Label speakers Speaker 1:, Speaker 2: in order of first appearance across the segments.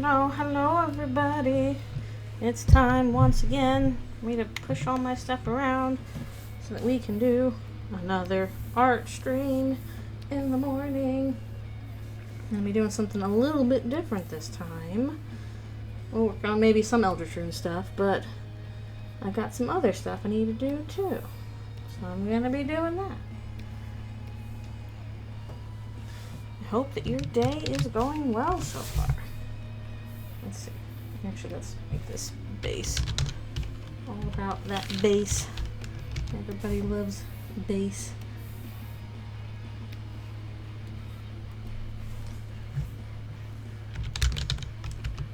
Speaker 1: Hello everybody. It's time once again for me to push all my stuff around so that we can do another art stream in the morning. I'm going to be doing something a little bit different this time. We'll work on maybe some Eldritch Rune stuff, but I've got some other stuff I need to do too. So I'm going to be doing that. I hope that your day is going well so far. Let's see. Actually, let's make this base all about that base. Everybody loves base.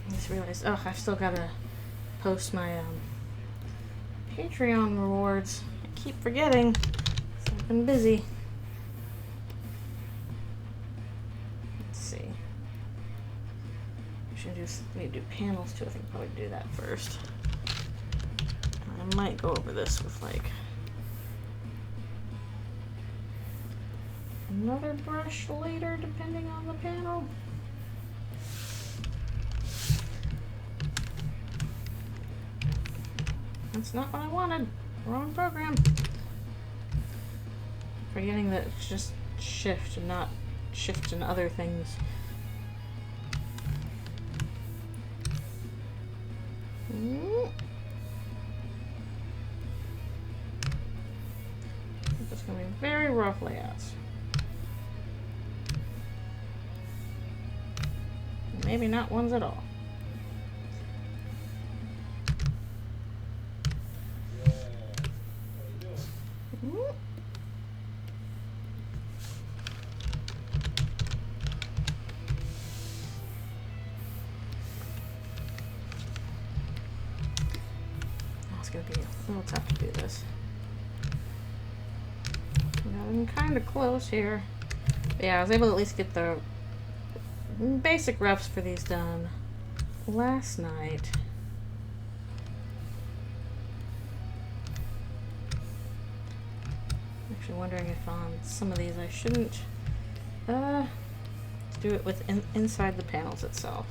Speaker 1: I just realized, I've still got to post my Patreon rewards. I keep forgetting, so I've been busy. Let's see. We need to do panels too. I think I'll probably do that first. I might go over this with like another brush later, depending on the panel. That's not what I wanted. Wrong program. Forgetting that it's just shift and not shift and other things. It's going to be very rough layouts. Maybe not ones at all. It's going to be a little tough to do this. I'm kind of close here. But yeah, I was able to at least get the basic roughs for these done last night. Actually wondering if on some of these I shouldn't do it with inside the panels itself.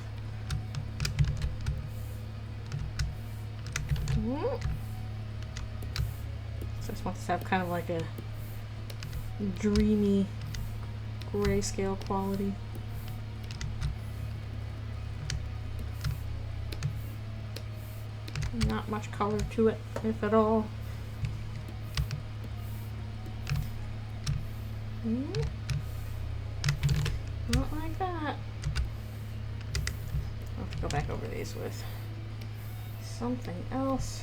Speaker 1: So I just want this to have kind of like a dreamy grayscale quality. Not much color to it, if at all. Not like that. I'll have to go back over these with something else.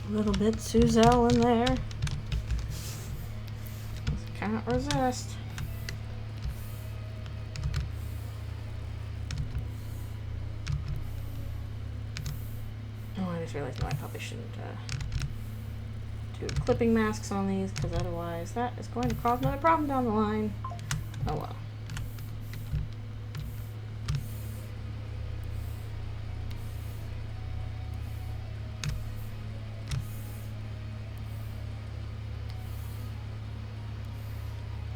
Speaker 1: A little bit Suzelle in there. Can't resist. Oh, I just realized, no, I probably shouldn't do clipping masks on these, because otherwise that is going to cause another problem down the line. Oh well.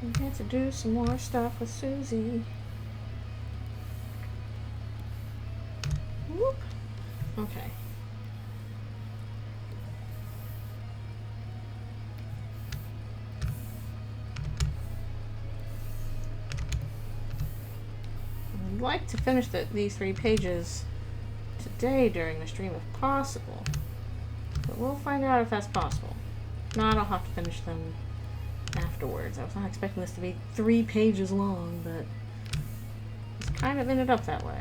Speaker 1: I had to do some more stuff with Susie. Whoop. Okay. I'd like to finish these 3 pages today during the stream if possible, but we'll find out if that's possible. If not, I'll have to finish them afterwards. I was not expecting this to be 3 pages long, but it's kind of ended up that way.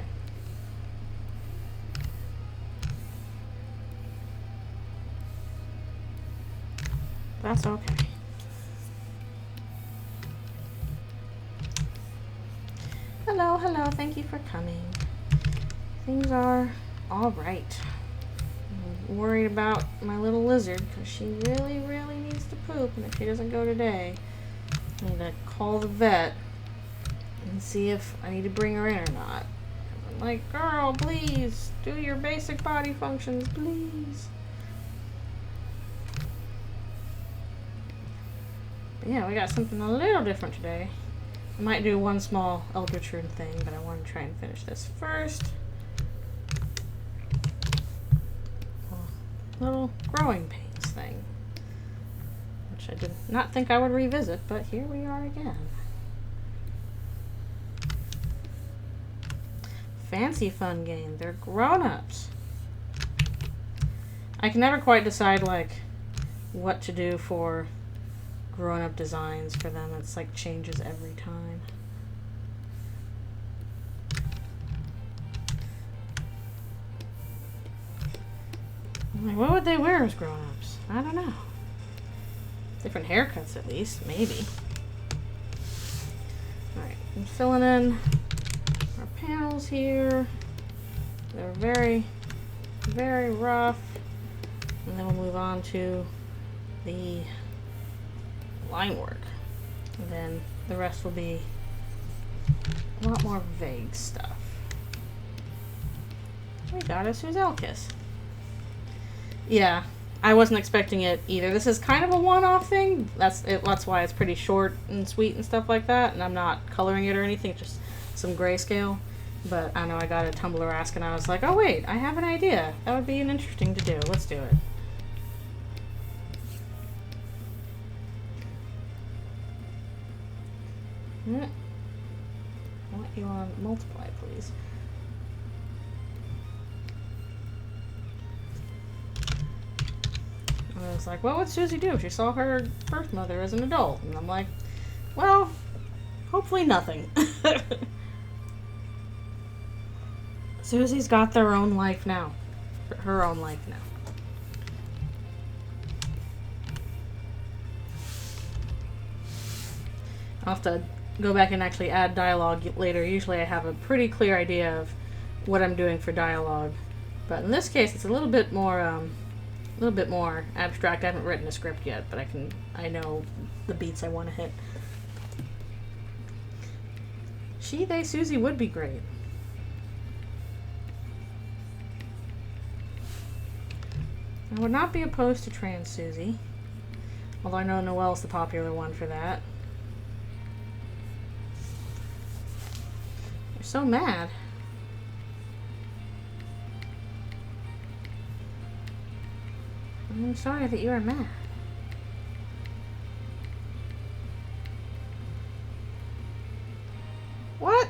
Speaker 1: That's okay. Hello, hello, thank you for coming. Things are all right. I'm worried about my little lizard because she really, really needs to poop, and if she doesn't go today, I need to call the vet and see if I need to bring her in or not. I'm like, girl, please, do your basic body functions, please. But yeah, we got something a little different today. I might do one small eldritch rune thing, but I want to try and finish this first. A little growing pains thing, which I did not think I would revisit, but here we are again. Fancy fun game. They're grown-ups. I can never quite decide like what to do for grown-up designs for them. It's like changes every time. I'm like, what would they wear as grown-ups? I don't know. Different haircuts at least, maybe. Alright, I'm filling in our panels here. They're very, very rough. And then we'll move on to the line work. And then the rest will be a lot more vague stuff. We got a Suzelkis. Yeah, I wasn't expecting it either. This is kind of a one-off thing. That's why it's pretty short and sweet and stuff like that. And I'm not coloring it or anything, just some grayscale. But I know I got a Tumblr ask and I was like, oh wait, I have an idea. That would be an interesting to do. Let's do it. I want you on multiply, please. And I was like, what would Susie do if she saw her birth mother as an adult? And I'm like, well, hopefully nothing. Susie's got their own life now. Her own life now. I'll have to go back and actually add dialogue later. Usually I have a pretty clear idea of what I'm doing for dialogue. But in this case, it's a little bit more abstract. I haven't written a script yet, but I know the beats I want to hit. She, they, Susie would be great. I would not be opposed to trans Susie. Although I know Noelle's the popular one for that. You're so mad. I'm sorry that you are mad. What?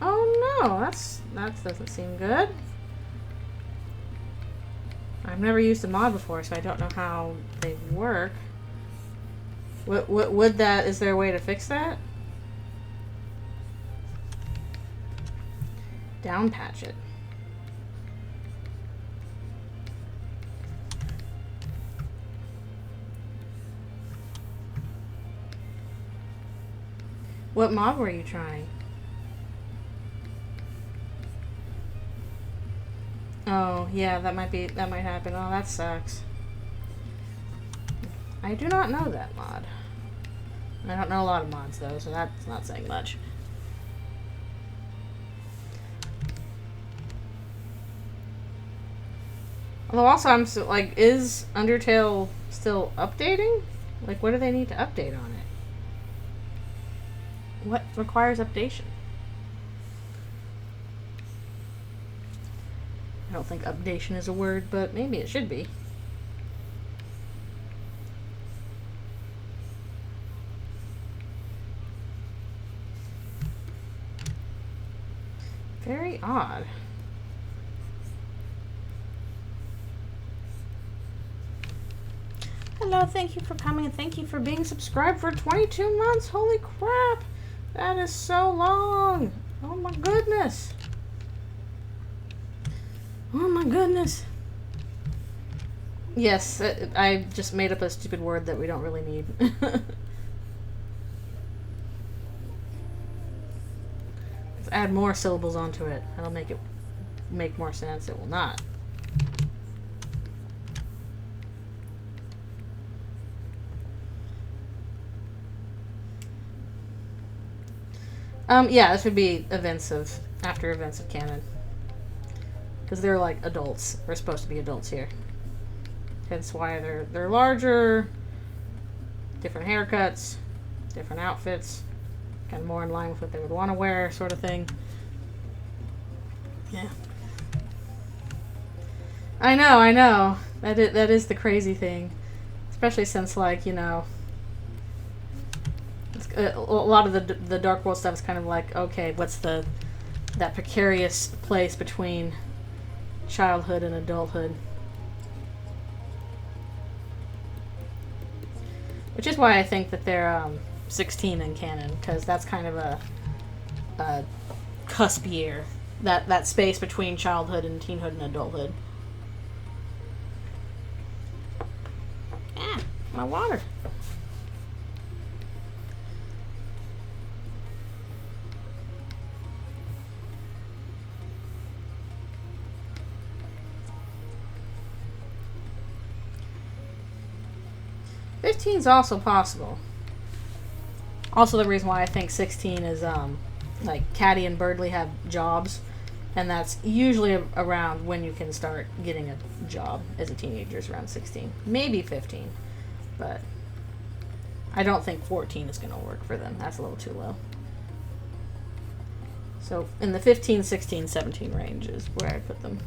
Speaker 1: Oh no, that doesn't seem good. I've never used a mod before, so I don't know how they work. What would that? Is there a way to fix that? Down patch it. What mod were you trying? Oh, yeah, that might happen. Oh, that sucks. I do not know that mod. I don't know a lot of mods, though, so that's not saying much. Although also, I'm so, like, is Undertale still updating? Like, what do they need to update on it? What requires updation? I don't think updation is a word, but maybe it should be. Very odd. Hello, thank you for coming and thank you for being subscribed for 22 months. Holy crap! That is so long. Oh my goodness. Oh my goodness. Yes, I just made up a stupid word that we don't really need. Let's add more syllables onto it. That'll make it make more sense. It will not. Yeah, this would be after events of canon. Because they're like adults. We're supposed to be adults here. Hence why they're larger, different haircuts. different outfits, kind of more in line with what they would want to wear, sort of thing. Yeah. I know. That is the crazy thing. Especially since, like, you know, a lot of the Dark World stuff is kind of like, okay, what's that precarious place between childhood and adulthood? Which is why I think that they're 16 in canon, because that's kind of a cusp year. That space between childhood and teenhood and adulthood. Ah, my water. Is also possible. Also, the reason why I think 16 is like Caddy and Birdley have jobs, and that's usually around when you can start getting a job as a teenager, is around 16, maybe 15, but I don't think 14 is going to work for them. That's a little too low. So in the 15, 16, 17 range is where I put them.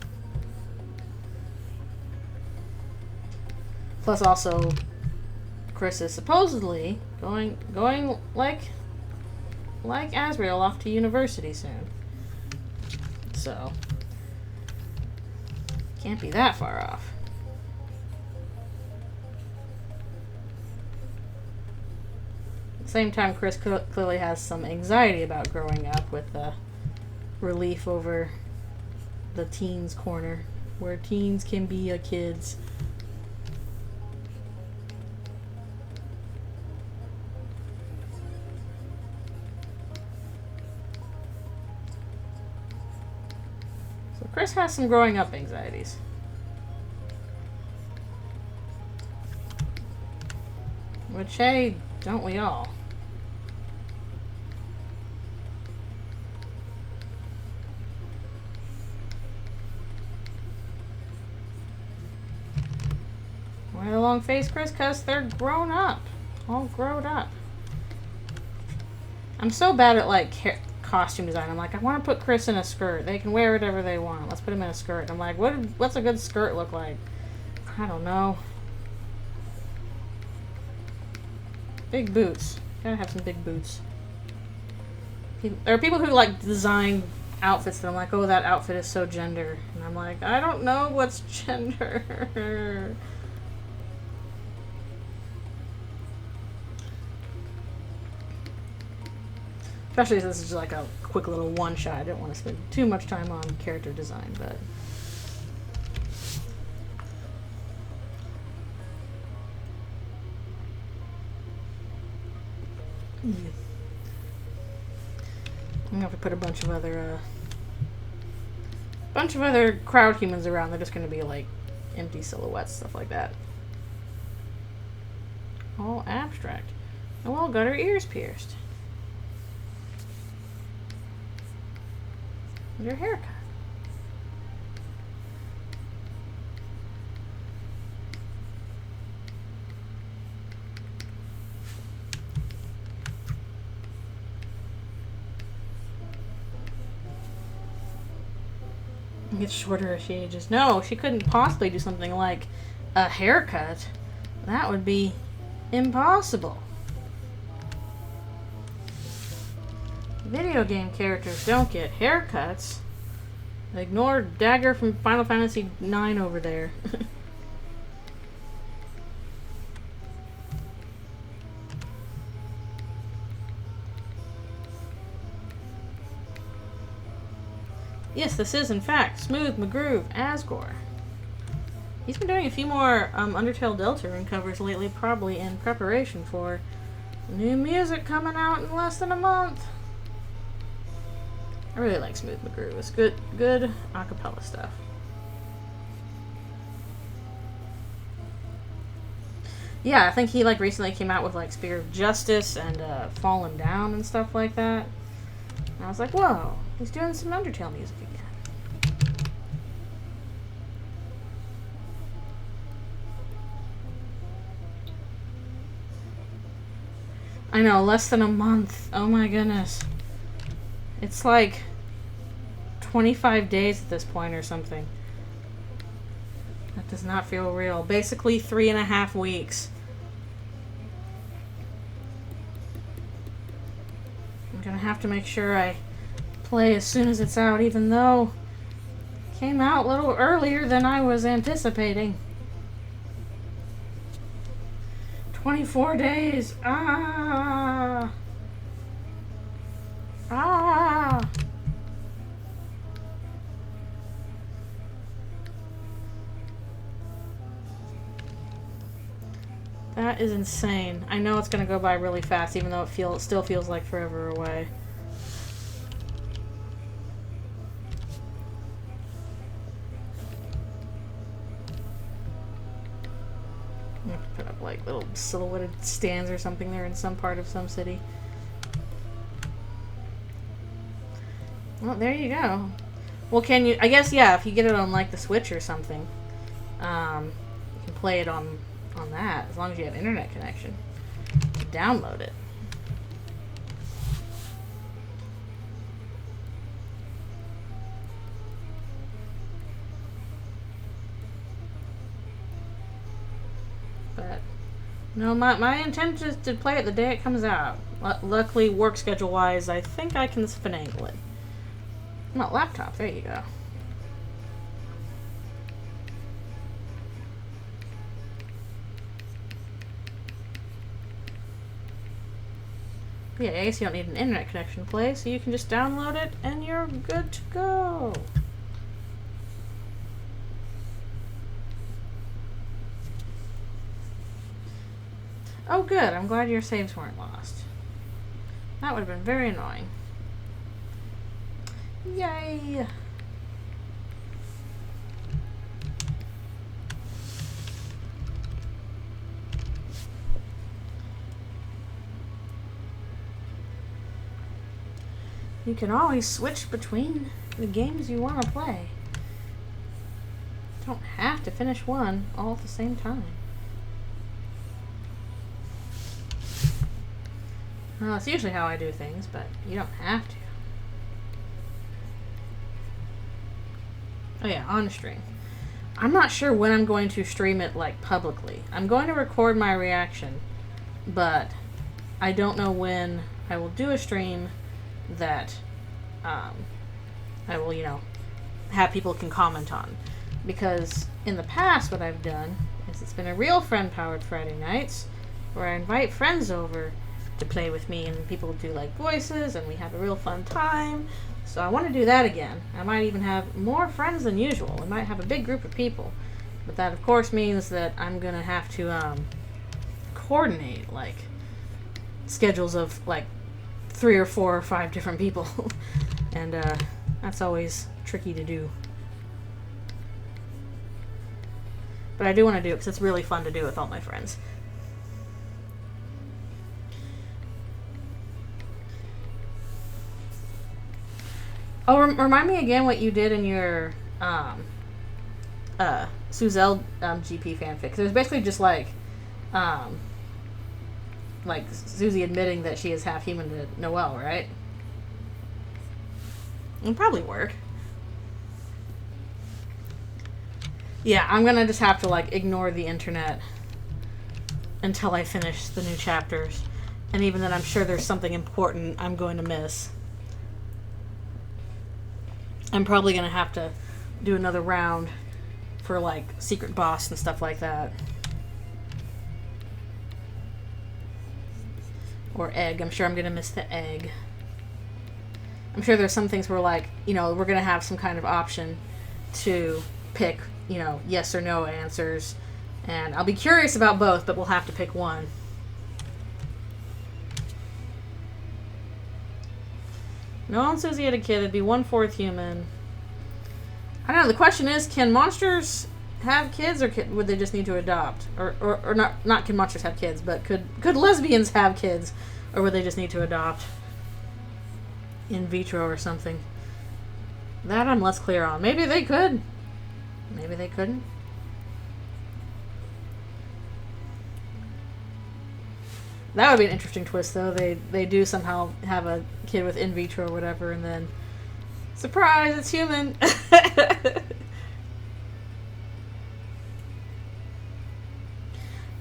Speaker 1: Plus, also, Chris is supposedly going like Asriel off to university soon. So can't be that far off. At the same time, Chris clearly has some anxiety about growing up, with the relief over the teens corner, where teens can be a kids. Chris has some growing up anxieties. Which, hey, don't we all? Why the long face, Chris? Because they're grown up. All grown up. I'm so bad at, like, costume design. I'm like, I want to put Chris in a skirt. They can wear whatever they want. Let's put him in a skirt. I'm like, what's a good skirt look like? I don't know. Big boots. Gotta have some big boots. There are people who like design outfits that I'm like, oh, that outfit is so gender. And I'm like, I don't know what's gender. Especially since this is like a quick little one-shot. I didn't want to spend too much time on character design, but... yeah. I'm gonna have to put a bunch of other crowd humans around. They're just gonna be like empty silhouettes, stuff like that. All abstract. Oh, well, got her ears pierced. Your haircut. It gets shorter as she ages. No, she couldn't possibly do something like a haircut. That would be impossible. Video game characters don't get haircuts. Ignore Dagger from Final Fantasy IX over there. Yes, this is in fact Smooth McGroove Asgore. He's been doing a few more Undertale Deltarune covers lately, probably in preparation for new music coming out in less than a month. I really like Smooth McGrew. It's good acapella stuff. Yeah, I think he like recently came out with like Spear of Justice and Fallen Down and stuff like that. And I was like, whoa, he's doing some Undertale music again. I know, less than a month. Oh my goodness. It's like 25 days at this point or something. That does not feel real. Basically 3.5 weeks. I'm gonna have to make sure I play as soon as it's out, even though it came out a little earlier than I was anticipating. 24 days. Ah. Ah. That is insane. I know it's going to go by really fast, even though it still feels like forever away. I have to put up like little silhouetted stands or something there in some part of some city. Well, there you go. Well, can you... I guess, yeah, if you get it on like the Switch or something, you can play it on that, as long as you have internet connection. Download it. But no, my intent is to play it the day it comes out. Luckily, work schedule wise, I think I can finagle it. No, laptop, there you go. Yeah, I guess you don't need an internet connection to play, so you can just download it and you're good to go. Oh good, I'm glad your saves weren't lost. That would have been very annoying. Yay! You can always switch between the games you want to play. You don't have to finish one all at the same time. Well, that's usually how I do things, but you don't have to. Oh yeah, on stream. I'm not sure when I'm going to stream it, like, publicly. I'm going to record my reaction, but I don't know when I will do a stream that I will, you know, have people can comment on. Because in the past, what I've done is it's been a real friend-powered Friday nights where I invite friends over to play with me, and people do, like, voices, and we have a real fun time. So I want to do that again. I might even have more friends than usual. We might have a big group of people. But that, of course, means that I'm going to have to coordinate, like, schedules of, like, 3 or 4 or 5 different people. And that's always tricky to do. But I do want to do it because it's really fun to do with all my friends. Oh, remind me again what you did in your Suzelle GP fanfic. So it was basically just like Susie admitting that she is half human to Noelle, right? It'll probably work. Yeah, I'm gonna just have to, like, ignore the internet until I finish the new chapters. And even then, I'm sure there's something important I'm going to miss. I'm probably gonna have to do another round for, like, secret boss and stuff like that. Or egg. I'm sure I'm gonna miss the egg. I'm sure there's some things where, like, you know, we're gonna have some kind of option to pick, you know, yes or no answers. And I'll be curious about both, but we'll have to pick one. Noelle and Susie had a kid. It'd be 1/4 human. I don't know. The question is, can monsters have kids, or would they just need to adopt? Or not can monsters have kids, but could lesbians have kids, or would they just need to adopt in vitro or something? That I'm less clear on. Maybe they could. Maybe they couldn't. That would be an interesting twist, though. They do somehow have a kid with in vitro or whatever, and then surprise, it's human.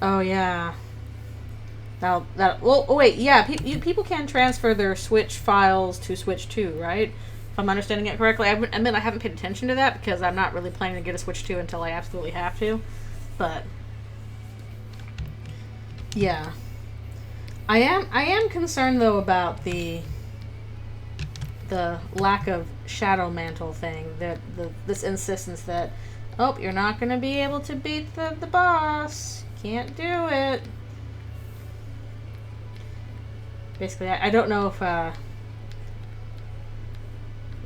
Speaker 1: Oh yeah. Well, oh, wait, yeah. People can transfer their Switch files to Switch 2, right? If I'm understanding it correctly. I admit I haven't paid attention to that because I'm not really planning to get a Switch 2 until I absolutely have to. But yeah. I am concerned though about the lack of shadow mantle thing, that this insistence that, oh, you're not going to be able to beat the boss, can't do it. Basically, I don't know if that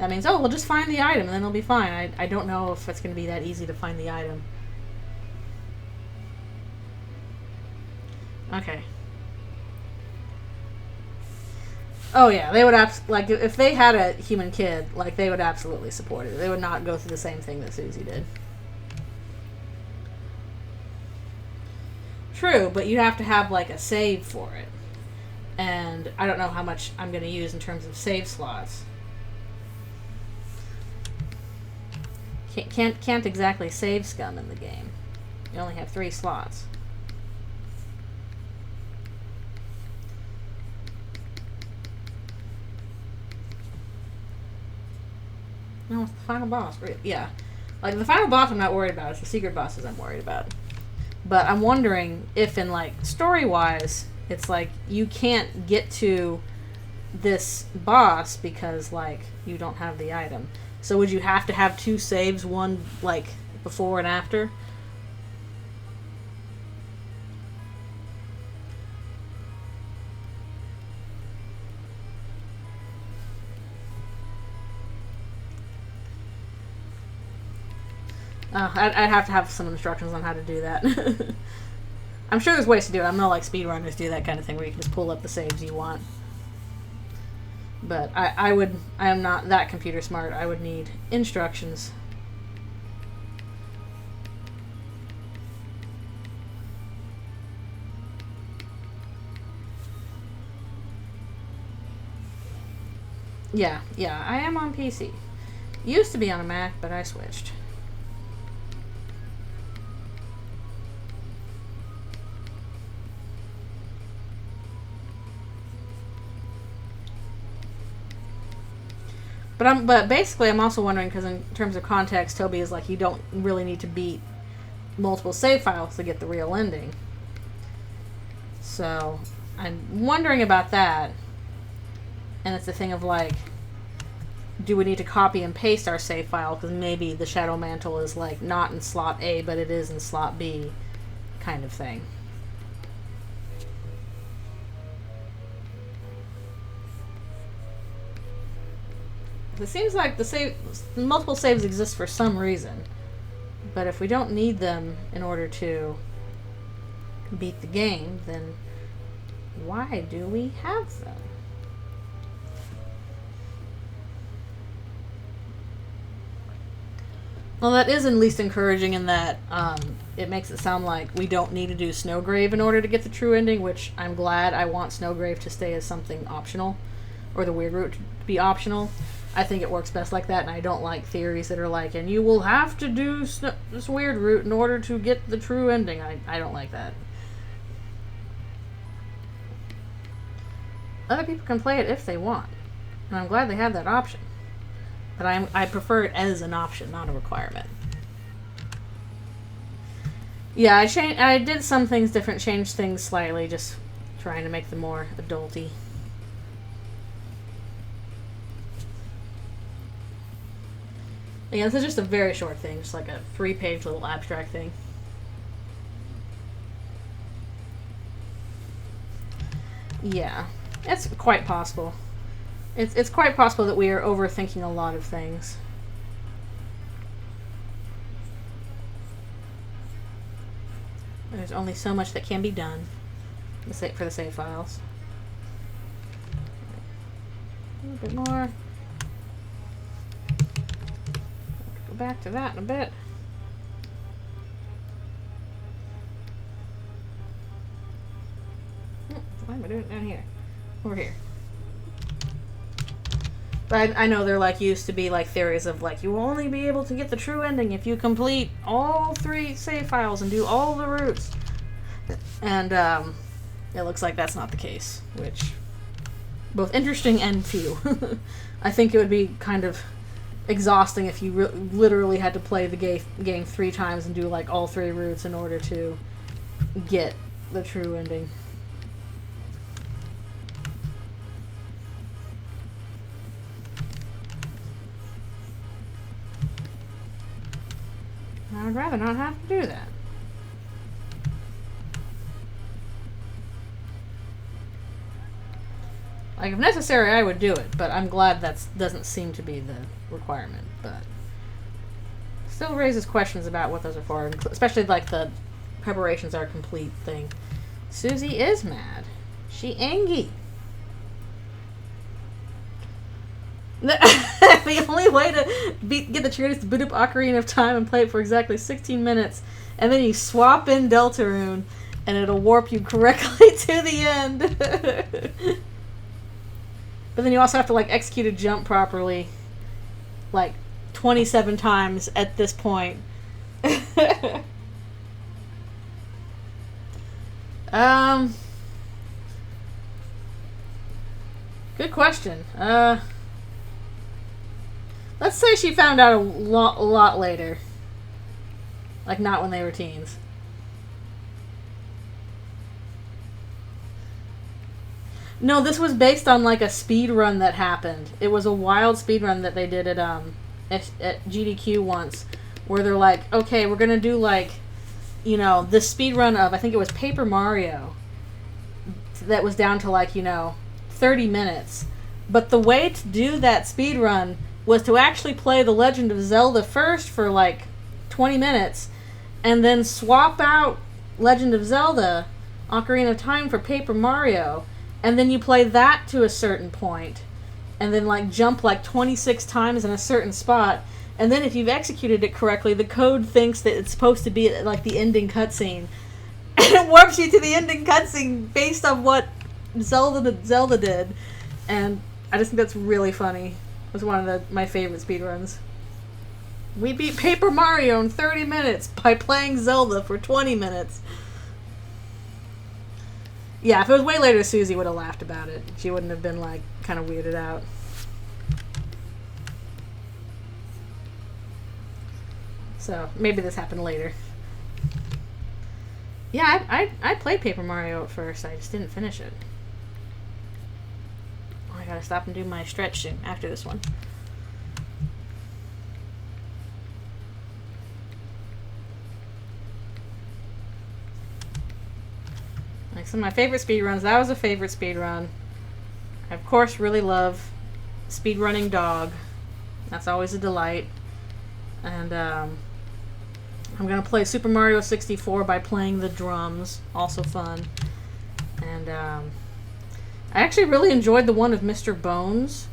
Speaker 1: means, oh, we'll just find the item and then it'll be fine. I don't know if it's going to be that easy to find the item. Okay. Oh yeah, they would like if they had a human kid, like they would absolutely support it. They would not go through the same thing that Susie did. True, but you have to have like a save for it, and I don't know how much I'm going to use in terms of save slots. Can't exactly save scum in the game. You only have 3 slots. No, it's the final boss. Yeah. Like, the final boss I'm not worried about. It's the secret bosses I'm worried about. But I'm wondering if in, like, story-wise, it's like, you can't get to this boss because, like, you don't have the item. So would you have to have 2 saves, one, like, before and after? I'd have to have some instructions on how to do that. I'm sure there's ways to do it. I'm not like speedrunners do that kind of thing where you can just pull up the saves you want. But I am not that computer smart. I would need instructions. Yeah, I am on PC. Used to be on a Mac, but I switched. But basically, I'm also wondering, because in terms of context, Toby is like, you don't really need to beat multiple save files to get the real ending. So, I'm wondering about that. And it's the thing of like, do we need to copy and paste our save file? Because maybe the Shadow Mantle is like not in slot A, but it is in slot B, kind of thing. It seems like the multiple saves exist for some reason, but if we don't need them in order to beat the game, then why do we have them? Well, that is at least encouraging in that it makes it sound like we don't need to do Snowgrave in order to get the true ending, which I'm glad. I want Snowgrave to stay as something optional, or the weird route to be optional. I think it works best like that, and I don't like theories that are like, and you will have to do this weird route in order to get the true ending. I don't like that. Other people can play it if they want, and I'm glad they have that option. But I prefer it as an option, not a requirement. Yeah, I did some things different, changed things slightly, just trying to make them more adulty. Yeah, this is just a very short thing, just like a 3-page little abstract thing. Yeah, it's quite possible. It's quite possible that we are overthinking a lot of things. There's only so much that can be done for the save files. A little bit more. Go back to that in a bit. Why am I doing it down here? Over here. But I know there like used to be like theories of like you will only be able to get the true ending if you complete all 3 save files and do all the routes. And it looks like that's not the case, which both interesting and few. I think it would be kind of exhausting if you literally had to play the game 3 times and do like all 3 routes in order to get the true ending. I would rather not have to do that. Like, if necessary, I would do it, but I'm glad that doesn't seem to be the requirement, but still raises questions about what those are for, especially, like, the preparations are complete thing. Susie is mad. She angry. The only way to get the trick is to boot up Ocarina of Time and play it for exactly 16 minutes, and then you swap in Deltarune, and it'll warp you correctly to the end. But then you also have to, like, execute a jump properly, like, 27 times at this point. Good question. Let's say she found out a lot later. Like, not when they were teens. No, this was based on, like, a speed run that happened. It was a wild speed run that they did at GDQ once, where they're like, okay, we're gonna do, like, you know, this speed run of, I think it was Paper Mario, that was down to, like, you know, 30 minutes. But the way to do that speed run was to actually play The Legend of Zelda first for, like, 20 minutes, and then swap out Legend of Zelda, Ocarina of Time, for Paper Mario, and then you play that to a certain point, and then, like, jump, like, 26 times in a certain spot, and then if you've executed it correctly, the code thinks that it's supposed to be, like, the ending cutscene, and it warps you to the ending cutscene based on what Zelda did, and I just think that's really funny. It was one of my favorite speedruns. We beat Paper Mario in 30 minutes by playing Zelda for 20 minutes. Yeah, if it was way later, Susie would have laughed about it. She wouldn't have been, like, kind of weirded out. So, maybe this happened later. Yeah, I played Paper Mario at first. I just didn't finish it. Oh, I gotta stop and do my stretch soon after this one. Like, some of my favorite speedruns. That was a favorite speedrun. I, of course, really love speedrunning Dog. That's always a delight. And, I'm going to play Super Mario 64 by playing the drums. Also fun. And, I actually really enjoyed the one of Mr. Bones,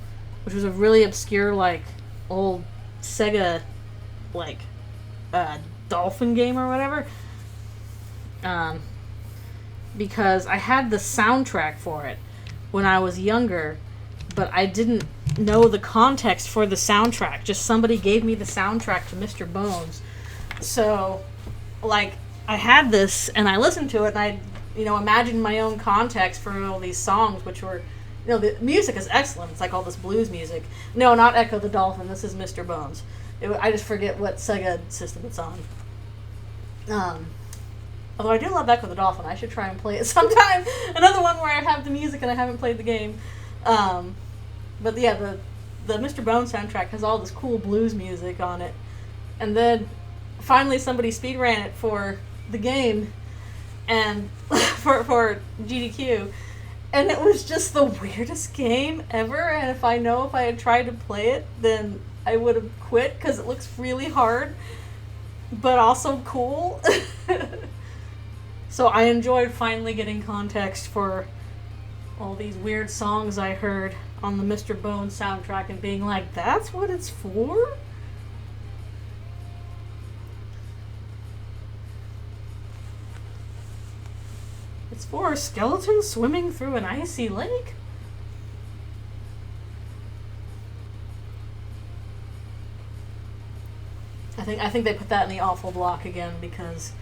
Speaker 1: which was a really obscure, like, old Sega, like, dolphin game or whatever. Because I had the soundtrack for it when I was younger, but I didn't know the context for the soundtrack. Just somebody gave me the soundtrack to Mr. Bones. So, like, I had this, and I listened to it, and I, you know, imagined my own context for all these songs, which were, you know, the music is excellent. It's like all this blues music. No, not Echo the Dolphin. This is Mr. Bones. I just forget what Sega system it's on. Although I do love Echo the Dolphin. I should try and play it sometime. Another one where I have the music and I haven't played the game. But yeah, the Mr. Bones soundtrack has all this cool blues music on it. And then finally somebody speedran it for the game and for GDQ. And it was just the weirdest game ever. And if I had tried to play it, then I would have quit because it looks really hard, but also cool. So I enjoyed finally getting context for all these weird songs I heard on the Mr. Bones soundtrack and being like, that's what it's for? It's for skeletons swimming through an icy lake? I think they put that in the awful block again because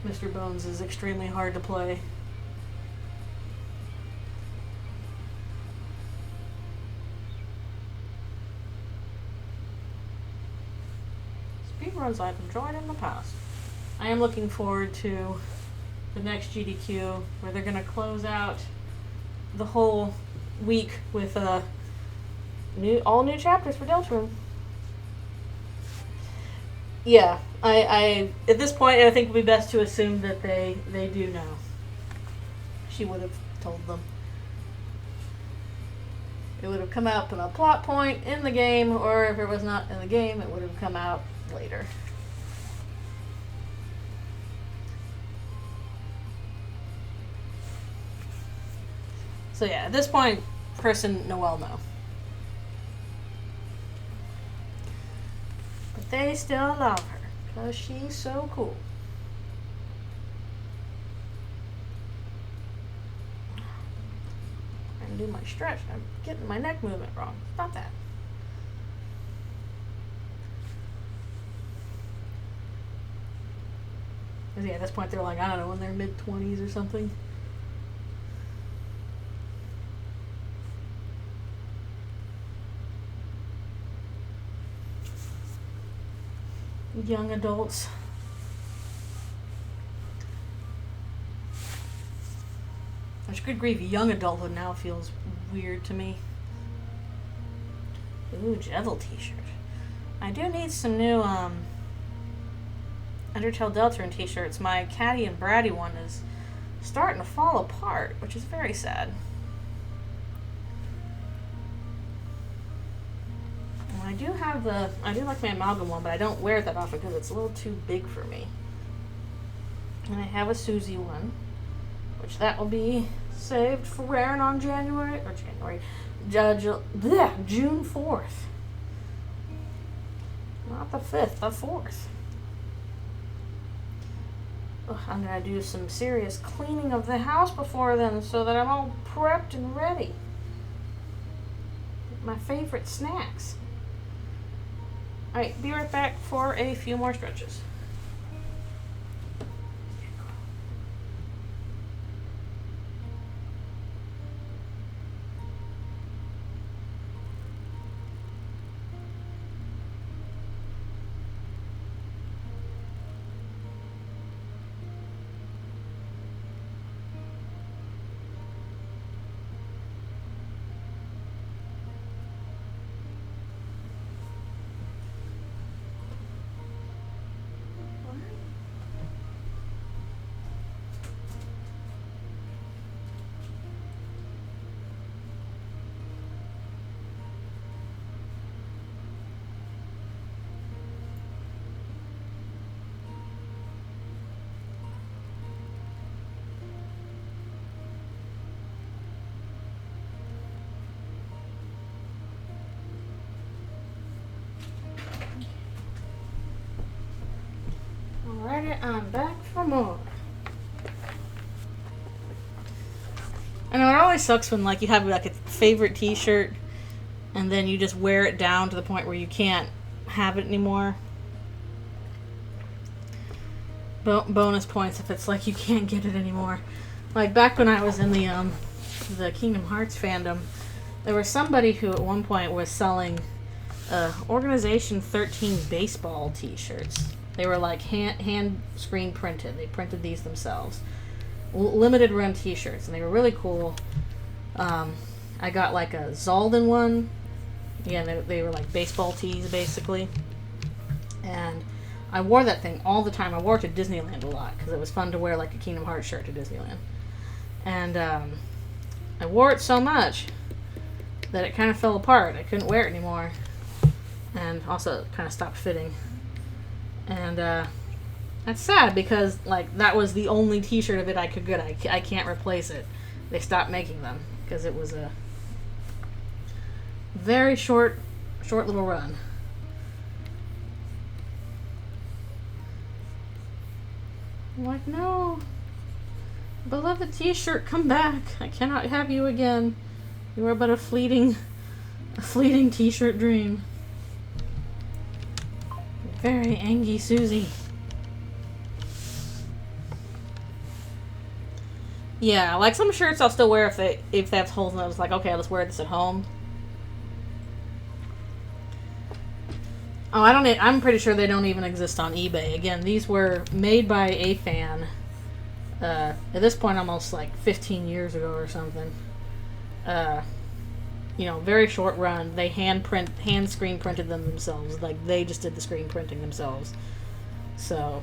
Speaker 1: Mr. Bones is extremely hard to play. Speedruns I've enjoyed in the past. I am looking forward to the next GDQ where they're going to close out the whole week with all new chapters for Deltarune. Yeah, I at this point I think it would be best to assume that they do know. She would have told them. It would have come up in a plot point in the game, or if it was not in the game, it would have come out later. So yeah, at this point, person Noelle know. But they still love her, because she's so cool. I'm do my stretch. I'm getting my neck movement wrong. Stop that. Because yeah, at this point they're like, I don't know, in their mid-20s or something. Young adults. Which, good grief, young adulthood now feels weird to me. Ooh, Jevil t-shirt. I do need some new Undertale Deltarune t-shirts. My Caddy and Bratty one is starting to fall apart, which is very sad. And I do like my Amalgam one, but I don't wear it that often because it's a little too big for me. And I have a Susie one, which that will be saved for wearing on June 4th. Not the 5th, the 4th. Ugh, I'm going to do some serious cleaning of the house before then so that I'm all prepped and ready. My favorite snacks. Alright, be right back for a few more stretches. Alrighty, I'm back for more. I know it always sucks when like you have like a favorite t-shirt and then you just wear it down to the point where you can't have it anymore. Bonus points if it's like you can't get it anymore. Like back when I was in the Kingdom Hearts fandom, there was somebody who at one point was selling Organization 13 baseball t-shirts. They were like hand screen printed. They printed these themselves. Limited run t-shirts, and they were really cool. I got like a Zaldin one. Again, they were like baseball tees basically. And I wore that thing all the time. I wore it to Disneyland a lot because it was fun to wear like a Kingdom Hearts shirt to Disneyland. And I wore it so much that it kind of fell apart. I couldn't wear it anymore. And also it kind of stopped fitting. And that's sad because like that was the only t-shirt of it I could get. I can't replace it. They stopped making them because it was a very short little run. I'm like, no, Beloved t-shirt, come back. I cannot have you again. You are but a fleeting t-shirt dream. Very angry Susie. Yeah, like some shirts I'll still wear if they have holes in them. It's like, okay, let's wear this at home. Oh, I'm pretty sure they don't even exist on eBay. Again, these were made by a fan. At this point, almost like 15 years ago or something. You know, very short run. They hand screen printed them themselves. Like, they just did the screen printing themselves. So,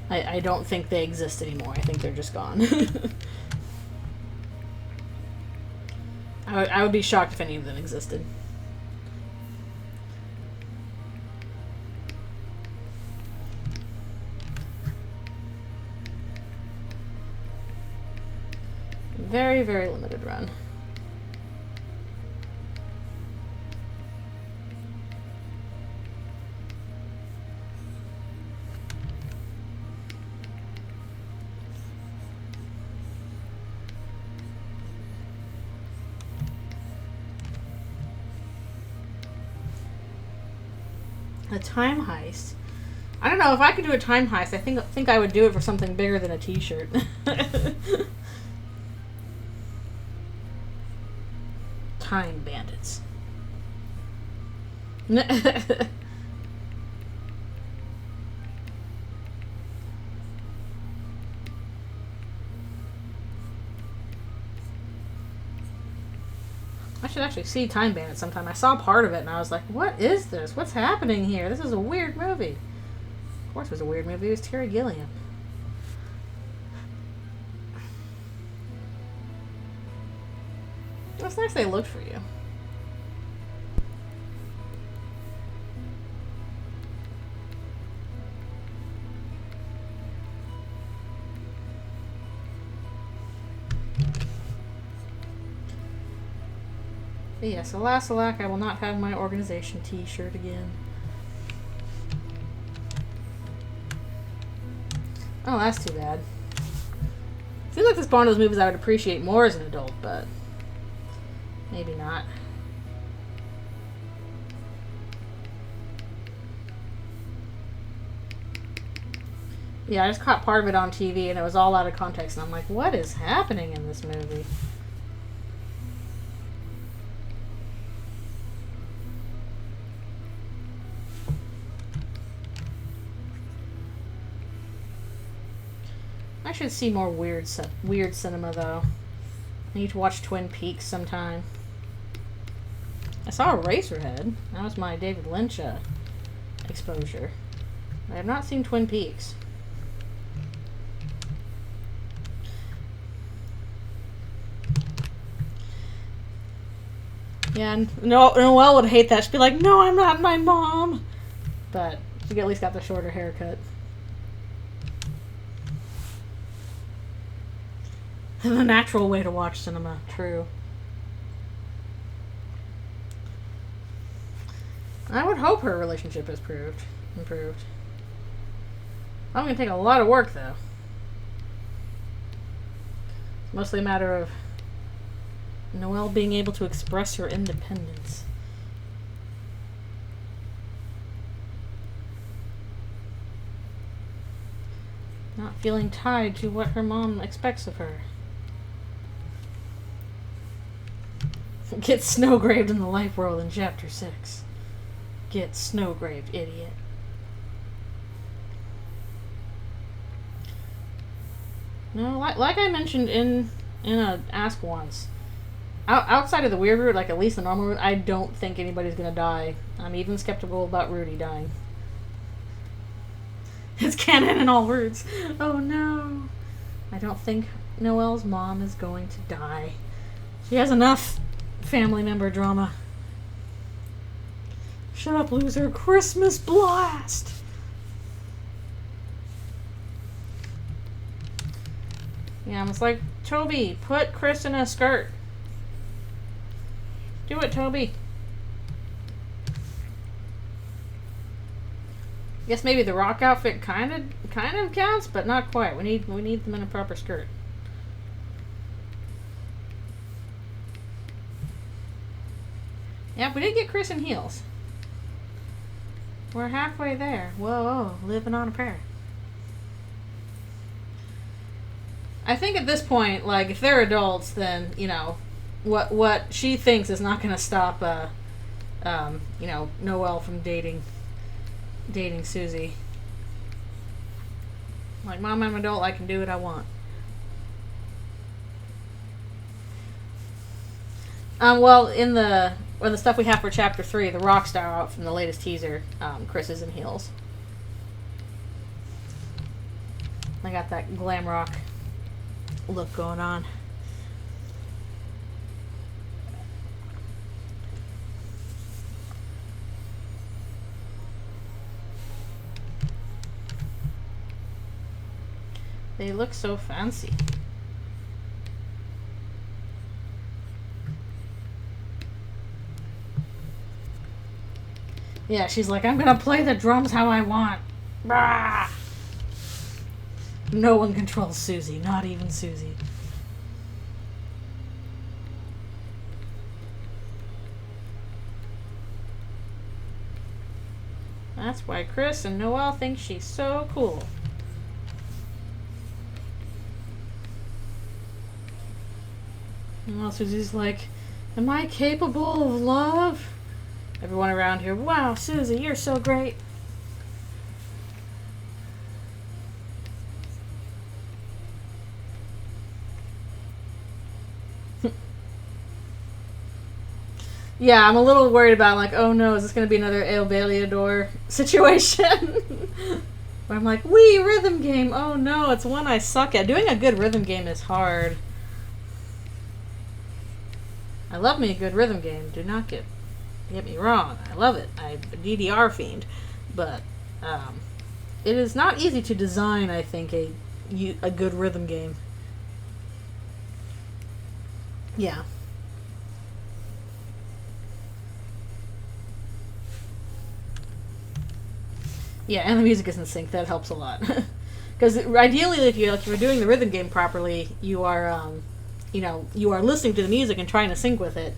Speaker 1: I don't think they exist anymore. I think they're just gone. I would be shocked if any of them existed. Very, very limited run. A time heist. I don't know if I could do a time heist. I think I would do it for something bigger than a t-shirt. Time bandits. I should actually see Time Bandits sometime. I saw part of it and I was like, what is this? What's happening here? This is a weird movie. Of course it was a weird movie. It was Terry Gilliam. It's nice they looked for you. But yes, alas, alack, I will not have my organization t-shirt again. Oh, that's too bad. Seems like this is one of those movies I would appreciate more as an adult, but maybe not. Yeah, I just caught part of it on TV and it was all out of context and I'm like, what is happening in this movie? I should see more weird cinema, though. I need to watch Twin Peaks sometime. I saw Eraserhead. That was my David Lynch exposure. I have not seen Twin Peaks. Yeah, and Noelle would hate that. She'd be like, no, I'm not my mom. But she at least got the shorter haircut. The natural way to watch cinema. True. I would hope her relationship has improved. I'm going to take a lot of work, though. It's mostly a matter of Noelle being able to express her independence. Not feeling tied to what her mom expects of her. Get snowgraved in the life world in Chapter 6. Get snowgraved, idiot. No, like I mentioned in a Ask Once, outside of the weird route, like at least the normal route, I don't think anybody's gonna die. I'm even skeptical about Rudy dying. It's canon in all routes. Oh no. I don't think Noelle's mom is going to die. She has enough family member drama. Shut up, loser. Christmas blast! Yeah, I'm just like, Toby, put Chris in a skirt. Do it, Toby. Guess maybe the rock outfit kind of counts, but not quite. We need them in a proper skirt. Yeah, we did get Chris in heels. We're halfway there. Whoa, living on a prayer. I think at this point, like, if they're adults, then, you know, what she thinks is not going to stop, you know, Noelle from dating Susie. Like, Mom, I'm an adult, I can do what I want. Well, in the stuff we have for Chapter 3, the rock star out from the latest teaser, Chris is in heels. I got that glam rock look going on. They look so fancy. Yeah, she's like, I'm gonna play the drums how I want. Bah! No one controls Susie, not even Susie. That's why Chris and Noelle think she's so cool. Well, Susie's like, am I capable of love? Everyone around here, wow, Susie, you're so great. Yeah, I'm a little worried about, like, oh no, is this going to be another El Baleador situation? Where I'm like, wee, rhythm game. Oh no, it's one I suck at. Doing a good rhythm game is hard. I love me a good rhythm game. Do not get me wrong. I love it. I'm a DDR fiend. But it is not easy to design, I think, a good rhythm game. Yeah. Yeah, and the music is in sync. That helps a lot. Because ideally, if you're doing the rhythm game properly, you are, you know, you are listening to the music and trying to sync with it.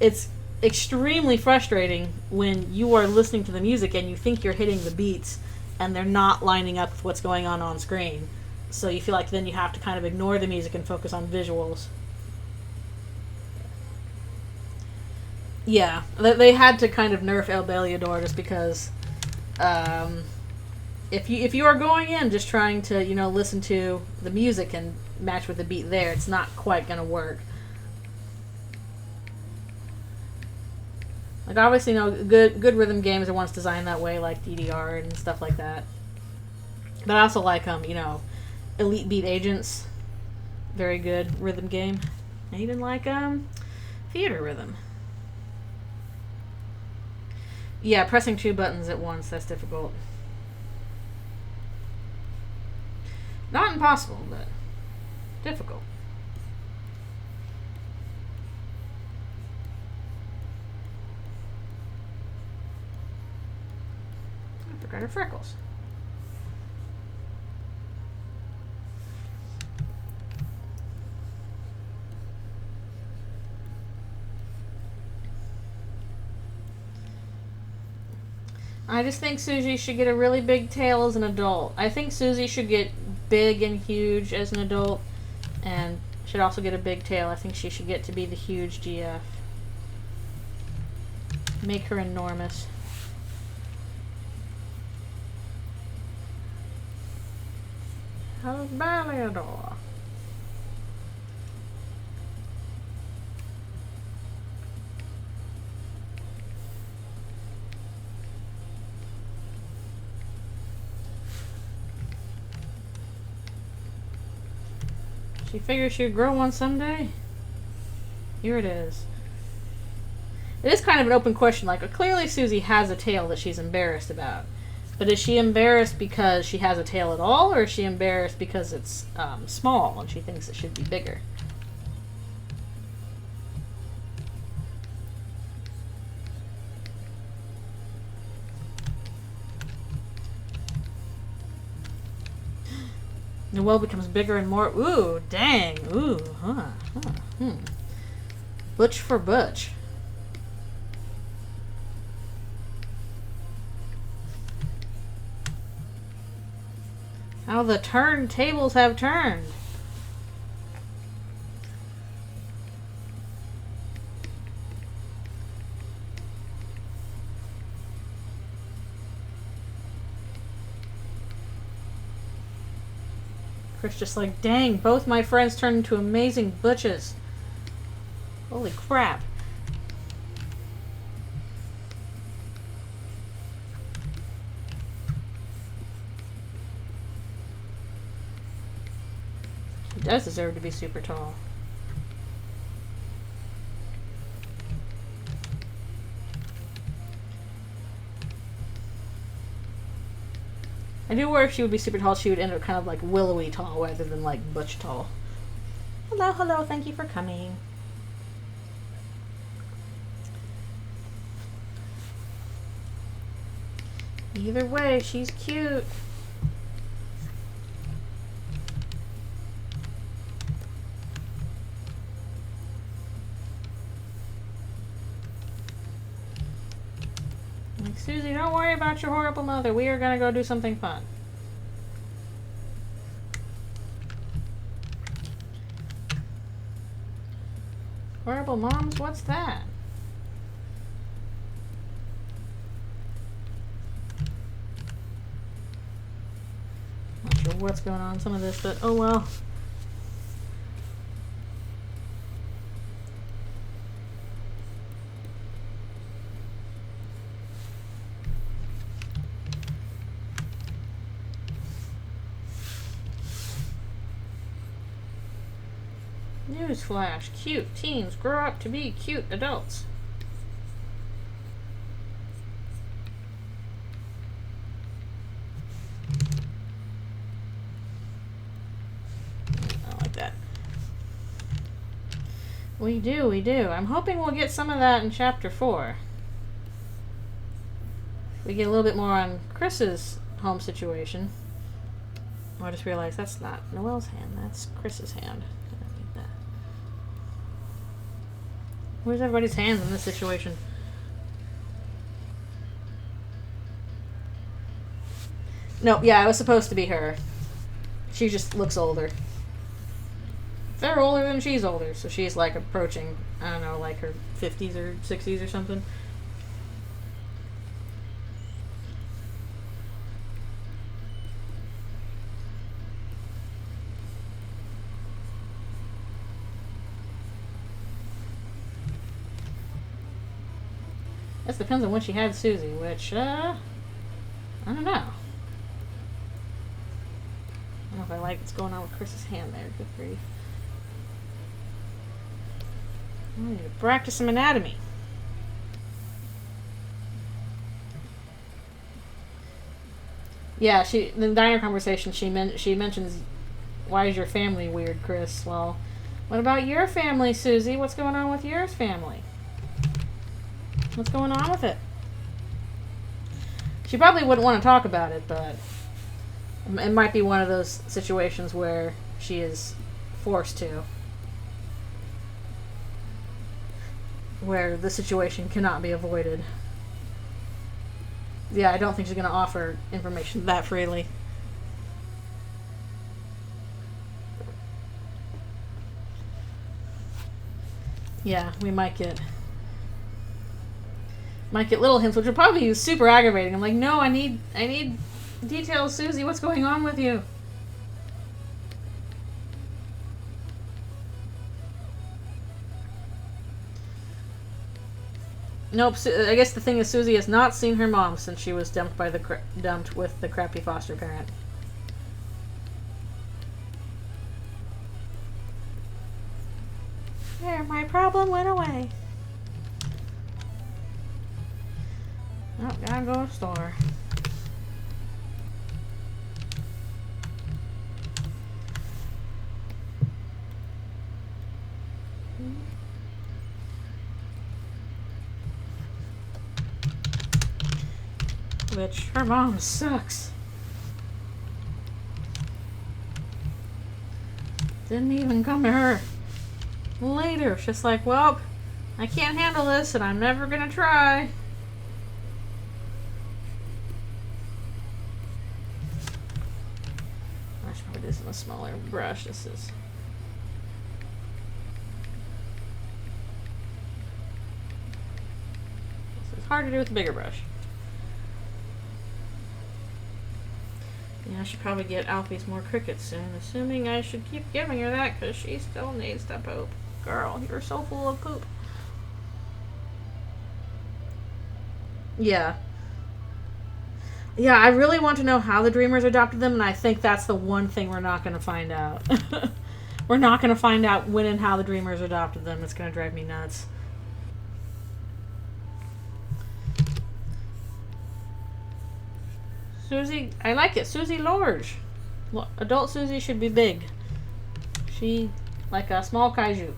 Speaker 1: It's extremely frustrating when you are listening to the music and you think you're hitting the beats and they're not lining up with what's going on screen. So you feel like then you have to kind of ignore the music and focus on visuals. Yeah, they had to kind of nerf El Baleador just because if you are going in just trying to, you know, listen to the music and match with the beat there, it's not quite going to work. Like, obviously, you know, good rhythm games are ones designed that way, like DDR and stuff like that. But I also like, you know, Elite Beat Agents. Very good rhythm game. I even like, Theater Rhythm. Yeah, pressing 2 buttons at once, that's difficult. Not impossible, but difficult. I forgot her freckles. I just think Susie should get a really big tail as an adult. I think Susie should get big and huge as an adult, and should also get a big tail. I think she should get to be the huge GF. Make her enormous. How's Baleador? She figures she'd grow one someday. Here it is. It is kind of an open question. Like, clearly Susie has a tail that she's embarrassed about. But is she embarrassed because she has a tail at all, or is she embarrassed because it's small and she thinks it should be bigger? Noelle becomes bigger and more. Ooh, dang. Ooh, Butch for Butch. How the turntables have turned. Chris just like, dang, both my friends turned into amazing butches. Holy crap. He does deserve to be super tall. I do worry if she would be super tall, she would end up kind of like willowy tall rather than like butch tall. Hello, hello, thank you for coming. Either way, she's cute. Like, Susie, don't worry about your horrible mother. We are gonna go do something fun. Horrible moms? What's that? Not sure what's going on with some of this, but oh well. Newsflash, cute teens grow up to be cute adults. I like that. We do, we do. I'm hoping we'll get some of that in chapter 4. We get a little bit more on Chris's home situation. Oh, I just realized that's not Noelle's hand, that's Chris's hand. Where's everybody's hands in this situation? No, yeah, it was supposed to be her. She just looks older. They're older than she's older, so she's like approaching, I don't know, like her 50s or 60s or something. This depends on when she had Susie, which, I don't know. I don't know if I like what's going on with Chris's hand there. Good grief. I need to practice some anatomy. Yeah, in the diner conversation, she mentions, why is your family weird, Chris? Well, what about your family, Susie? What's going on with your family? What's going on with it? She probably wouldn't want to talk about it, but it might be one of those situations where she is forced to. Where the situation cannot be avoided. Yeah, I don't think she's going to offer information that freely. Yeah, we might get little hints, which would probably be super aggravating. I'm like, no, I need details, Susie. What's going on with you? Nope. I guess the thing is, Susie has not seen her mom since she was dumped with the crappy foster parent. There, my problem went away. Oh, gotta go to the store. Which, her mom sucks. Didn't even come to her later. It's just like, well, I can't handle this and I'm never gonna try. using a smaller brush. This is hard to do with a bigger brush. Yeah, I should probably get Alfie's more crickets soon, assuming I should keep giving her that because she still needs to poop. Girl, you're so full of poop. Yeah. Yeah, I really want to know how the Dreamers adopted them, and I think that's the one thing we're not going to find out. We're not going to find out when and how the Dreamers adopted them. It's going to drive me nuts. Susie, I like it. Susie large. Adult Susie should be big. She, like a small kaiju.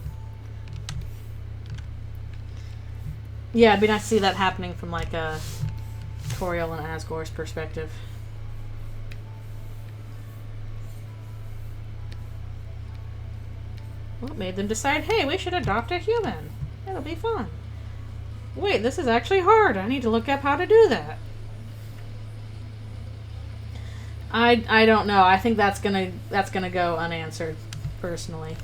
Speaker 1: Yeah, it'd be nice to see that happening from like a Toriel and Asgore's perspective. What made them decide, hey, we should adopt a human? It'll be fun. Wait, this is actually hard. I need to look up how to do that. I don't know. I think that's gonna go unanswered, personally.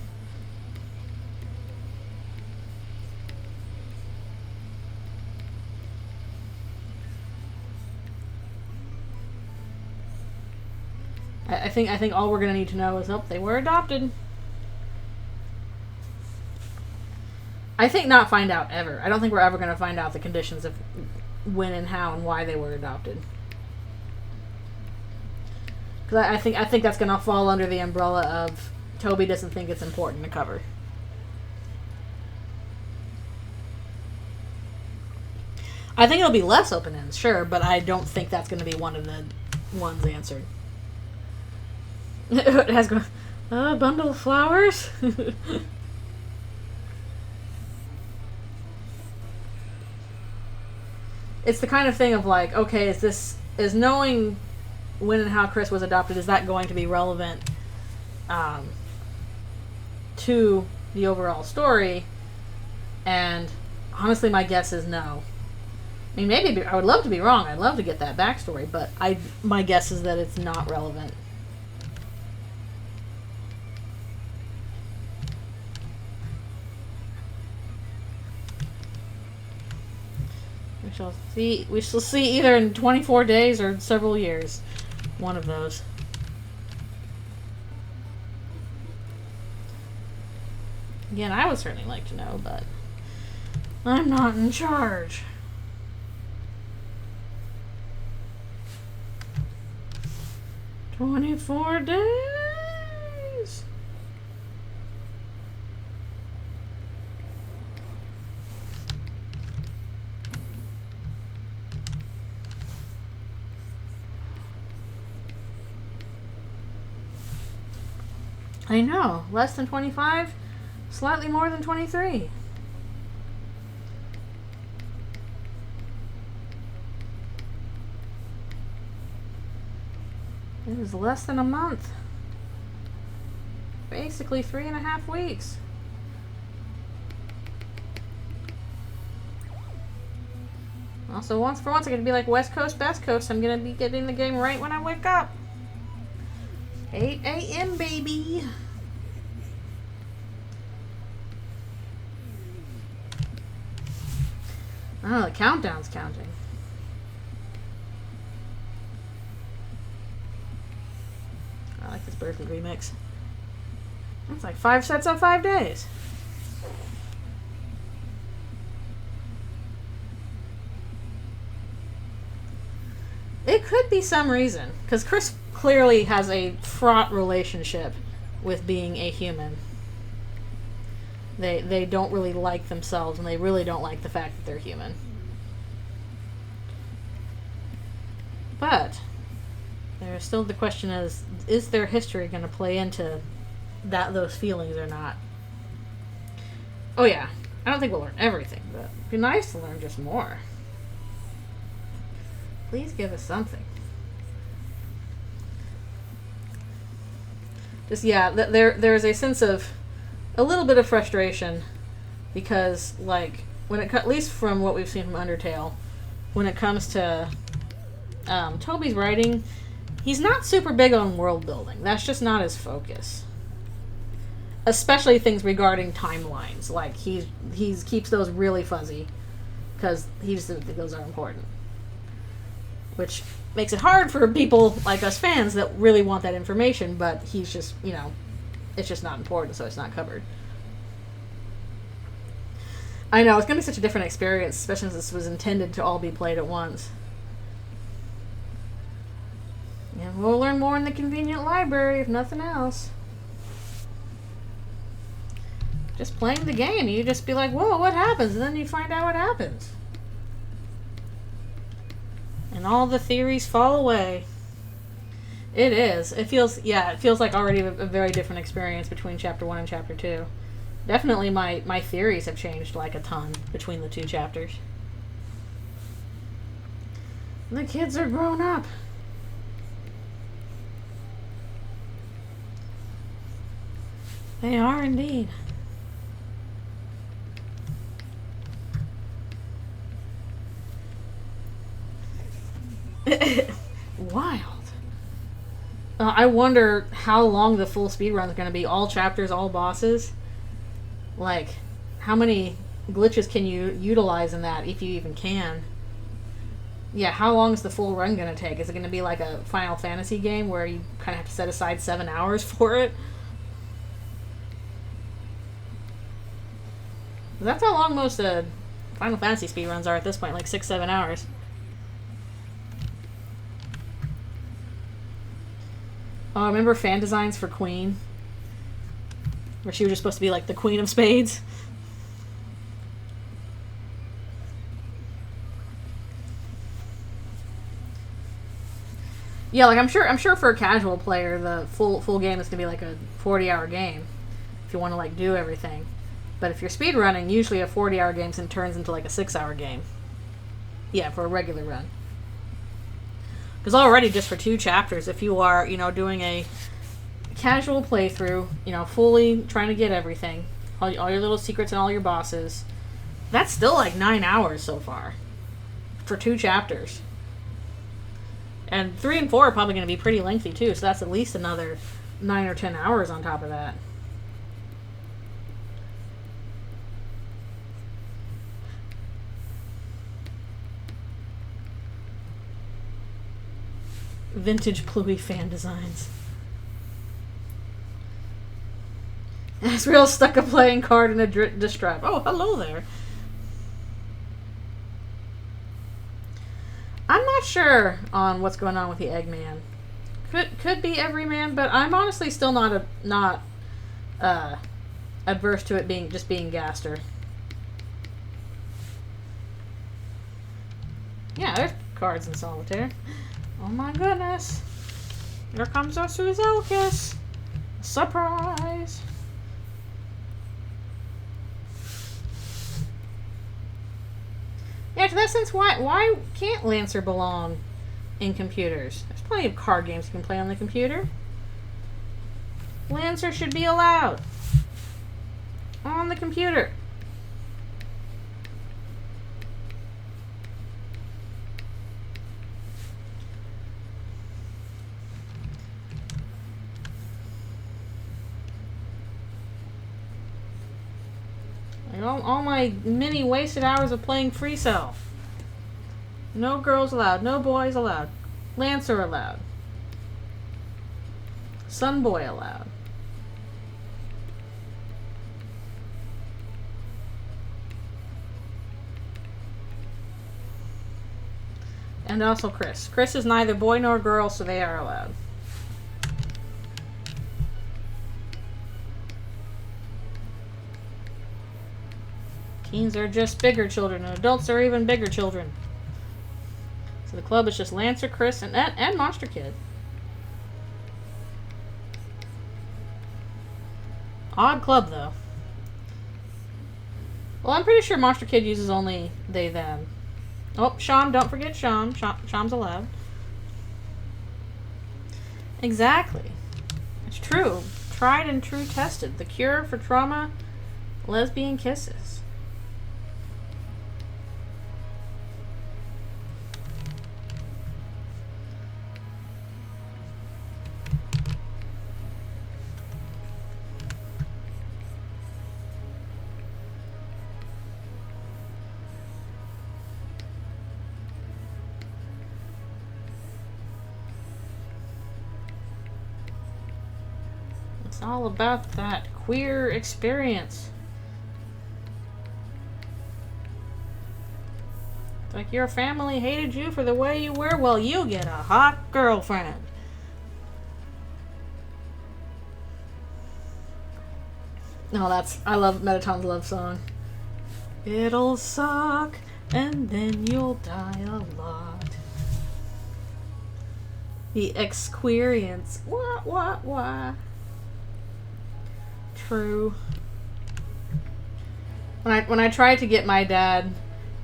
Speaker 1: I think all we're gonna need to know is, oh, they were adopted. I think not find out ever. I don't think we're ever gonna find out the conditions of when and how and why they were adopted. Because I think that's gonna fall under the umbrella of Toby doesn't think it's important to cover. I think it'll be less open ends, sure, but I don't think that's gonna be one of the ones answered. It has a bundle of flowers. It's the kind of thing of like, okay, is knowing when and how Chris was adopted, is that going to be relevant to the overall story? And honestly, my guess is no. I mean, maybe I would love to be wrong. I'd love to get that backstory, but my guess is that it's not relevant. We shall see either in 24 days or several years. One of those. Again, I would certainly like to know, but I'm not in charge. "24 days." I know. Less than 25, slightly more than 23. It is less than a month. Basically 3.5 weeks. Also, once I'm going to be like West Coast, Best Coast. I'm going to be getting the game right when I wake up. 8 a.m. baby. Oh, the countdown's counting. I like this Berkeley remix. That's like 5 sets of 5 days. It could be some reason, because Chris clearly has a fraught relationship with being a human. They don't really like themselves, and they really don't like the fact that they're human. But there's still the question is their history going to play into those feelings or not? Oh yeah, I don't think we'll learn everything, but it'd be nice to learn just more. Please give us something. Just, yeah, there's a sense of a little bit of frustration because, like, at least from what we've seen from Undertale, when it comes to Toby's writing, He's not super big on world building. That's just not his focus. Especially things regarding timelines. Like, he keeps those really fuzzy. Because he just doesn't think those are important. Which makes it hard for people like us fans that really want that information, but he's just, you know, it's just not important, so it's not covered. I know, it's going to be such a different experience, especially since this was intended to all be played at once. And we'll learn more in the convenient library, if nothing else. Just playing the game, you just be like, whoa, what happens? And then you find out what happens. And all the theories fall away. It is. It feels like already a very different experience between Chapter 1 and Chapter 2. Definitely my theories have changed like a ton between the two chapters. The kids are grown up. They are indeed. Wild. I wonder how long the full speed run is going to be. All chapters, all bosses. Like, how many glitches can you utilize in that, if you even can? Yeah, how long is the full run going to take? Is it going to be like a Final Fantasy game where you kind of have to set aside 7 hours for it? That's how long most Final Fantasy speedruns are at this point, like 6-7 hours. Oh, remember fan designs for Queen? Where she was just supposed to be like the Queen of Spades? Yeah, like I'm sure for a casual player, the full game is gonna be like a 40-hour game if you want to like do everything. But if you're speedrunning, usually a 40-hour game turns into like a 6-hour game. Yeah, for a regular run. Because already just for 2 chapters, if you are, you know, doing a casual playthrough, you know, fully trying to get everything, all your little secrets and all your bosses, that's still like 9 hours so far for 2 chapters. And 3 and 4 are probably going to be pretty lengthy too, so that's at least another 9 or 10 hours on top of that. Vintage Pluie fan designs. Asriel stuck a playing card in a distrap. Oh, hello there. I'm not sure on what's going on with the Eggman. Could be Everyman, but I'm honestly still not adverse to it being Gaster. Yeah, there's cards in Solitaire. Oh my goodness. Here comes our Suzelkis. Surprise. Yeah, to that sense, why can't Lancer belong in computers? There's plenty of card games you can play on the computer. Lancer should be allowed on the computer. All my many wasted hours of playing Free Cell. No girls allowed. No boys allowed. Lancer allowed. Sunboy allowed. And also Chris. Chris is neither boy nor girl, so they are allowed. Teens are just bigger children, and adults are even bigger children. So the club is just Lancer, Chris, and Monster Kid. Odd club, though. Well, I'm pretty sure Monster Kid uses only they, them. Oh, Sham, don't forget Sham. Sham's allowed. Exactly. It's true. Tried and true tested. The cure for trauma, lesbian kisses. It's all about that queer experience. It's like your family hated you for the way you were. Well, you get a hot girlfriend. No, I love Metaton's love song. It'll suck, and then you'll die a lot. The experience. What? True. When I tried to get my dad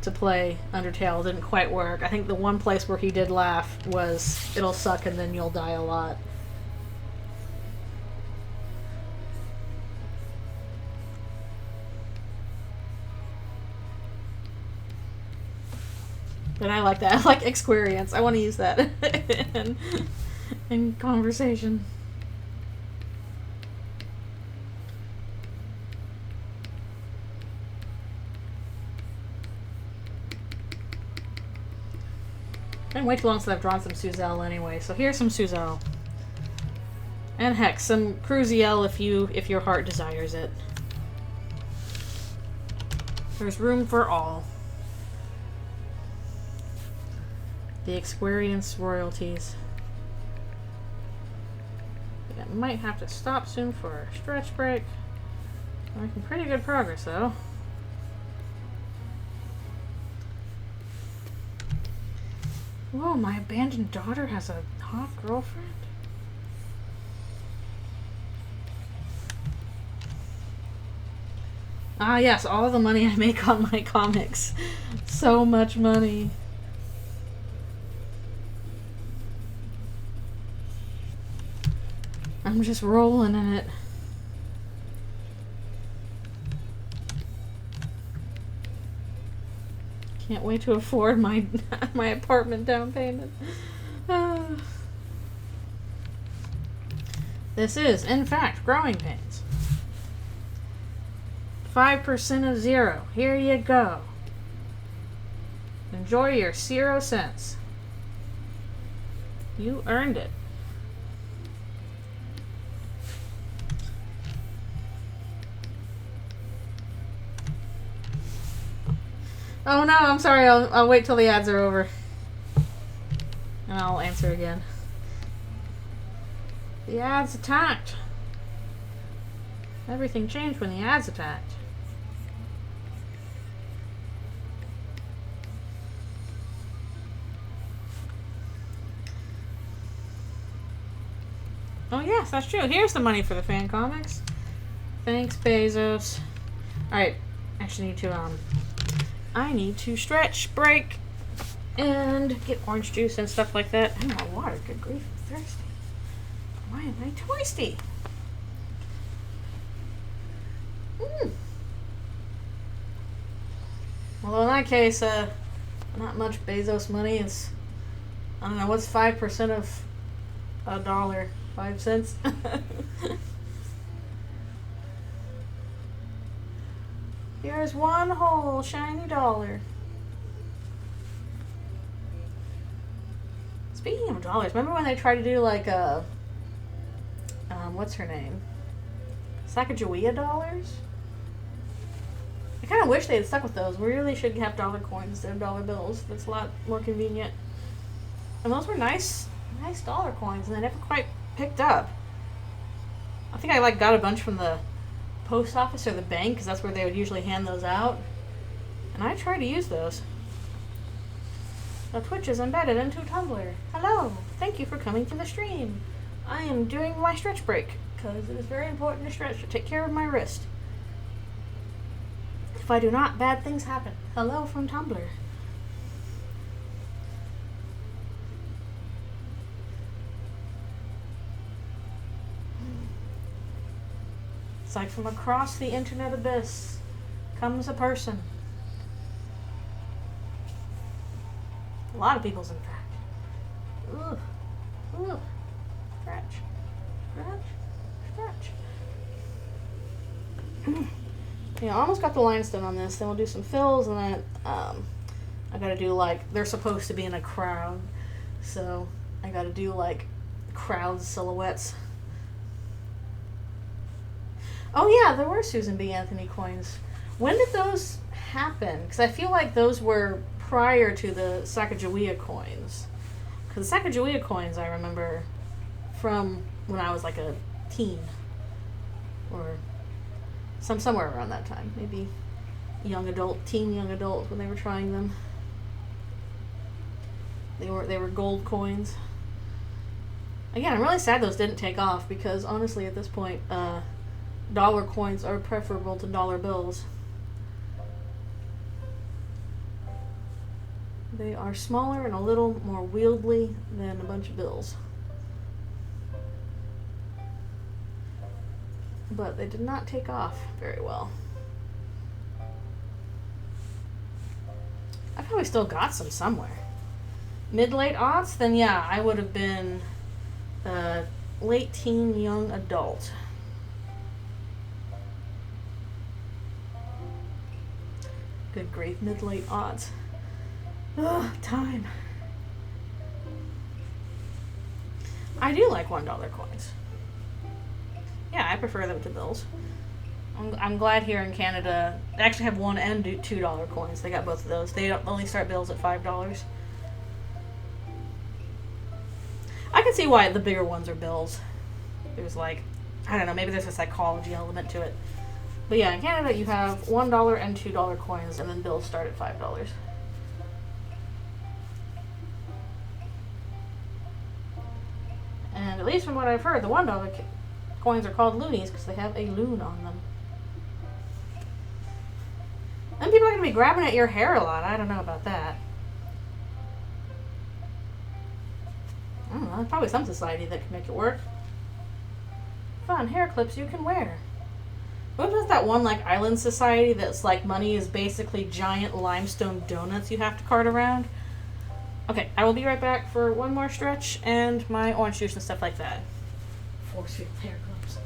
Speaker 1: to play Undertale, it didn't quite work. I think the one place where he did laugh was, it'll suck and then you'll die a lot. But I like that. I like experience. I want to use that in conversation. It's been way too long since I've drawn some Suzelle anyway, so here's some Suzelle. And heck, some Cruziel if your heart desires it. There's room for all. The experience royalties. I might have to stop soon for a stretch break. I'm making pretty good progress though. Whoa, my abandoned daughter has a hot girlfriend? Ah yes, all the money I make on my comics. So much money. I'm just rolling in it. Can't wait to afford my my apartment down payment. This is, in fact, Growing Pains. 5% of 0. Here you go. Enjoy your 0 cents. You earned it. Oh no, I'm sorry. I'll wait till the ads are over. And I'll answer again. The ads attacked. Everything changed when the ads attacked. Oh yes, that's true. Here's the money for the fan comics. Thanks, Bezos. Alright, actually I need to stretch, break, and get orange juice and stuff like that. And my water, good grief, I'm thirsty. Why am I twisty? Although in that case, not much Bezos money. It's, I don't know, what's 5% of a dollar? 5 cents? Here's one whole shiny dollar. Speaking of dollars, remember when they tried to do like a, what's her name? Sacagawea dollars? I kind of wish they had stuck with those. We really should have dollar coins instead of dollar bills. That's a lot more convenient. And those were nice dollar coins, and they never quite picked up. I think I got a bunch from the post office or the bank, because that's where they would usually hand those out. And I try to use those. Now Twitch is embedded into Tumblr. Hello, thank you for coming to the stream. I am doing my stretch break, because it is very important to stretch to take care of my wrist. If I do not, bad things happen. Hello from Tumblr. It's like from across the internet abyss comes a person. A lot of people's, in fact. Ooh. Ooh. Stretch. Stretch. Stretch. Yeah, I almost got the lines done on this. Then we'll do some fills, and then I gotta do they're supposed to be in a crowd. So I gotta do crowd silhouettes. Oh yeah, there were Susan B. Anthony coins. When did those happen? Because I feel like those were prior to the Sacagawea coins. Because the Sacagawea coins I remember from when I was like a teen, or somewhere around that time, maybe young adult, teen young adult, when they were trying them. They were gold coins. Again, I'm really sad those didn't take off because honestly, at this point, dollar coins are preferable to dollar bills. They are smaller and a little more wieldy than a bunch of bills. But they did not take off very well. I probably still got some somewhere. Mid-late aughts? Then yeah, I would have been late teen, young adult. Good grief, mid-late aughts. Ugh, time. I do like $1 coins. Yeah, I prefer them to bills. I'm glad here in Canada they actually have $1 and $2 coins. They got both of those. They only start bills at $5. I can see why the bigger ones are bills. There's like, I don't know, maybe there's a psychology element to it. But yeah, in Canada you have $1 and $2 coins, and then bills start at $5. And at least from what I've heard, the $1 coins are called loonies because they have a loon on them. And people are going to be grabbing at your hair a lot. I don't know about that. I don't know. There's probably some society that can make it work. Fun hair clips you can wear. What was that one like island society that's like money is basically giant limestone donuts you have to cart around? Okay, I will be right back for one more stretch and my orange juice and stuff like that. Force field hair clips.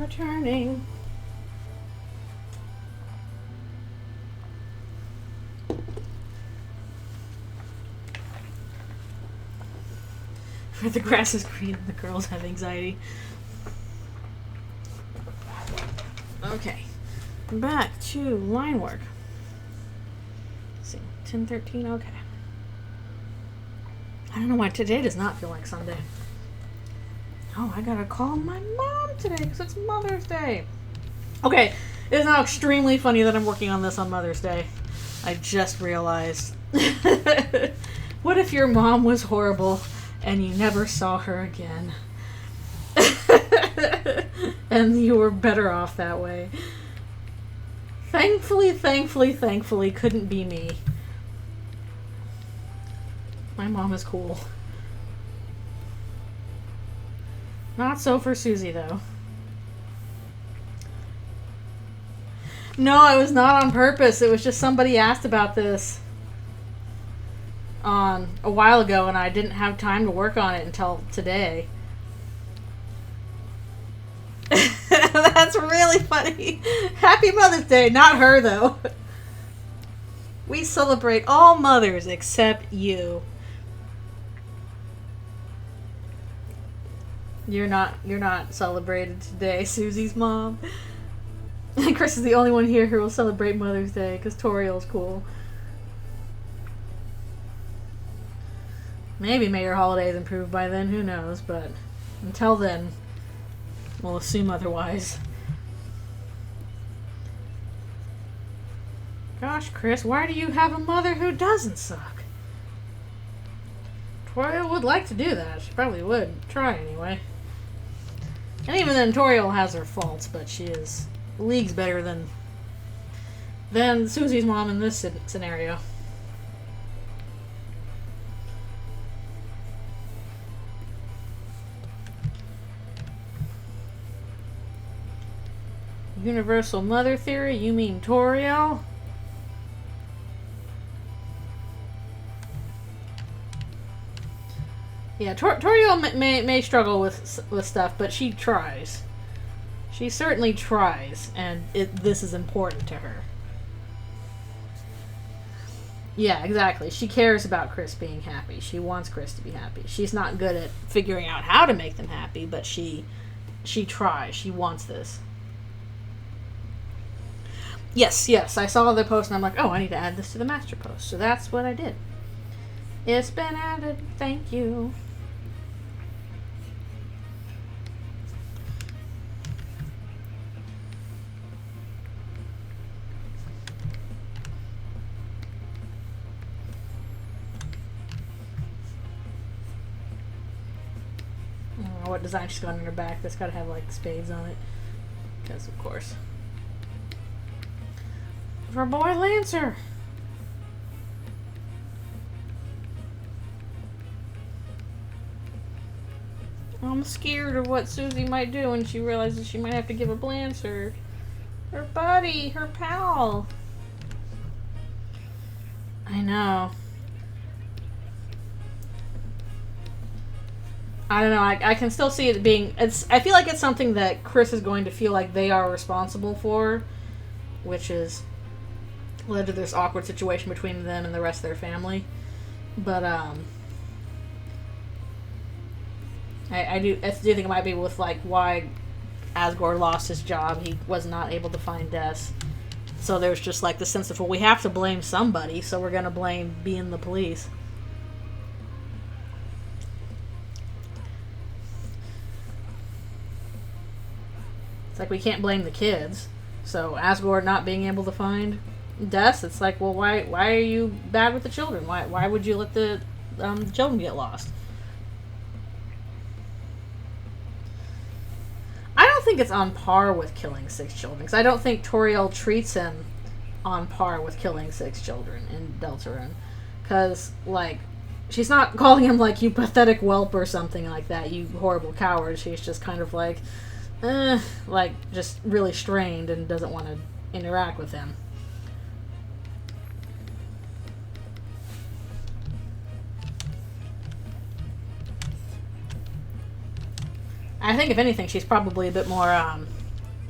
Speaker 1: returning. Where the grass is green and the girls have anxiety. Okay, back to line work. Let's see, 10:13. Okay. I don't know why today does not feel like Sunday. Oh, I gotta call my mom today because it's Mother's Day. Okay, it's now extremely funny that I'm working on this on Mother's Day. I just realized. What if your mom was horrible and you never saw her again? And you were better off that way. Thankfully, couldn't be me. My mom is cool. Not so for Susie, though. No, it was not on purpose. It was just somebody asked about this a while ago, and I didn't have time to work on it until today. That's really funny. Happy Mother's Day. Not her, though. We celebrate all mothers except you. You're not celebrated today, Susie's mom. And Chris is the only one here who will celebrate Mother's Day because Toriel's cool. Maybe Mayor Holiday's improved by then, who knows, but until then, we'll assume otherwise. Gosh, Chris, why do you have a mother who doesn't suck? Toriel would like to do that. She probably would. Try anyway. And even then, Toriel has her faults, but she is leagues better than Susie's mom in this scenario. Universal mother theory? You mean Toriel? Yeah, Toriel may struggle with stuff, but she tries. She certainly tries, and this is important to her. Yeah, exactly. She cares about Chris being happy. She wants Chris to be happy. She's not good at figuring out how to make them happy, but she tries. She wants this. Yes, I saw the post and I'm like, oh, I need to add this to the master post. So that's what I did. It's been added. Thank you. I don't know what design she's got on her back. That's got to have like spades on it. Because, of course. For boy Lancer. I'm scared of what Susie might do when she realizes she might have to give up Lancer. Her buddy, her pal. I know. I don't know. I can still see it being. I feel like it's something that Chris is going to feel like they are responsible for, which is led to this awkward situation between them and the rest of their family. But I do think it might be with like why Asgore lost his job. He was not able to find Des. So there's just like the sense of, well, we have to blame somebody, so we're gonna blame being the police. It's like we can't blame the kids. So Asgore not being able to find Des, it's like, well, why are you bad with the children? Why would you let the children get lost? I don't think it's on par with killing 6 children, because I don't think Toriel treats him on par with killing 6 children in Deltarune. Because, like, she's not calling him, like, you pathetic whelp or something like that, you horrible coward. She's just kind of like, just really strained and doesn't want to interact with him. I think, if anything, she's probably a bit more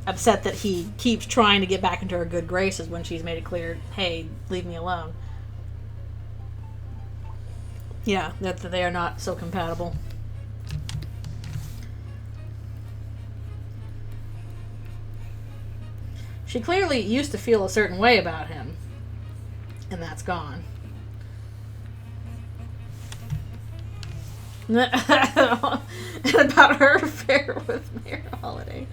Speaker 1: upset that he keeps trying to get back into her good graces when she's made it clear, hey, leave me alone. Yeah, that they are not so compatible. She clearly used to feel a certain way about him, and that's gone. And about her affair with Mayor Holiday.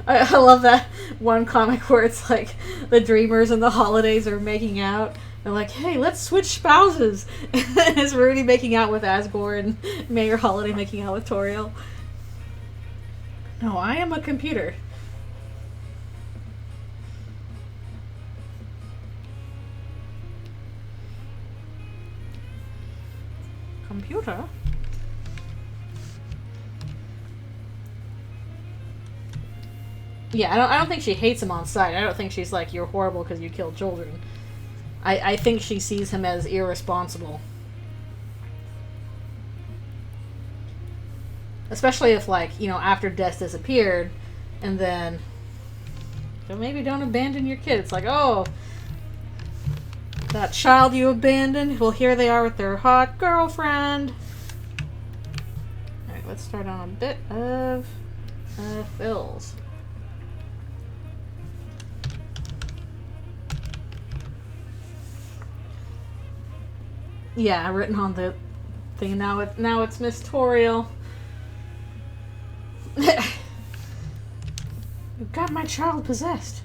Speaker 1: I love that one comic where it's like the Dreamers and the Holidays are making out. They're like, hey, let's switch spouses. And it's Rudy making out with Asgore and Mayor Holiday making out with Toriel. No, I am a computer. Computer? Yeah, I don't think she hates him on sight. I don't think she's like, you're horrible because you killed children. I think she sees him as irresponsible. Especially if, like, you know, after Des disappeared, and then, so maybe don't abandon your kid. It's like, oh, that child you abandoned, well, here they are with their hot girlfriend. Alright, let's start on a bit of fills. Yeah, written on the thing. Now it's Miss Toriel. You got my child possessed.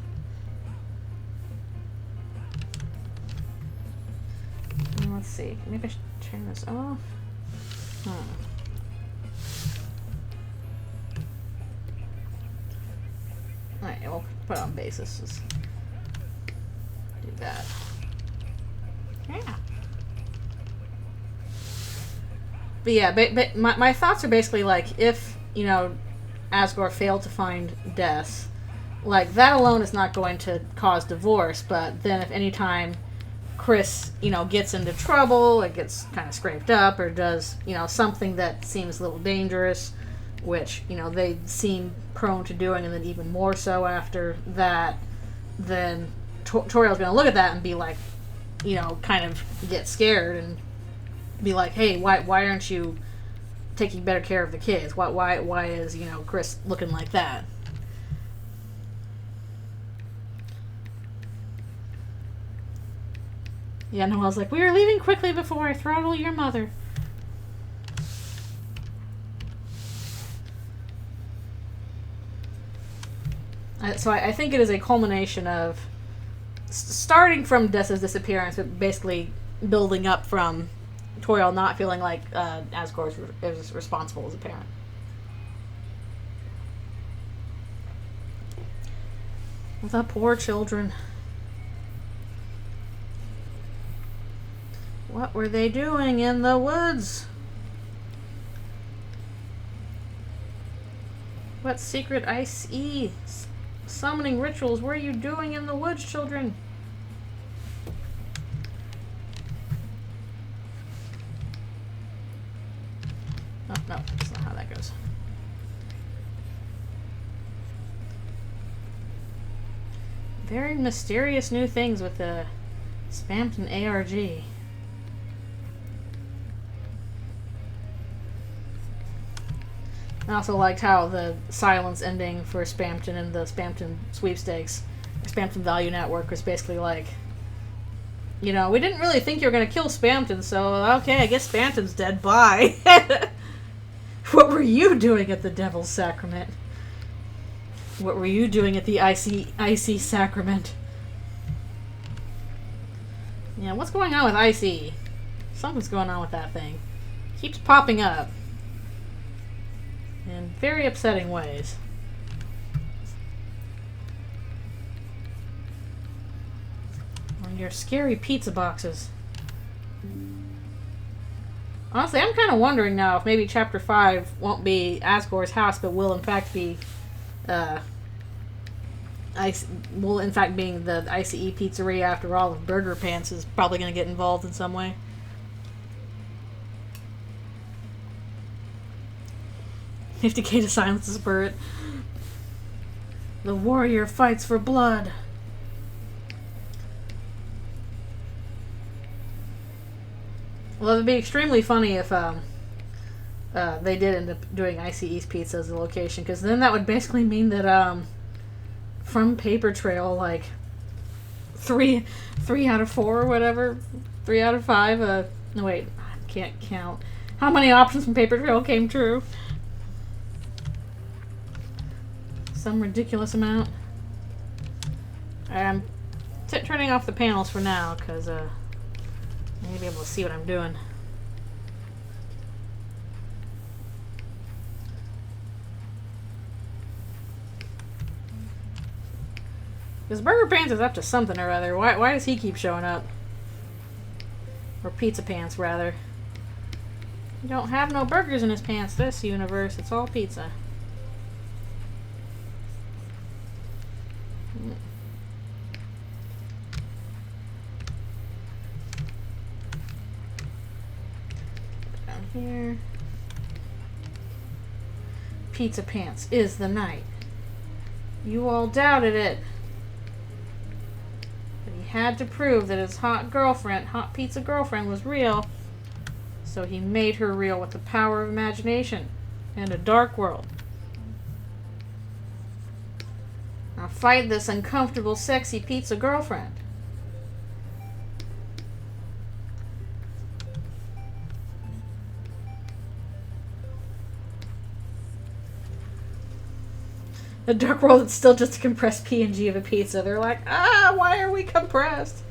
Speaker 1: Let's see. Maybe I should turn this off. Alright, we'll put it on basis. Just do that. Yeah. But yeah, but my thoughts are basically like, if, you know, Asgore failed to find Des, like, that alone is not going to cause divorce, but then if any time Chris, you know, gets into trouble, it gets kind of scraped up, or does, you know, something that seems a little dangerous, which, you know, they seem prone to doing, and then even more so after that, then Toriel's going to look at that and be like, you know, kind of get scared and be like, hey, why aren't you taking better care of the kids? Why is, you know, Chris looking like that? Yeah, Noelle's like, we are leaving quickly before I throttle your mother. So I think it is a culmination of starting from Des's disappearance, but basically building up from Toriel not feeling like Asgore is responsible as a parent. The poor children. What were they doing in the woods? What secret ice-y summoning rituals were you doing in the woods, children? Oh, no, that's not how that goes. Very mysterious new things with the Spampton ARG. I also liked how the silence ending for Spampton and the Spampton sweepstakes, Spampton Value Network, was basically like, you know, we didn't really think you were going to kill Spampton, so okay, I guess Spampton's dead. Bye. What were you doing at the Devil's Sacrament? What were you doing at the Icy Sacrament? Yeah, what's going on with Icy? Something's going on with that thing. Keeps popping up. In very upsetting ways. On your scary pizza boxes. Honestly, I'm kind of wondering now if maybe Chapter 5 won't be Asgore's house, but will in fact be will in fact being the ICE pizzeria after all. Of Burger Pants is probably going to get involved in some way. $50K to silence the spirit. The warrior fights for blood. Well, it'd be extremely funny if they did end up doing Icy East Pizza as a location, because then that would basically mean that from Paper Trail, like three out of 4 or whatever, 3 out of 5. No wait, I can't count how many options from Paper Trail came true. Some ridiculous amount. I'm turning off the panels for now because I need to be able to see what I'm doing. Because Burger Pants is up to something or other. Why does he keep showing up? Or Pizza Pants, rather. You don't have no burgers in his pants this universe. It's all pizza. Down here. Pizza Pants is the night. You all doubted it. But he had to prove that his hot pizza girlfriend was real. So he made her real with the power of imagination and a dark world. Now fight this uncomfortable, sexy pizza girlfriend. The dark world is still just a compressed PNG of a pizza. They're like, why are we compressed?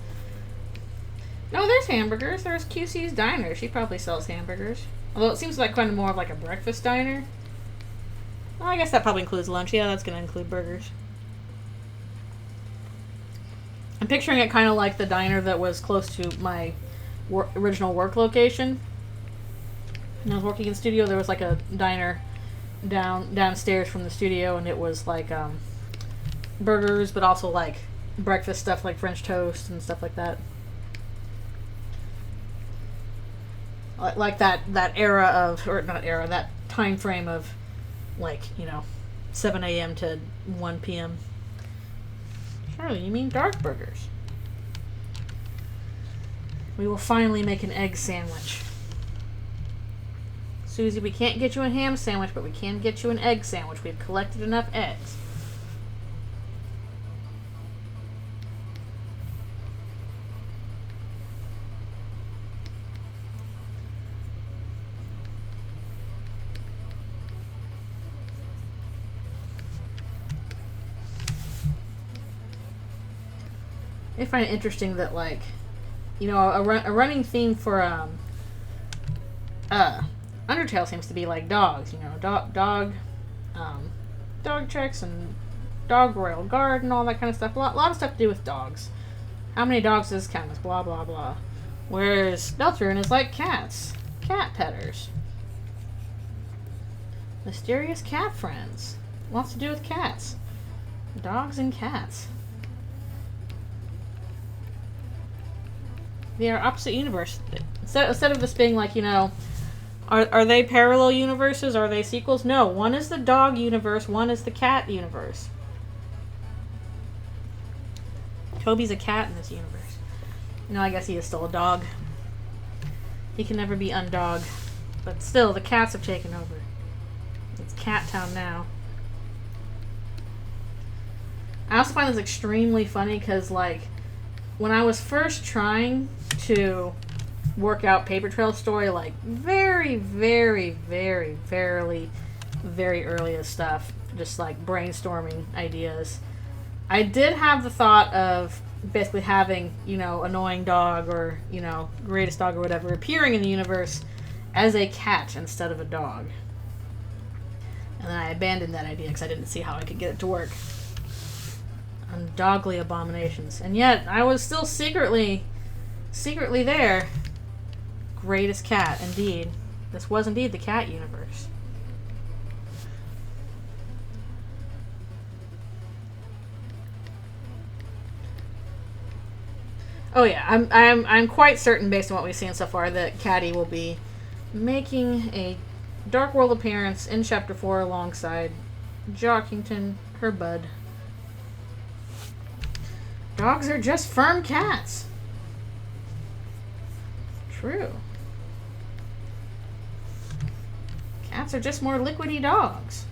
Speaker 1: No, there's hamburgers. There's QC's Diner. She probably sells hamburgers. Although it seems like kind of more of like a breakfast diner. Well, I guess that probably includes lunch. Yeah, that's going to include burgers. I'm picturing it kind of like the diner that was close to my original work location. When I was working in the studio, there was like a diner downstairs from the studio, and it was like burgers, but also like breakfast stuff like French toast and stuff like that. Like that era of, or not era, that time frame of, like, 7 a.m. to 1 p.m. Surely you mean dark burgers. We will finally make an egg sandwich. Susie, we can't get you a ham sandwich, but we can get you an egg sandwich. We've collected enough eggs. I find it interesting that, like, a running theme for Undertale seems to be like dogs. Dog checks and dog royal guard and all that kind of stuff. A lot of stuff to do with dogs. How many dogs does this count as? Blah blah blah. Whereas Deltarune is like cats, cat petters, mysterious cat friends. Lots to do with cats, dogs and cats. They are opposite universe. Instead of this being like, are they parallel universes? Are they sequels? No, one is the dog universe, one is the cat universe. Toby's a cat in this universe. I guess he is still a dog. He can never be undog. But still, the cats have taken over. It's Cat Town now. I also find this extremely funny because, like, when I was first trying to work out Paper Trail's story, like very, very, very, very earliest stuff, just like brainstorming ideas, I did have the thought of basically having, annoying dog or, greatest dog or whatever appearing in the universe as a cat instead of a dog. And then I abandoned that idea because I didn't see how I could get it to work. Undogly abominations. And yet, I was still secretly there. Greatest cat, indeed. This was indeed the cat universe. Oh yeah, I'm quite certain, based on what we've seen so far, that Catty will be making a Dark World appearance in Chapter 4 alongside Jockington, her bud, Dogs are just firm cats. True. Cats are just more liquidy dogs.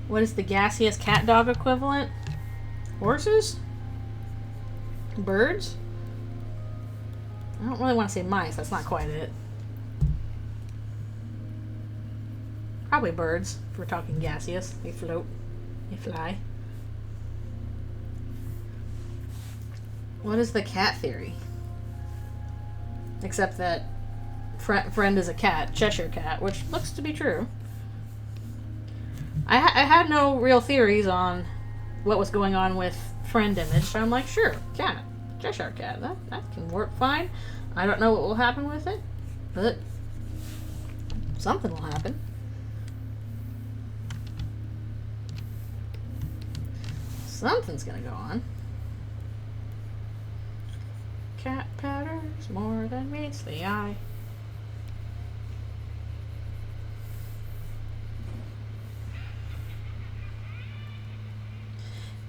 Speaker 1: What is the gaseous cat dog equivalent? Horses? Birds? I don't really want to say mice. That's not quite it. Probably birds, if we're talking gaseous. They float. They fly. What is the cat theory? Except that friend is a cat, Cheshire cat, which looks to be true. I had no real theories on what was going on with friend image, so I'm like, sure, cat, Cheshire cat, that can work fine. I don't know what will happen with it, but something will happen. Something's gonna go on. Cat patterns more than meets the eye.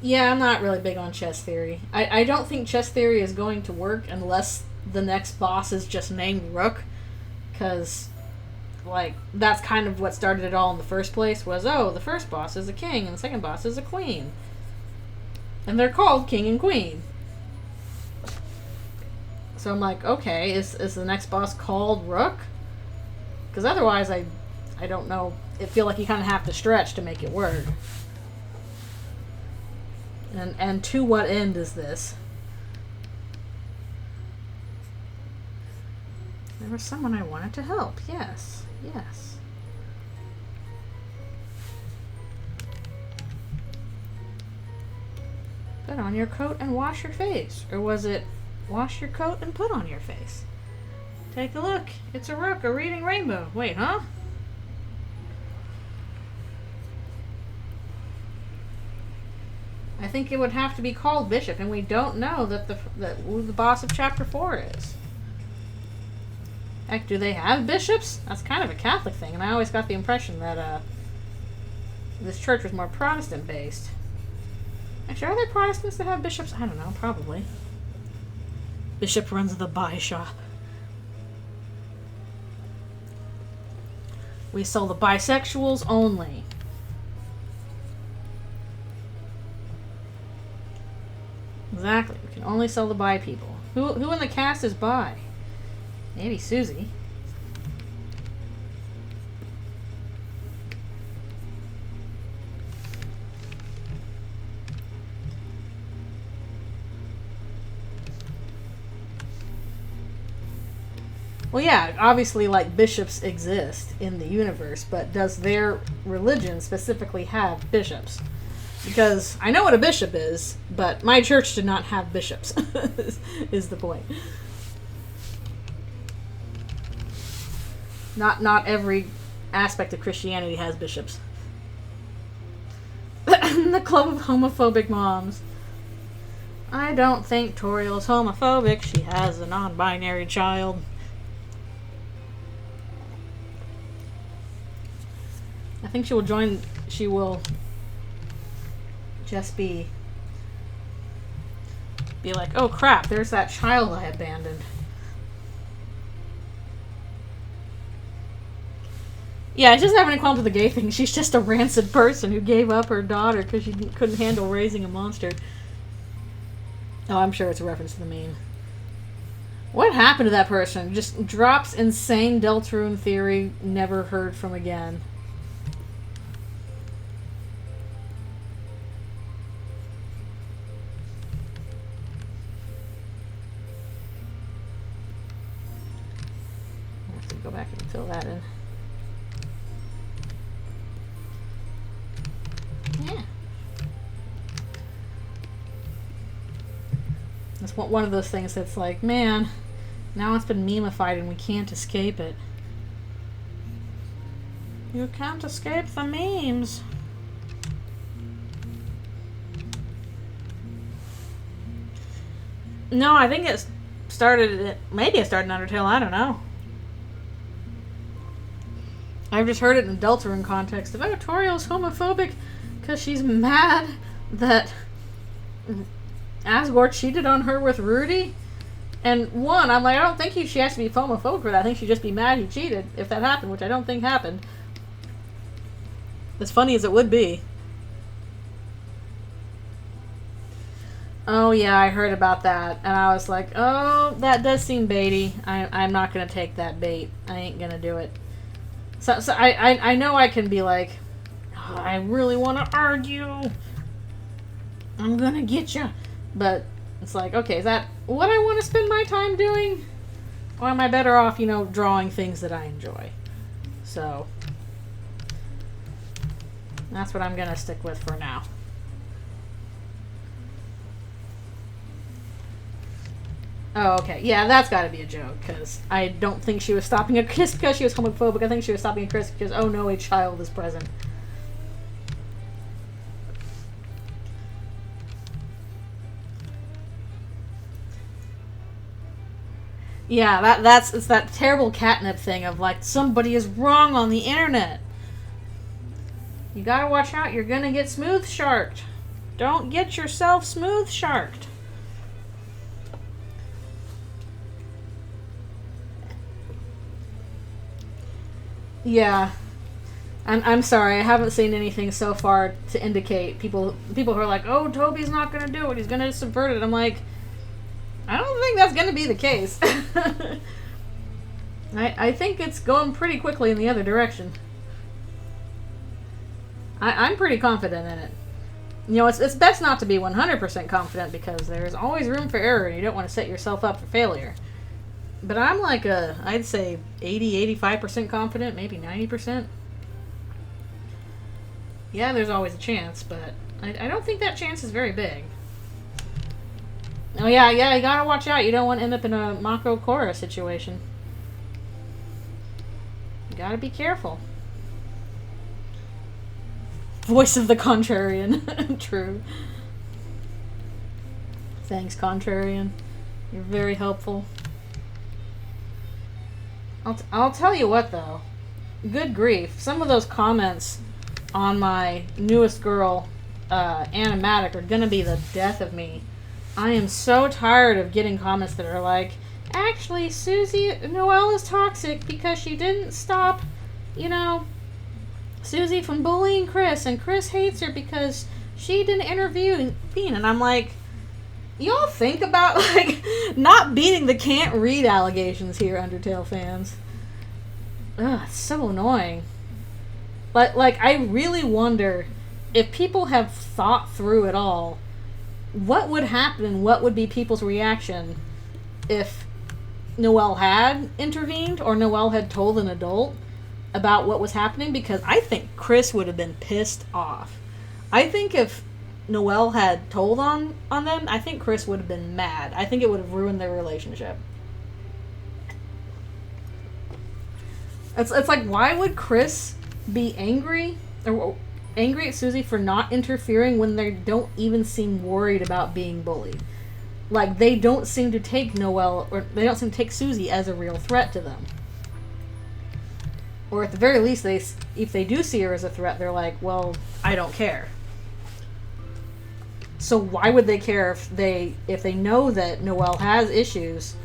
Speaker 1: Yeah, I'm not really big on chess theory. I don't think chess theory is going to work unless the next boss is just named Rook. Because, like, that's kind of what started it all in the first place, was, oh, the first boss is a king and the second boss is a queen. And they're called king and queen. So I'm like, okay, is the next boss called Rook? Because otherwise, I don't know. I feel like you kind of have to stretch to make it work. And to what end is this? There was someone I wanted to help. Yes. Yes. Put on your coat and wash your face. Or was it wash your coat and put on your face? Take a look. It's a rook, a reading rainbow. Wait, huh? I think it would have to be called Bishop, and we don't know that who the boss of Chapter 4 is. Heck, do they have bishops? That's kind of a Catholic thing, and I always got the impression that this church was more Protestant-based. Actually, are there Protestants that have bishops? I don't know, probably. Bishop runs the buy shop. We sell the bisexuals only. Exactly. We can only sell the bi people. Who in the cast is bi? Maybe Susie. Well, yeah, obviously, like, bishops exist in the universe, but does their religion specifically have bishops? Because I know what a bishop is, but my church did not have bishops, is the point. Not every aspect of Christianity has bishops. The Club of Homophobic Moms. I don't think Toriel is homophobic. She has a non-binary child. I think she will just be like, oh crap, there's that child I abandoned. Yeah, she doesn't have any qualms with the gay thing. She's just a rancid person who gave up her daughter because she couldn't handle raising a monster. Oh, I'm sure it's a reference to the meme. What happened to that person? Just drops insane Deltarune theory, never heard from again. I have to go back and fill that in. Yeah. It's one of those things that's like, man, now it's been memeified and we can't escape it. You can't escape the memes. No, I think it started... Maybe it started in Undertale, I don't know. I've just heard it in Deltarune context of, oh, Toriel's homophobic because she's mad that Asgore cheated on her with Rudy. And one, I'm like, I don't think she has to be homophobic for that. I think she'd just be mad he cheated if that happened, which I don't think happened. As funny as it would be. Oh yeah, I heard about that. And I was like, oh, that does seem baity. I'm not going to take that bait. I ain't going to do it. So I know I can be like, oh, I really want to argue. I'm going to get you. But it's like, okay, is that what I want to spend my time doing? Or am I better off, drawing things that I enjoy? So that's what I'm going to stick with for now. Oh, okay. Yeah, that's got to be a joke, because I don't think she was stopping a kiss because she was homophobic. I think she was stopping a kiss because, oh no, a child is present. Yeah, it's that terrible catnip thing of, like, somebody is wrong on the internet. You gotta watch out, you're gonna get smooth sharked. Don't get yourself smooth sharked. Yeah. I'm sorry, I haven't seen anything so far to indicate people who are like, oh, Toby's not gonna do it, he's gonna subvert it. I'm like, I don't think that's gonna be the case. I think it's going pretty quickly in the other direction. I'm pretty confident in it. It's best not to be 100% confident because there's always room for error and you don't want to set yourself up for failure. But I'm like I'd say 80-85% confident, maybe 90%. Yeah, there's always a chance, but I don't think that chance is very big. Oh yeah, you gotta watch out. You don't want to end up in a Mako Korra situation. You gotta be careful. Voice of the contrarian. True. Thanks, contrarian. You're very helpful. I'll tell you what, though. Good grief. Some of those comments on my newest girl animatic are gonna be the death of me. I am so tired of getting comments that are like, actually, Noelle is toxic because she didn't stop, Susie from bullying Chris, and Chris hates her because she didn't interview Bean. And I'm like, y'all think about, like, not beating the can't read allegations here, Undertale fans. Ugh, it's so annoying. But, like, I really wonder if people have thought through it all, what would happen, what would be people's reaction if Noelle had intervened or Noelle had told an adult about what was happening? Because I think Chris would have been pissed off. I think if Noelle had told on them, I think Chris would have been mad. I think it would have ruined their relationship. It's like, why would Chris be angry at Susie for not interfering when they don't even seem worried about being bullied? Like, they don't seem to take Noelle, or they don't seem to take Susie as a real threat to them. Or at the very least, if they do see her as a threat, they're like, well, I don't care. So why would they care if they know that Noelle has issues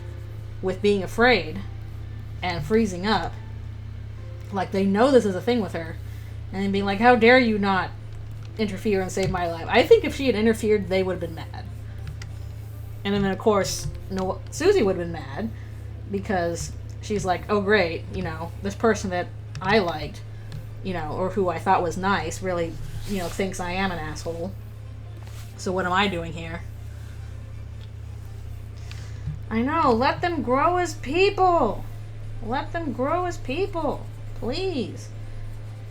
Speaker 1: with being afraid and freezing up? Like, they know this is a thing with her, and then being like, how dare you not interfere and save my life? I think if she had interfered, they would have been mad. And then, of course, Susie would have been mad because she's like, oh, great, this person that I liked, or who I thought was nice really, thinks I am an asshole. So what am I doing here? I know, let them grow as people. Let them grow as people. Please.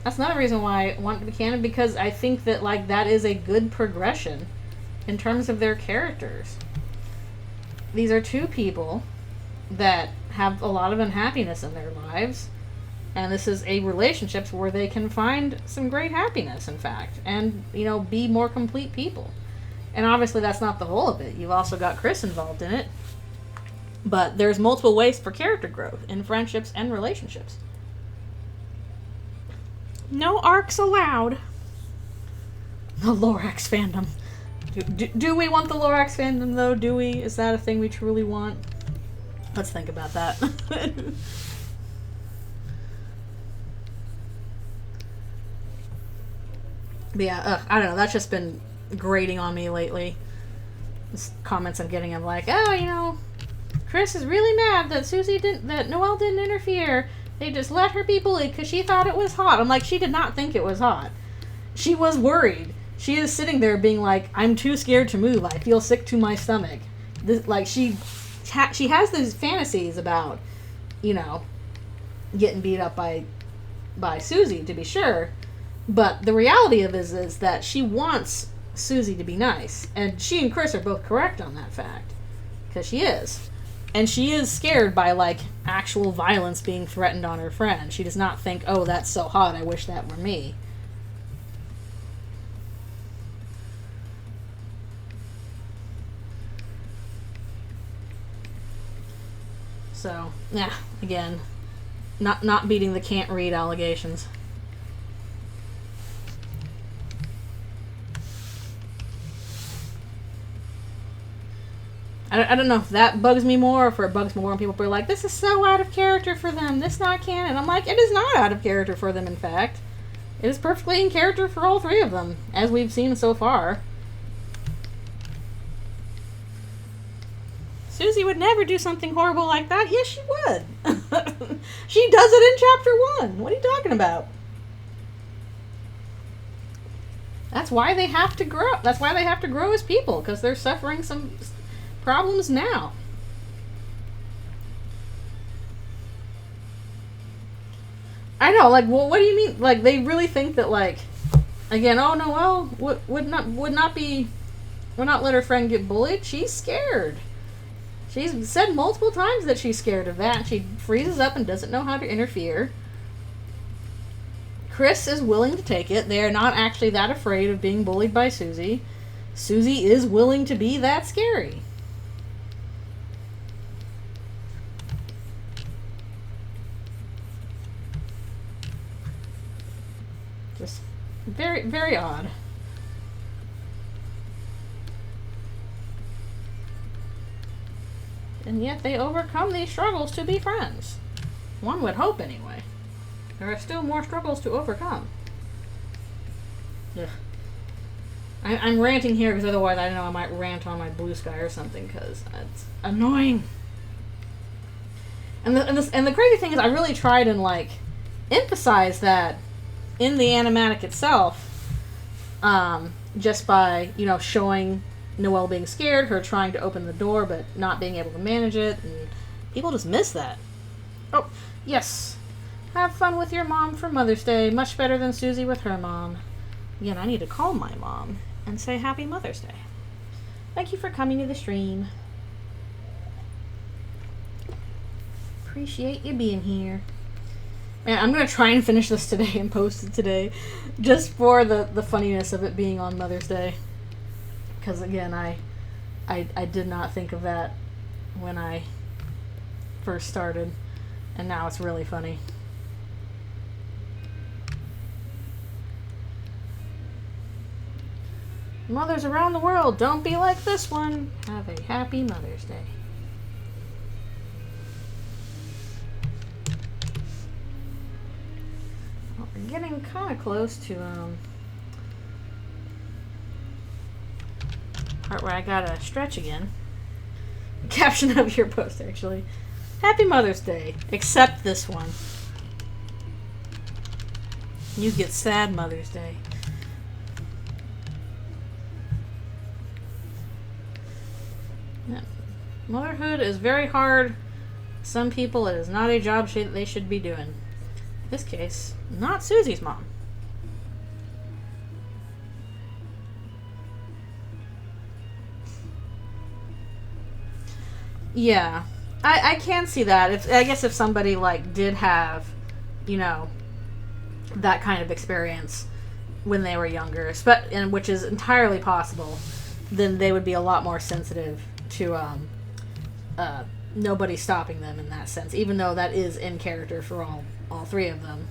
Speaker 1: That's another reason why I want to be canon, because I think that, like, that is a good progression in terms of their characters. These are two people that have a lot of unhappiness in their lives, And this is a relationship where they can find some great happiness, in fact, and, you know, be more complete people. And obviously that's not the whole of it. You've also got Chris involved in it. But there's multiple ways for character growth in friendships and relationships. No arcs allowed. The Lorax fandom. Do we want the Lorax fandom, though? Do we? Is that a thing we truly want? Let's think about that. But yeah, I don't know. That's just been grating on me lately. This comments I'm getting, I'm like, oh, you know, Chris is really mad that Noelle didn't interfere. They just let her be bullied because she thought it was hot. I'm like, she did not think it was hot. She was worried. She is sitting there being like, I'm too scared to move. I feel sick to my stomach. This, like, she has these fantasies about, you know, getting beat up by Susie, to be sure. But the reality of it is that she wants Susie to be nice. And she and Chris are both correct on that fact. Because she is. And she is scared by, like, actual violence being threatened on her friend. She does not think, oh, that's so hot, I wish that were me. So, yeah, again, not beating the can't read allegations. I don't know if that bugs me more or if it bugs me more when people are like, this is so out of character for them, this is not canon. I'm like, it is not out of character for them, in fact. It is perfectly in character for all three of them, as we've seen so far. Susie would never do something horrible like that. Yes, she would. She does it in chapter 1. What are you talking about? That's why they have to grow. That's why they have to grow as people, because they're suffering some problems now. I know, like, well, what do you mean? Like, they really think that, like, again, oh, Noelle would not let her friend get bullied. She's scared. She's said multiple times that she's scared of that, and she freezes up and doesn't know how to interfere. Chris is willing to take it. They are not actually that afraid of being bullied by Susie. Susie is willing to be that scary. Just very, very odd. And yet they overcome these struggles to be friends. One would hope, anyway. There are still more struggles to overcome. Ugh. I'm ranting here because otherwise I know I might rant on my Blue Sky or something because it's annoying. And the crazy thing is I really tried and, like, emphasize that in the animatic itself, just by, you know, showing Noelle being scared, her trying to open the door but not being able to manage it, and people just miss that. Oh, yes. Have fun with your mom for Mother's Day. Much better than Susie with her mom. Again, I need to call my mom and say Happy Mother's Day. Thank you for coming to the stream. Appreciate you being here. Man, I'm going to try and finish this today and post it today, just for the funniness of it being on Mother's Day. Because, again, I did not think of that when I first started, and now it's really funny. Mothers around the world, don't be like this one. Have a happy Mother's Day. Well, we're getting kind of close to part where I gotta stretch again. Caption of your post, actually. Happy Mother's Day, except this one. You get sad Mother's Day. Yeah. Motherhood is very hard. Some people, it is not a job they should be doing. In this case, not Susie's mom. Yeah, I can see that. I guess if somebody, like, did have, you know, that kind of experience when they were younger, and which is entirely possible, then they would be a lot more sensitive to nobody stopping them in that sense, even though that is in character for all three of them.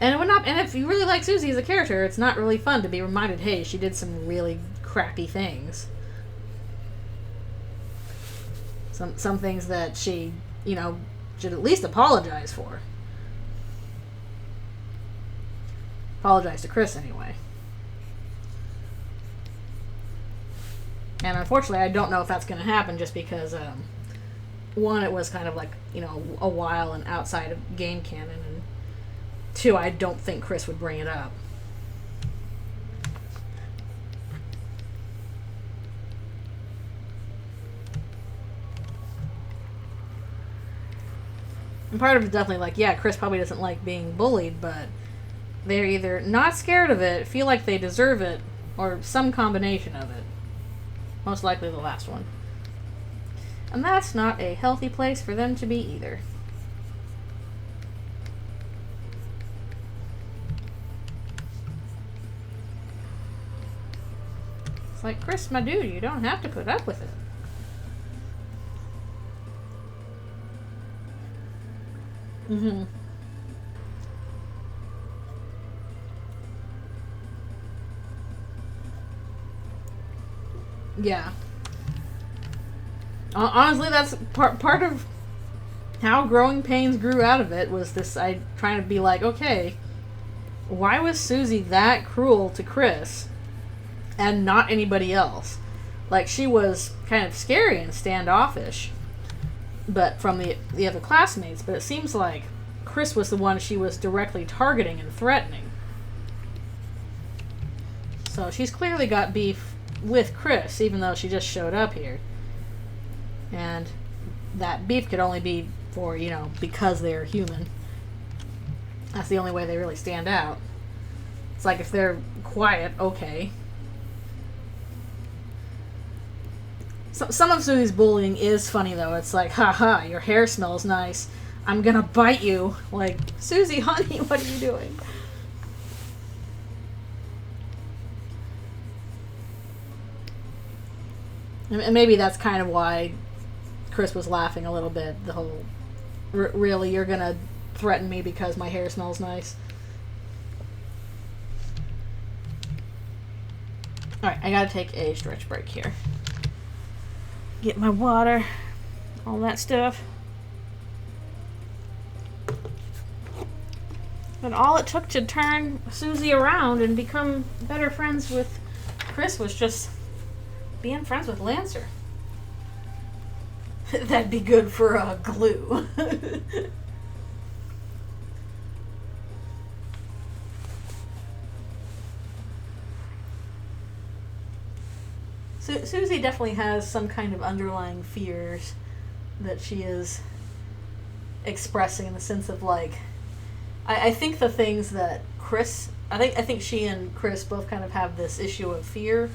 Speaker 1: And it would not. And if you really like Susie as a character, it's not really fun to be reminded, hey, she did some really crappy things. Some things that she, you know, should at least apologize for. Apologize to Chris anyway. And unfortunately, I don't know if that's going to happen, just because one, it was kind of like, you know, a while and outside of game canon, and two, I don't think Chris would bring it up. And part of it is definitely like, yeah, Chris probably doesn't like being bullied, but they're either not scared of it, feel like they deserve it, or some combination of it. Most likely the last one. And that's not a healthy place for them to be either. It's like, Chris, my dude, you don't have to put up with it. Mm-hmm. Yeah. Honestly, that's part of how Growing Pains grew out of it, was this, I trying to be like, okay, why was Susie that cruel to Chris and not anybody else? Like, she was kind of scary and standoffish, but from the other classmates, but it seems like Chris was the one she was directly targeting and threatening. So she's clearly got beef with Chris, even though she just showed up here. And that beef could only be for, you know, because they're human. That's the only way they really stand out. It's like, if they're quiet, okay. Some of Susie's bullying is funny, though. It's like, haha, your hair smells nice, I'm gonna bite you. Like, Susie, honey, what are you doing? And maybe that's kind of why Chris was laughing a little bit. The whole, really, you're gonna threaten me because my hair smells nice? Alright, I gotta take a stretch break here. Get my water, all that stuff. But all it took to turn Susie around and become better friends with Chris was just being friends with Lancer. That'd be good for glue. Susie definitely has some kind of underlying fears that she is expressing, in the sense of, like, I think the things that Chris, I think she and Chris both kind of have this issue of fear.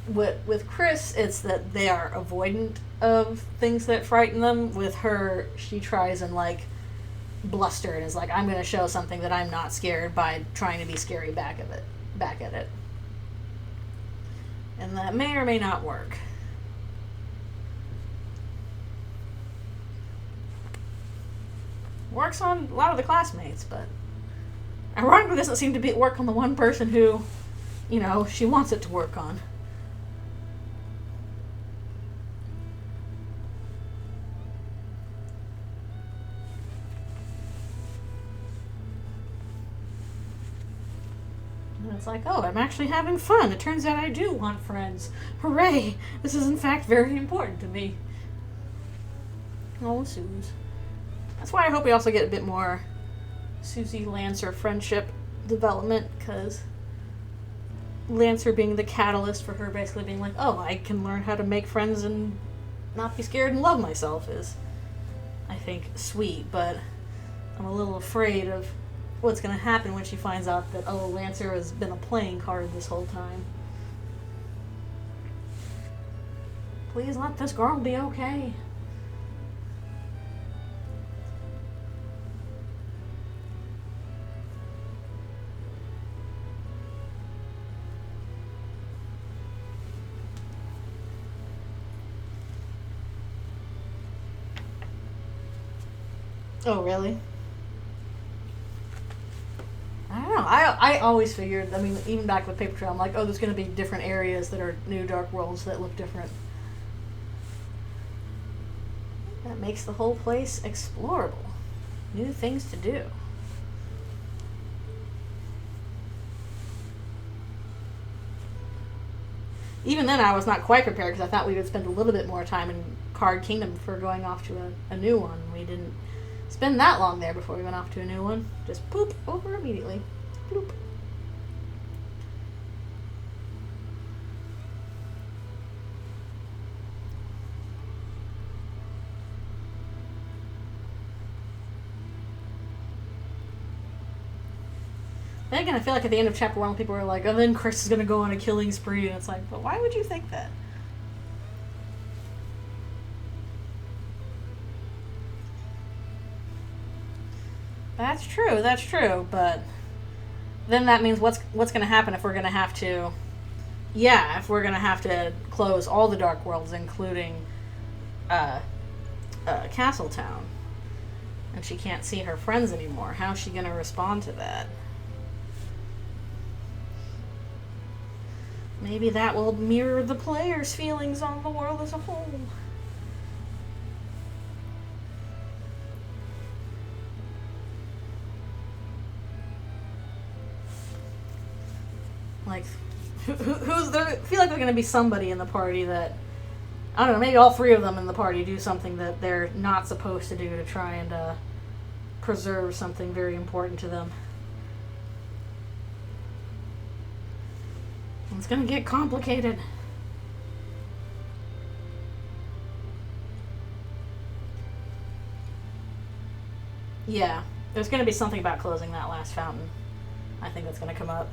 Speaker 1: With Chris, it's that they are avoidant of things that frighten them. With her, she tries and, like, bluster and is like, I'm going to show something that I'm not scared by trying to be scary back at it. And that may or may not work. Works on a lot of the classmates, but ironically doesn't seem to work on the one person who, you know, she wants it to work on. And it's like, oh, I'm actually having fun. It turns out I do want friends. Hooray! This is in fact very important to me. Oh, Suze. That's why I hope we also get a bit more Susie Lancer friendship development, because Lancer being the catalyst for her basically being like, oh, I can learn how to make friends and not be scared and love myself, is, I think, sweet, but I'm a little afraid of what's going to happen when she finds out that, oh, Lancer has been a playing card this whole time. Please let this girl be okay. Oh, really? I don't know. I always figured, I mean, even back with Paper Trail, I'm like, oh, there's going to be different areas that are new Dark Worlds that look different. That makes the whole place explorable. New things to do. Even then, I was not quite prepared because I thought we would spend a little bit more time in Card Kingdom before going off to a new one. We didn't spend that long there before we went off to a new one. Just poop over immediately. Bloop. Then again, I feel like at the end of Chapter 1, people were like, oh, then Chris is going to go on a killing spree. And it's like, but why would you think that? That's true, but then that means what's going to happen if we're going to have to... Yeah, if we're going to have to close all the Dark Worlds, including Castletown. And she can't see her friends anymore. How's she going to respond to that? Maybe that will mirror the player's feelings on the world as a whole. Like, who's there? I feel like there's going to be somebody in the party that, I don't know, maybe all three of them in the party do something that they're not supposed to do to try and preserve something very important to them. It's going to get complicated. Yeah, there's going to be something about closing that last fountain. I think that's going to come up.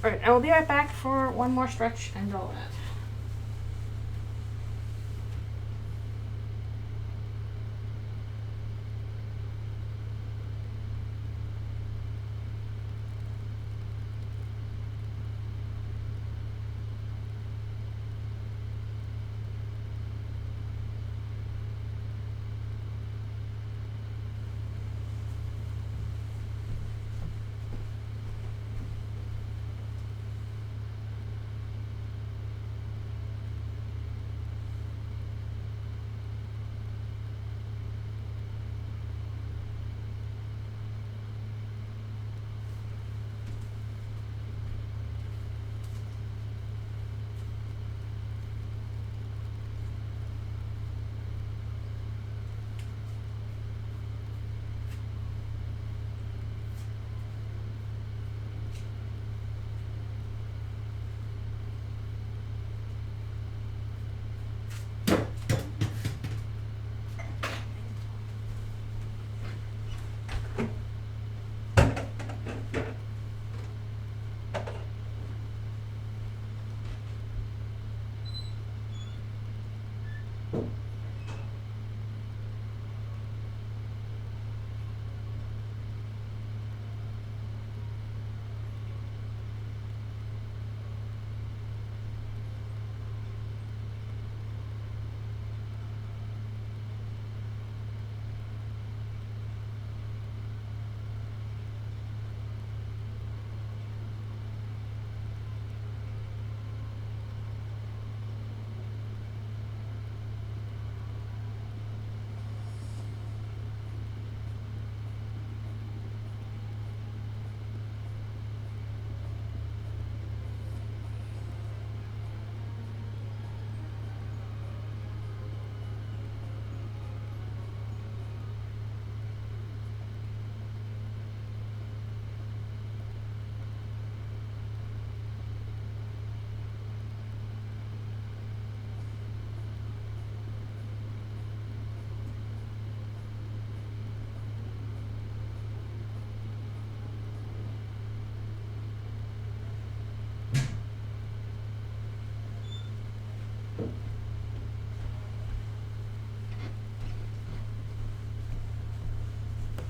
Speaker 1: Alright, I will be right back for one more stretch and all that.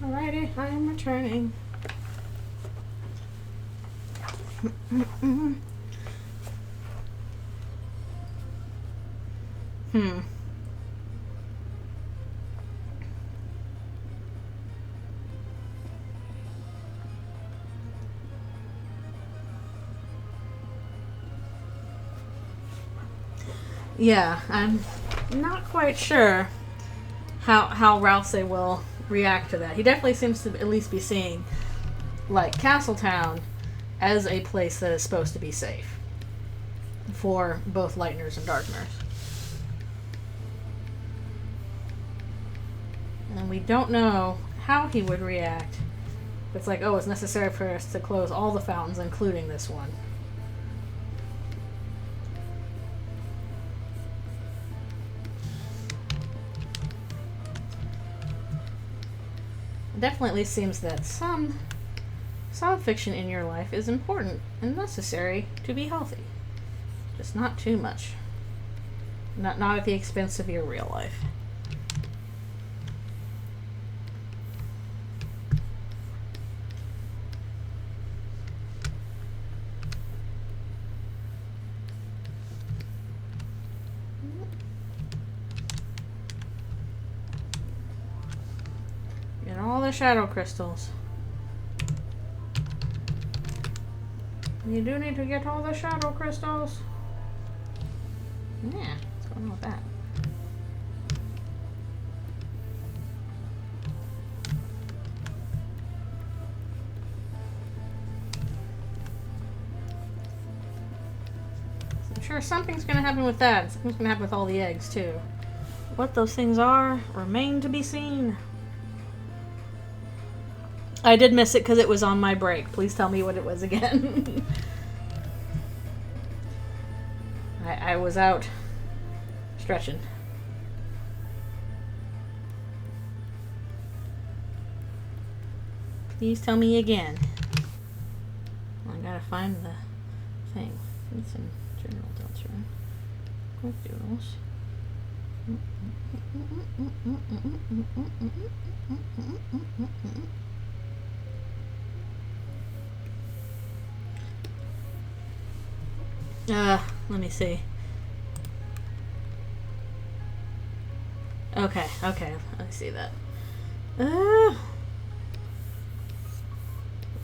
Speaker 1: Alrighty, I am returning. Yeah, I'm not quite sure how Rousey will react to that. He definitely seems to at least be seeing, like, Castletown as a place that is supposed to be safe for both Lightners and Darkners. And we don't know how he would react. It's like, oh, it's necessary for us to close all the fountains, including this one. It definitely seems that some fiction in your life is important and necessary to be healthy. Just not too much. Not at the expense of your real life. Get all the shadow crystals. You do need to get all the shadow crystals. Yeah, what's going on with that? I'm sure something's going to happen with that. Something's going to happen with all the eggs, too. What those things are remain to be seen. I did miss it because it was on my break. Please tell me what it was again. I was out stretching. Please tell me again. Well, I gotta find the thing. It's in General Delta. Quick doodles. Let me see. Okay, I see that.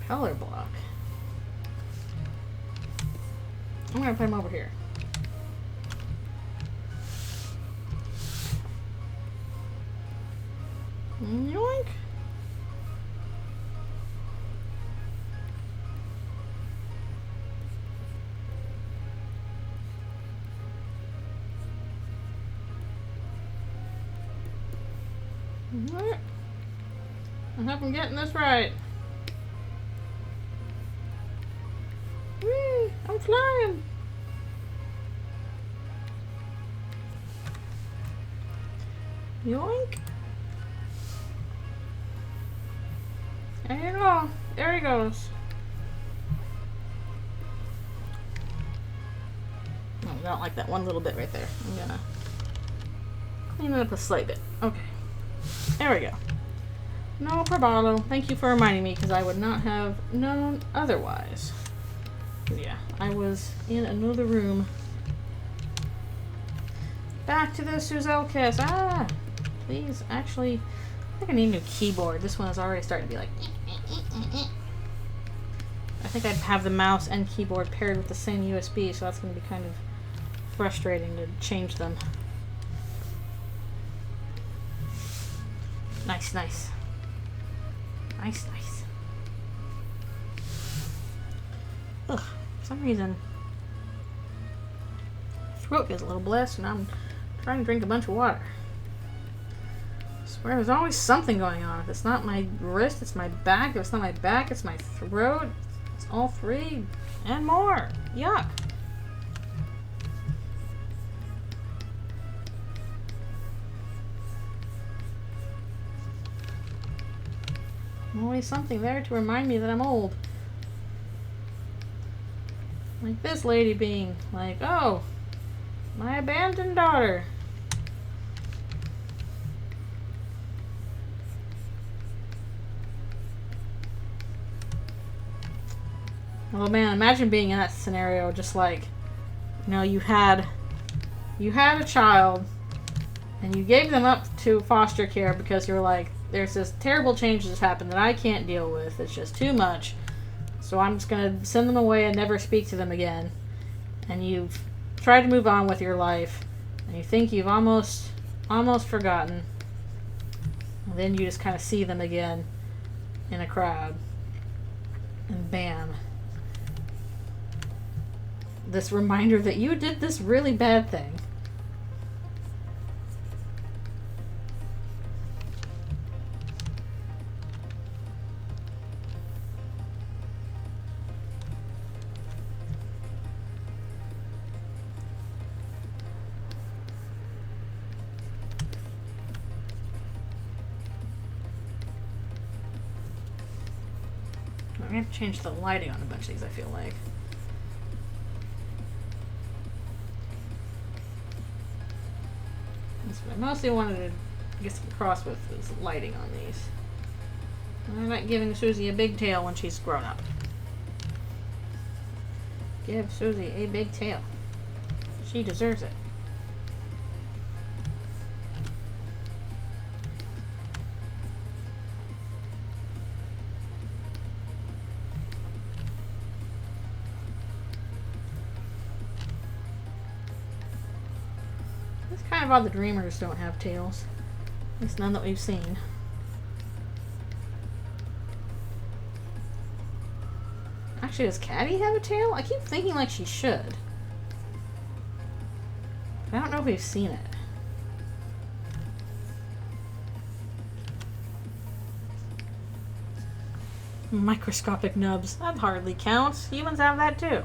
Speaker 1: Color block. I'm gonna put him over here. Yoink. I hope I'm getting this right. Whee! I'm flying! Yoink! There you go. There he goes. Oh, I don't like that one little bit right there. I'm gonna clean it up a slight bit. Okay. There we go. No problem. Thank you for reminding me, because I would not have known otherwise. Yeah, I was in another room. Back to the Suzelle kiss. Ah! Please, actually, I think I need a new keyboard. This one is already starting to be like... I think I'd have the mouse and keyboard paired with the same USB, so that's going to be kind of frustrating to change them. Nice, nice. Nice, nice. Ugh, for some reason, throat is a little blessed, and I'm trying to drink a bunch of water. I swear there's always something going on. If it's not my wrist, it's my back. If it's not my back, it's my throat. It's all three and more. Yuck. Always something there to remind me that I'm old. Like this lady being like, oh, my abandoned daughter. Oh man, imagine being in that scenario, just like, you know, you had a child and you gave them up to foster care because you're like, there's this terrible change that's happened that I can't deal with. It's just too much. So I'm just going to send them away and never speak to them again. And you've tried to move on with your life, And you think you've almost forgotten. And then you just kind of see them again in a crowd. And bam. This reminder that you did this really bad thing. I have to change the lighting on a bunch of these, I feel like. That's what I mostly wanted to get some across with is lighting on these. I like giving Susie a big tail when she's grown up. Give Susie a big tail. She deserves it. It's kind of odd the Dreamers don't have tails. At least none that we've seen. Actually, does Caddy have a tail? I keep thinking like she should. But I don't know if we've seen it. Microscopic nubs. That hardly counts. Humans have that too.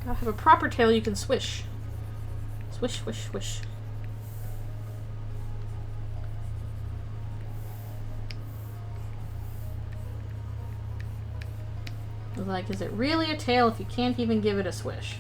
Speaker 1: Gotta have a proper tail you can swish. Swish, swish, swish. Like, is it really a tail if you can't even give it a swish?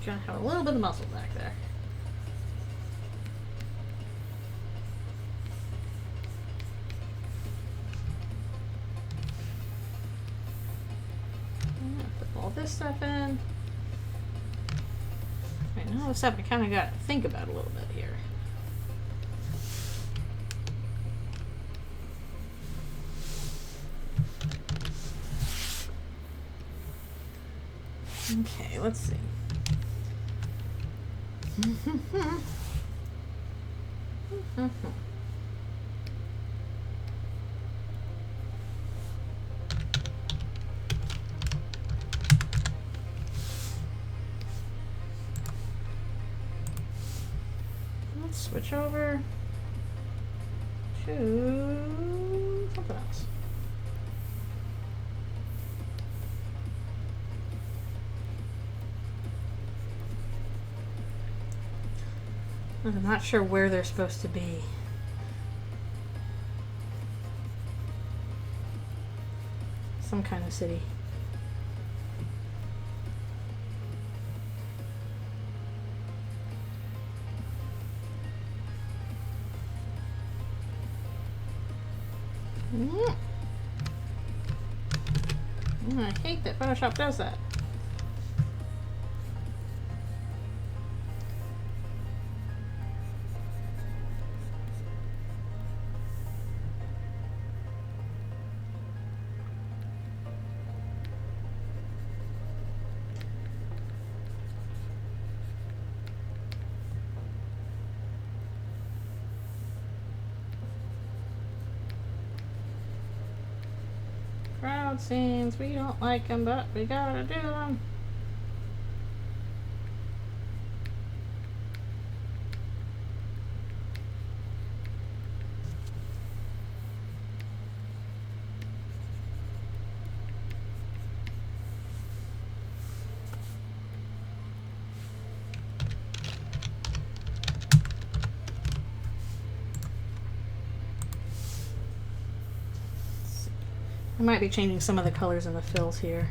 Speaker 1: Trying to have a little bit of muscle back there. Put all this stuff in. Right, now this stuff I kind of got to think about a little bit here. Okay, let's see. Let's switch over to something else. I'm not sure where they're supposed to be. Some kind of city. I hate that Photoshop does that. Crowd scenes, we don't like them, but we gotta do them. I might be changing some of the colors in the fills here.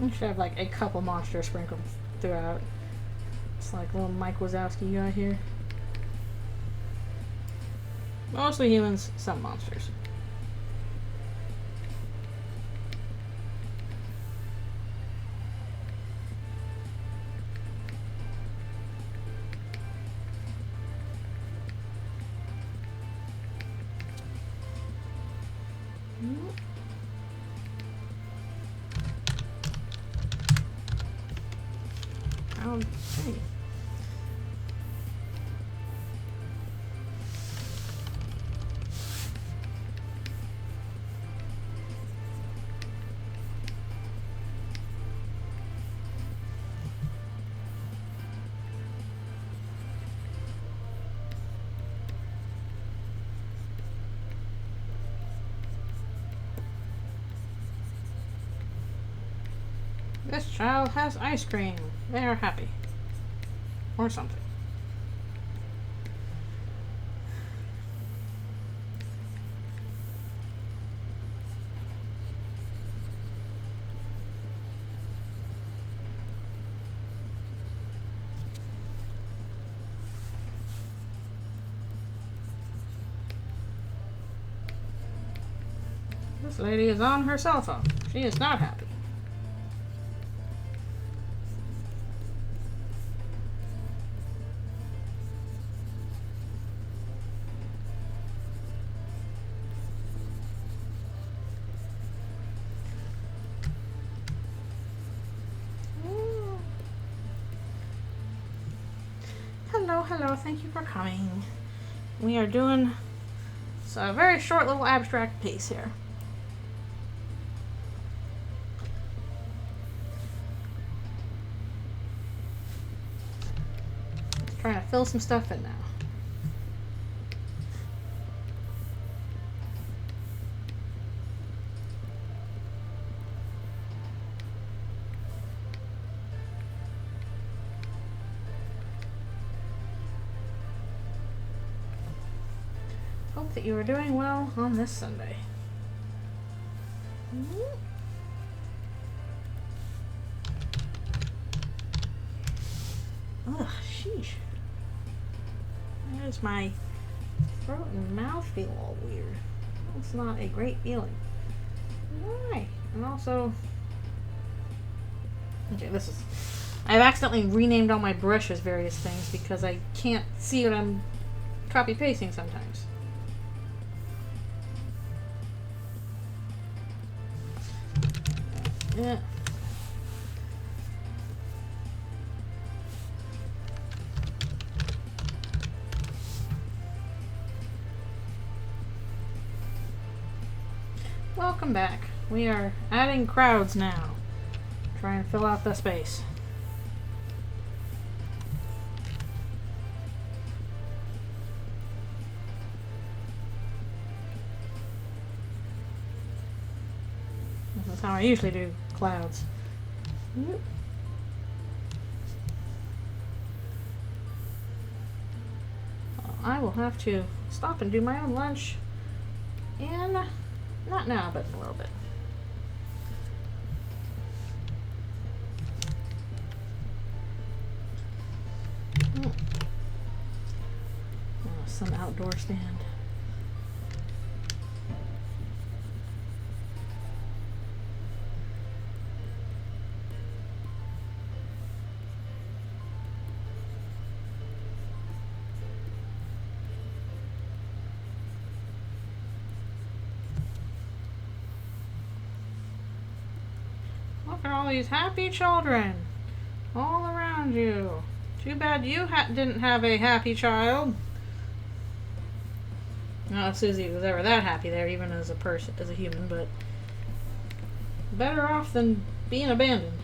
Speaker 1: We should have like a couple monsters sprinkled throughout. It's like little Mike Wazowski guy here. Mostly humans, some monsters. Okay. This child has ice cream. They are happy. Or something. This lady is on her cell phone. She is not happy. Hello, thank you for coming. We are doing a very short little abstract piece here. Trying to fill some stuff in now. Hope that you are doing well on this Sunday. Ugh, sheesh. Why does my throat and mouth feel all weird? That's not a great feeling. Why? And also... Okay, this is... I've accidentally renamed all my brushes various things because I can't see what I'm copy-pasting sometimes. Yeah. Welcome back. We are adding crowds now. Trying to fill out the space. This is how I usually do clouds. I will have to stop and do my own lunch. And not now, but in a little bit. Oh, some outdoor stand. Look at all these happy children all around you. Too bad you didn't have a happy child. Not if Susie was ever that happy there, even as a person, as a human, but better off than being abandoned.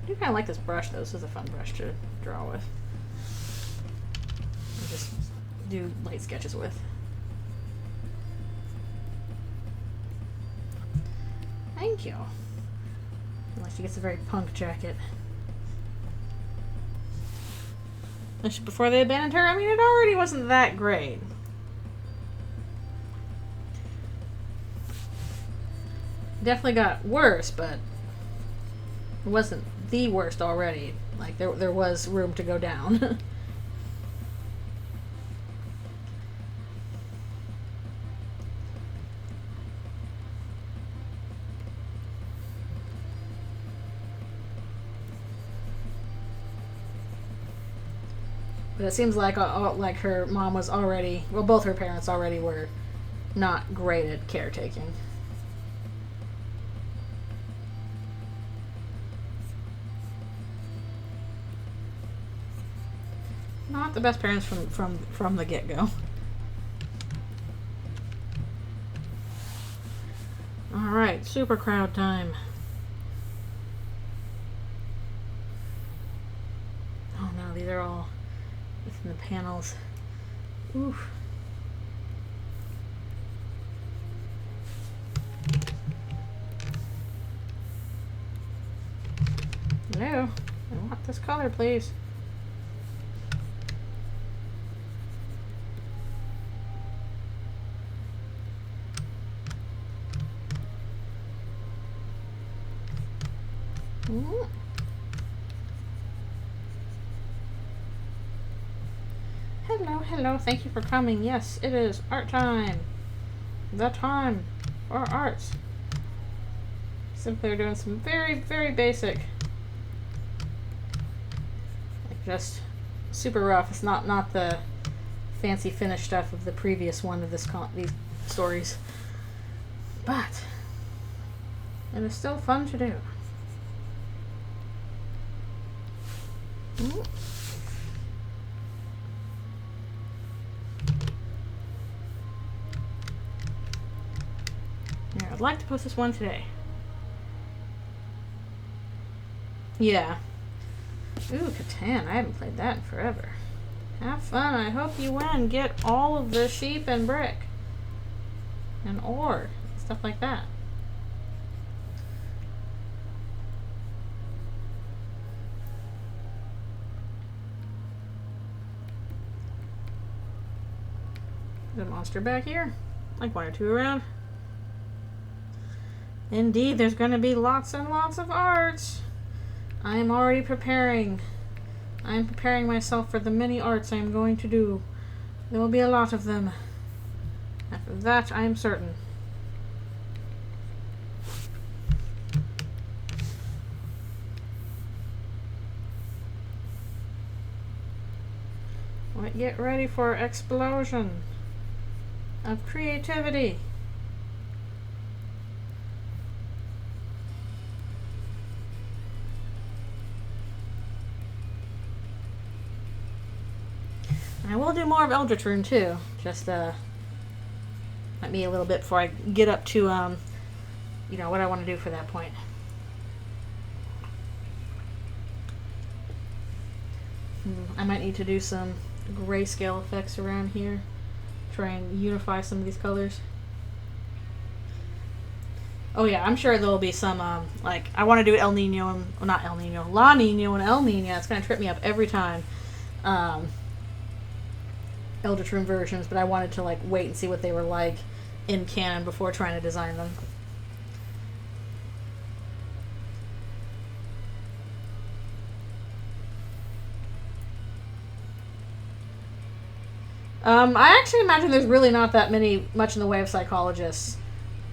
Speaker 1: I do kind of like this brush though. This is a fun brush to draw with. do light sketches with. Thank you. Unless she gets a very punk jacket. Before they abandoned her, I mean, it already wasn't that great. Definitely got worse, but it wasn't the worst already. Like, there was room to go down. But it seems like her mom was already, well, both her parents already were not great at caretaking. Not the best parents from the get-go. Alright, super crowd time. Oh no, these are all within the panels. Oof. Hello, I want this color, please. Ooh. Hello, hello, thank you for coming. Yes, it is art time. The time for arts. Simply we're doing some very, very basic, like just super rough. It's not the fancy finished stuff of the previous one of these stories, but it is still fun to do. Ooh. Yeah, I'd like to post this one today. Yeah. Ooh, Catan. I haven't played that in forever. Have fun. I hope you win. Get all of the sheep and brick. And ore. Stuff like that. There's a monster back here. Like one or two around. Indeed, there's going to be lots and lots of arts. I am already preparing. I am preparing myself for the many arts I am going to do. There will be a lot of them. After that, I am certain. Get ready for explosion of creativity. I will do more of Eldritch Rune too. Just let me a little bit before I get up to you know what I want to do for that point. I might need to do some grayscale effects around here. Try and unify some of these colors. Oh yeah, I'm sure there'll be some like I want to do El Nino and well, not El Nino, La Nino and El Nino. It's gonna trip me up every time. Eldritch Rune versions, but I wanted to like wait and see what they were like in canon before trying to design them. I actually imagine there's really not that much in the way of psychologists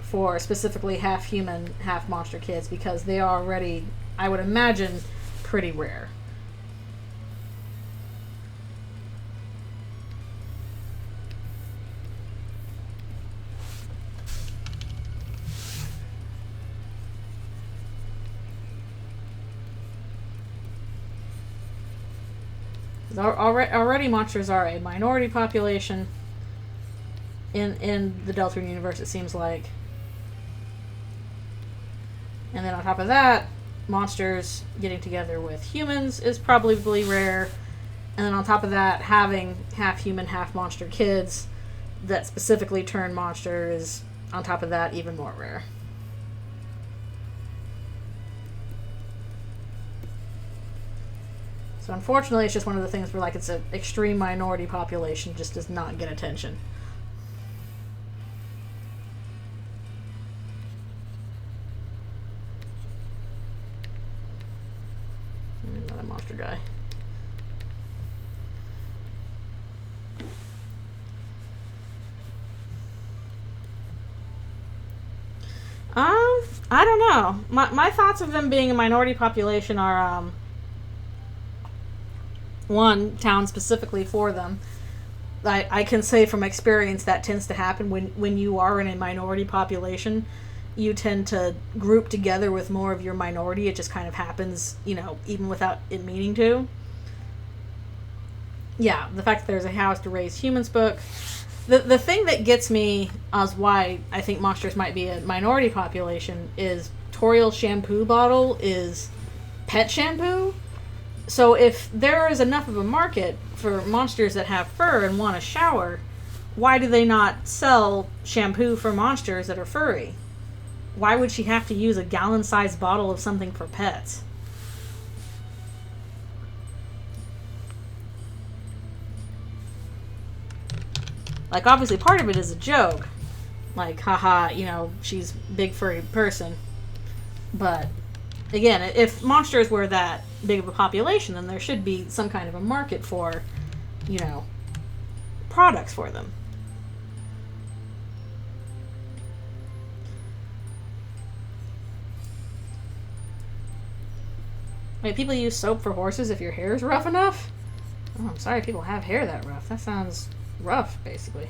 Speaker 1: for specifically half human, half monster kids, because they are already, I would imagine, pretty rare. Already monsters are a minority population in the Deltarune universe, it seems like. And then on top of that, monsters getting together with humans is probably rare. And then on top of that, having half human, half monster kids that specifically turn monster is, on top of that, even more rare. So unfortunately, it's just one of the things where, like, it's an extreme minority population, just does not get attention. Another monster guy. I don't know. My thoughts of them being a minority population are, one, town specifically for them. I can say from experience that tends to happen when you are in a minority population. You tend to group together with more of your minority. It just kind of happens, you know, even without it meaning to. Yeah, the fact that there's a House to Raise Humans book. The thing that gets me as why I think monsters might be a minority population is Toriel's shampoo bottle is pet shampoo. So if there is enough of a market for monsters that have fur and want a shower, why do they not sell shampoo for monsters that are furry? Why would she have to use a gallon-sized bottle of something for pets? Like, obviously part of it is a joke. Like, haha, you know, she's a big furry person. But, again, if monsters were that big of a population, then there should be some kind of a market for, you know, products for them. Wait, people use soap for horses if your hair is rough enough? Oh, I'm sorry people have hair that rough. That sounds rough, basically.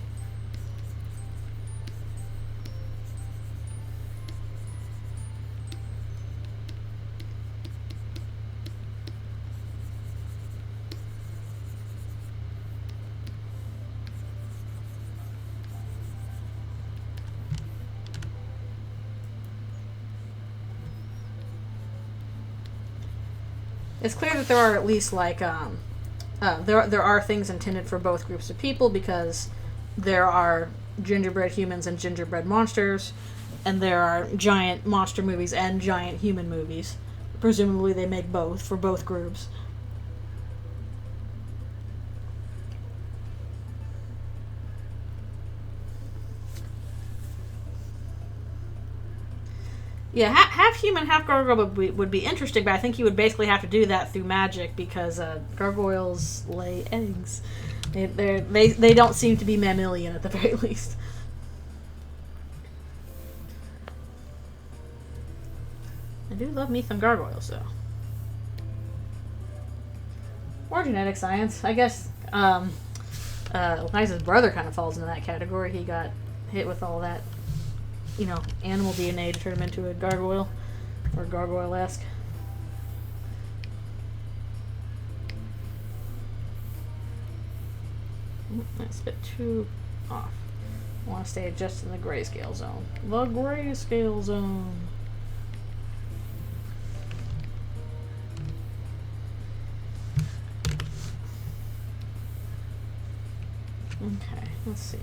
Speaker 1: It's clear that there are at least, like, there are things intended for both groups of people, because there are gingerbread humans and gingerbread monsters, and there are giant monster movies and giant human movies. Presumably they make both for both groups. Yeah, half human, half gargoyle would be interesting, but I think you would basically have to do that through magic, because gargoyles lay eggs. They don't seem to be mammalian at the very least. I do love me some gargoyles, though. Or genetic science. I guess Liza's brother kind of falls into that category. He got hit with all that, you know, animal DNA to turn him into a gargoyle, or gargoyle-esque. That's a bit too off. I want to stay just in the grayscale zone. The grayscale zone. Okay, let's see.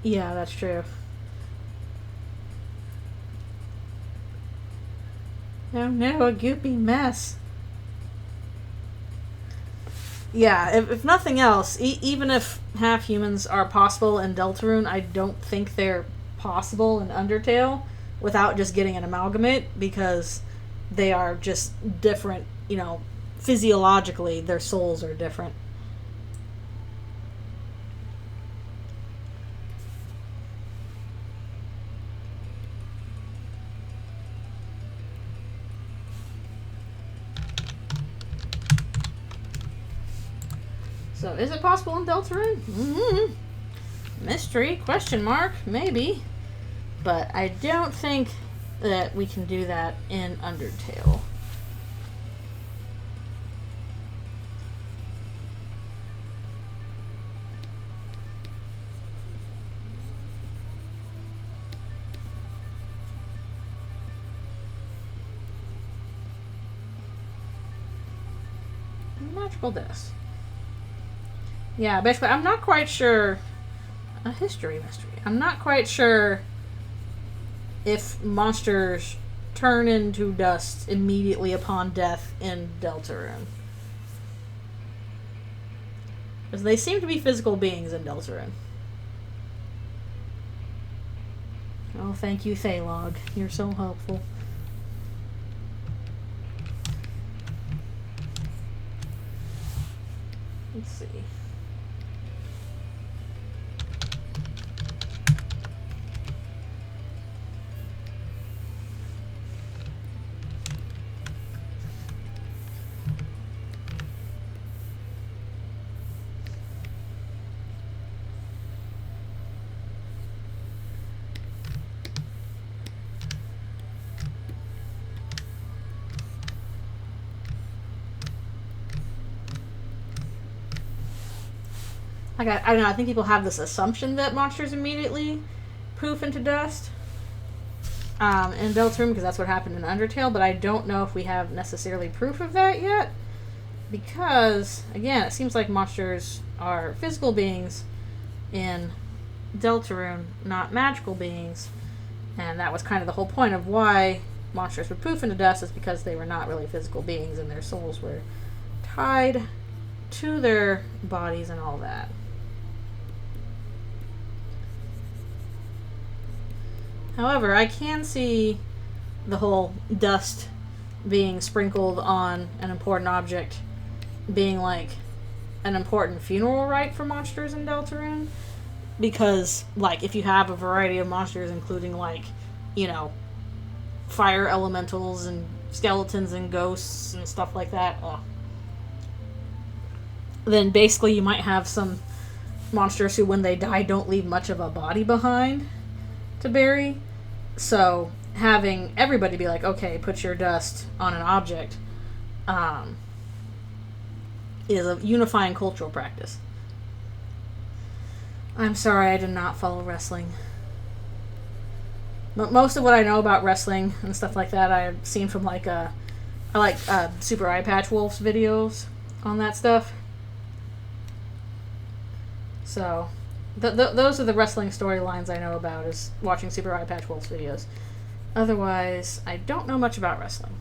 Speaker 1: Yeah, that's true. Oh no, a goopy mess. Yeah, if nothing else, even if half humans are possible in Deltarune, I don't think they're possible in Undertale without just getting an amalgamate, because they are just different, you know, physiologically, their souls are different. So, is it possible in Deltarune? Mm-hmm. Mystery? Question mark? Maybe. But I don't think that we can do that in Undertale. magical dust. Yeah, basically, I'm not quite sure. A history mystery. I'm not quite sure if monsters turn into dust immediately upon death in Deltarune. Because they seem to be physical beings in Deltarune. Oh, thank you, Thalog. You're so helpful. Let's see. Like, I don't know, I think people have this assumption that monsters immediately poof into dust in Deltarune, because that's what happened in Undertale, but I don't know if we have necessarily proof of that yet, because, again, it seems like monsters are physical beings in Deltarune, not magical beings, and that was kind of the whole point of why monsters would poof into dust, is because they were not really physical beings, and their souls were tied to their bodies and all that. However, I can see the whole dust being sprinkled on an important object being like an important funeral rite for monsters in Deltarune. Because, like, if you have a variety of monsters, including, like, you know, fire elementals and skeletons and ghosts and stuff like that, then basically you might have some monsters who, when they die, don't leave much of a body behind to bury. So having everybody be like, okay, put your dust on an object, is a unifying cultural practice. I'm sorry I did not follow wrestling. But most of what I know about wrestling and stuff like that I've seen from like I like Super Eye Patch Wolf's videos on that stuff. So those are the wrestling storylines I know about, is watching Super Eye Patch Wolf's videos. Otherwise, I don't know much about wrestling.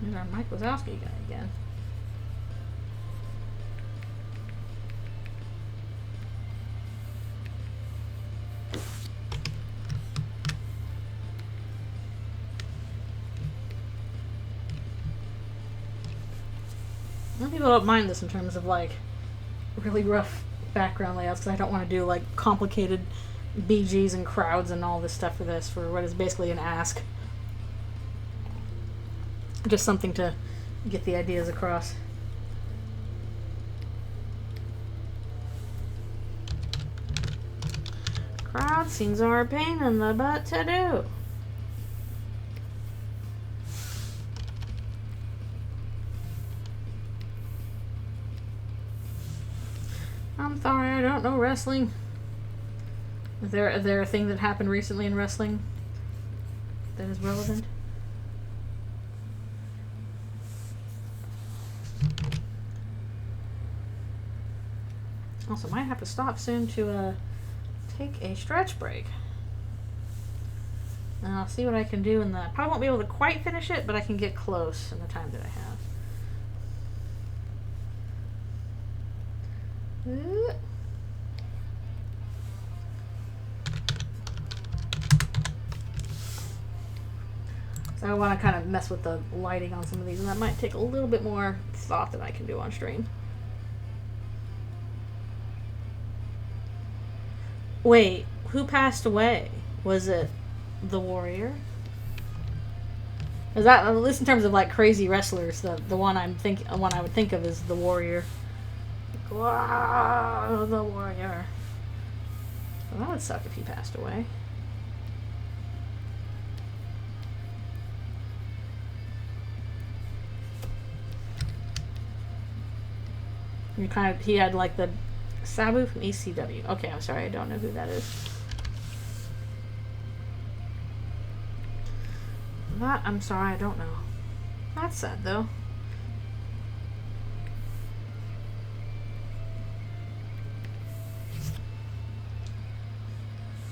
Speaker 1: There's our Mike Wazowski guy again. Some people don't mind this in terms of like really rough background layouts, because I don't want to do like complicated BGs and crowds and all this stuff for this, for what is basically an ask. Just something to get the ideas across. Crowd scenes are a pain in the butt to do. I'm sorry, I don't know wrestling. Is there a thing that happened recently in wrestling that is relevant? Also, might have to stop soon to take a stretch break. And I'll see what I can do in the... Probably won't be able to quite finish it, but I can get close in the time that I have. So I want to kind of mess with the lighting on some of these, and that might take a little bit more thought than I can do on stream. Wait, who passed away? Was it the warrior? Is that, at least in terms of like crazy wrestlers, the one I would think of is the warrior. Wow, the warrior. Well, that would suck if he passed away. He had like the Sabu from ECW. Okay, I'm sorry, I don't know who that is. I'm sorry, I don't know. That's sad though.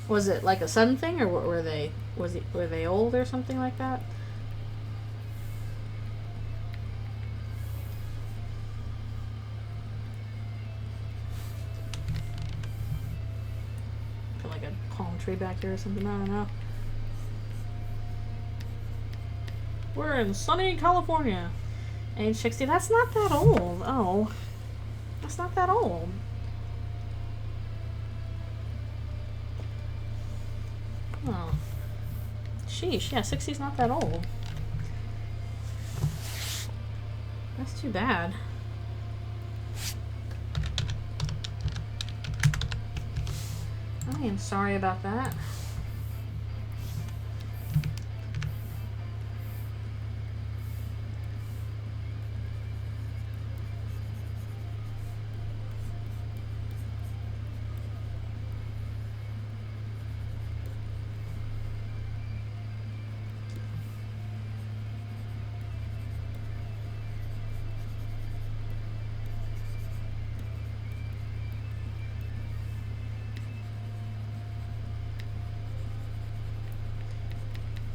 Speaker 1: Was it like a sudden thing, or were they old or something like that? Put like a palm tree back here or something. I don't know. We're in sunny California. Age 60. That's not that old. Oh, that's not that old. Oh, sheesh. Yeah, 60's not that old. That's too bad. I am sorry about that.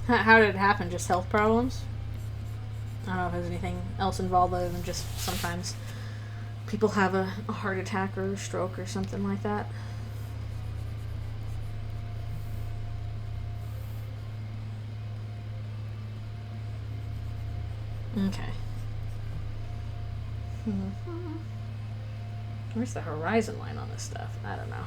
Speaker 1: How did it happen? Just health problems? I don't know if there's anything else involved other than just sometimes people have a heart attack or a stroke or something like that. Okay. Where's the horizon line on this stuff? I don't know.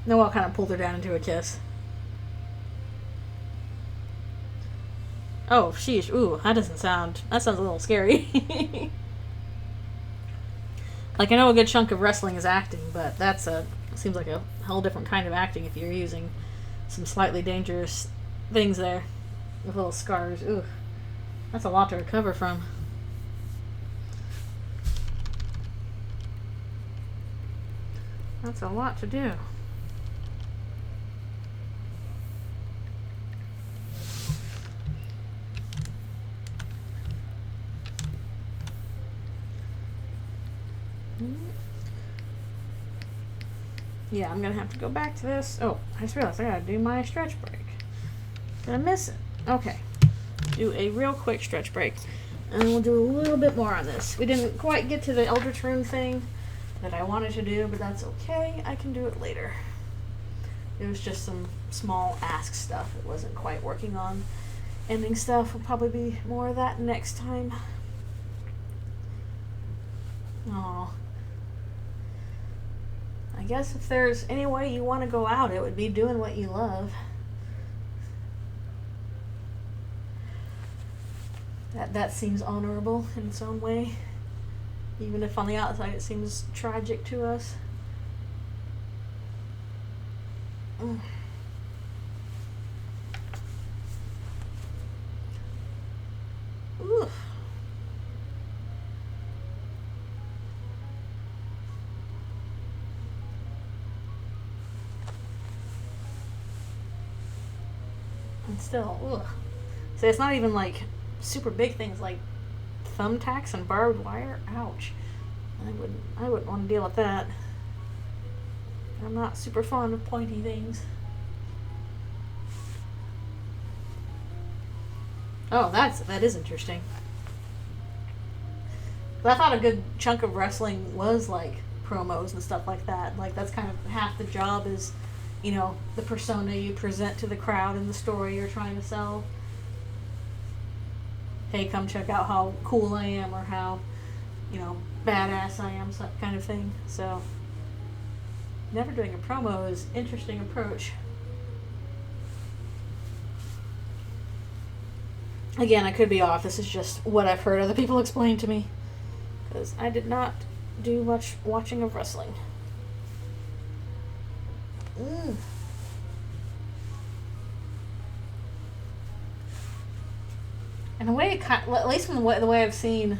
Speaker 1: Noelle kind of pulled her down into a kiss. Oh, sheesh. Ooh, that sounds a little scary. Like, I know a good chunk of wrestling is acting, but seems like a whole different kind of acting if you're using some slightly dangerous things there with little scars. Ooh, that's a lot to recover from. That's a lot to do. Yeah, I'm gonna have to go back to this. Oh, I just realized I gotta do my stretch break. Did I miss it? Okay. Do a real quick stretch break. And we'll do a little bit more on this. We didn't quite get to the Eldritch Rune thing that I wanted to do, but that's okay. I can do it later. It was just some small ask stuff. It wasn't quite working on ending stuff. Will probably be more of that next time. Aww. I guess if there's any way you want to go out, it would be doing what you love. That seems honorable in its own way. Even if on the outside it seems tragic to us. Oof. And still, ugh. So it's not even like super big things like thumbtacks and barbed wire. Ouch. I wouldn't want to deal with that. I'm not super fond of pointy things. Oh, that is interesting. But I thought a good chunk of wrestling was like promos and stuff like that. Like that's kind of half the job is, you know, the persona you present to the crowd and the story you're trying to sell. Hey, come check out how cool I am, or how, you know, badass I am, kind of thing. So, never doing a promo is an interesting approach. Again, I could be off. This is just what I've heard other people explain to me, because I did not do much watching of wrestling. And the way it at least from the way I've seen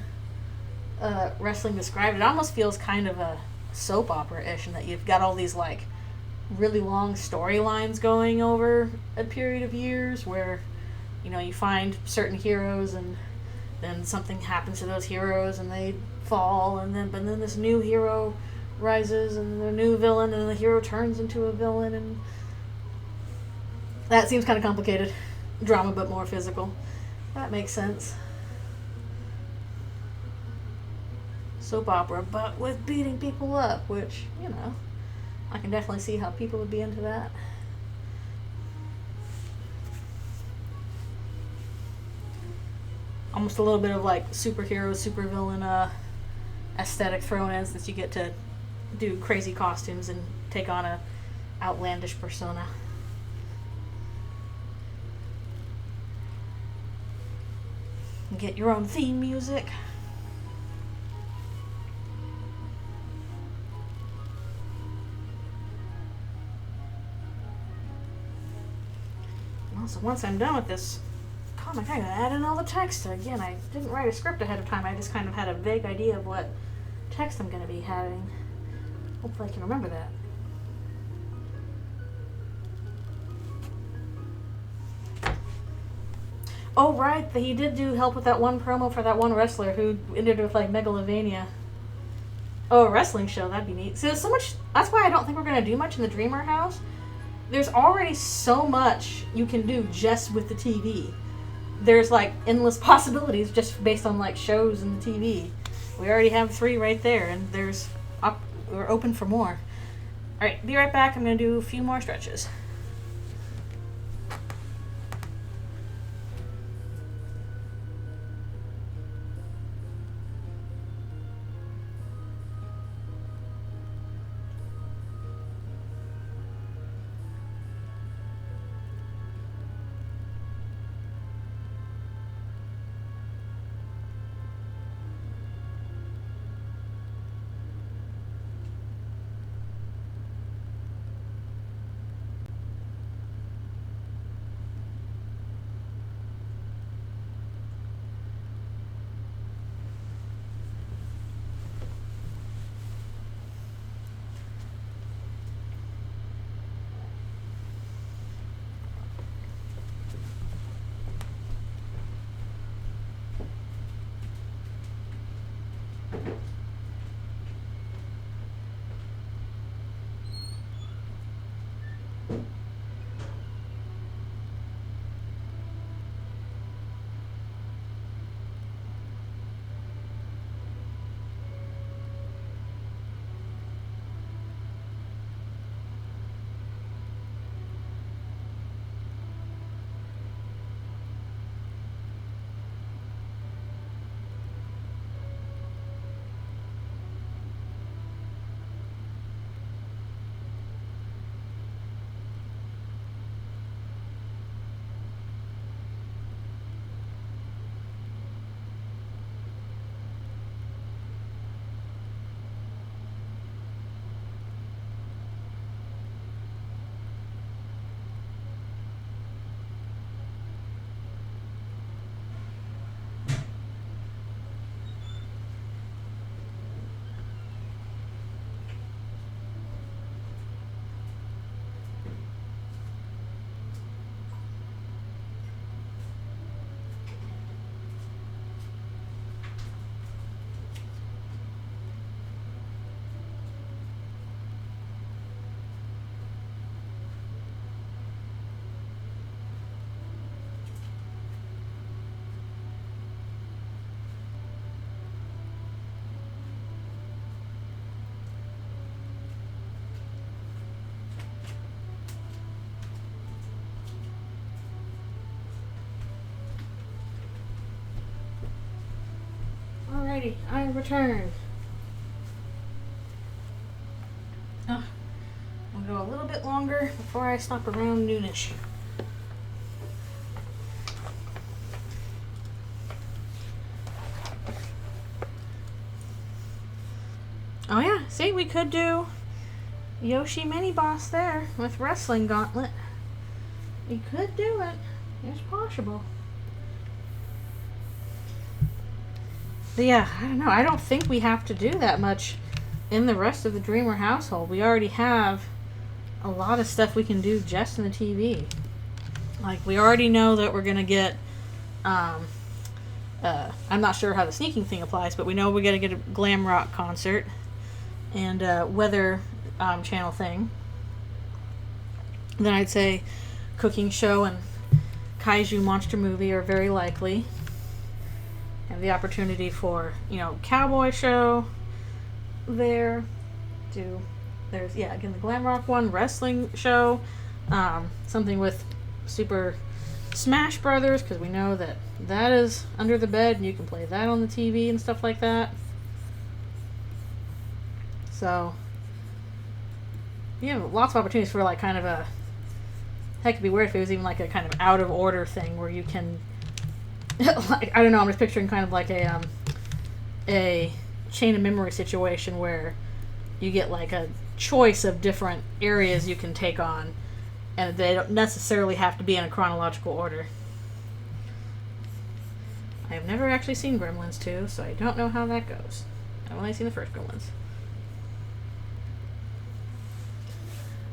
Speaker 1: wrestling described, it almost feels kind of a soap opera-ish, in that you've got all these like really long storylines going over a period of years, where you find certain heroes and then something happens to those heroes and they fall, and then this new hero rises and the new villain, and the hero turns into a villain, and that seems kind of complicated. Drama but more physical. That makes sense. Soap opera, but with beating people up, which, I can definitely see how people would be into that. Almost a little bit of like superhero, supervillain aesthetic thrown in, since you get to do crazy costumes and take on a outlandish persona. And get your own theme music. So once I'm done with this comic, I gotta add in all the text. Again, I didn't write a script ahead of time. I just kind of had a vague idea of what text I'm gonna be having. Hopefully I can remember that. Oh, right, he did do help with that one promo for that one wrestler who ended with like megalovania. Oh, a wrestling show, that'd be neat. So there's so much. That's why I don't think we're gonna do much in the Dreamer house. There's already so much you can do just with the TV. There's like endless possibilities just based on like shows and the TV. We already have 3 right there, and we're open for more. All right, be right back. I'm gonna do a few more stretches. Alrighty, I return. I'll go a little bit longer before I stop around noonish. Oh yeah, see, we could do Yoshi Mini Boss there with Wrestling Gauntlet. We could do it. It's possible. Yeah, I don't know. I don't think we have to do that much in the rest of the Dreamer household. We already have a lot of stuff we can do just in the TV. Like, we already know that we're going to get, I'm not sure how the sneaking thing applies, but we know we're going to get a glam rock concert and weather channel thing. Then I'd say cooking show and kaiju monster movie are very likely. Have the opportunity for, cowboy show there. There's, again, the glam rock one, wrestling show, something with Super Smash Brothers, because we know that is under the bed and you can play that on the TV and stuff like that. So, lots of opportunities for like kind of a, heck, it'd be weird if it was even like a kind of out of order thing where you can, like, I don't know, I'm just picturing kind of like a chain of memory situation where you get like a choice of different areas you can take on, and they don't necessarily have to be in a chronological order. I have never actually seen Gremlins 2, so I don't know how that goes. I've only seen the first Gremlins.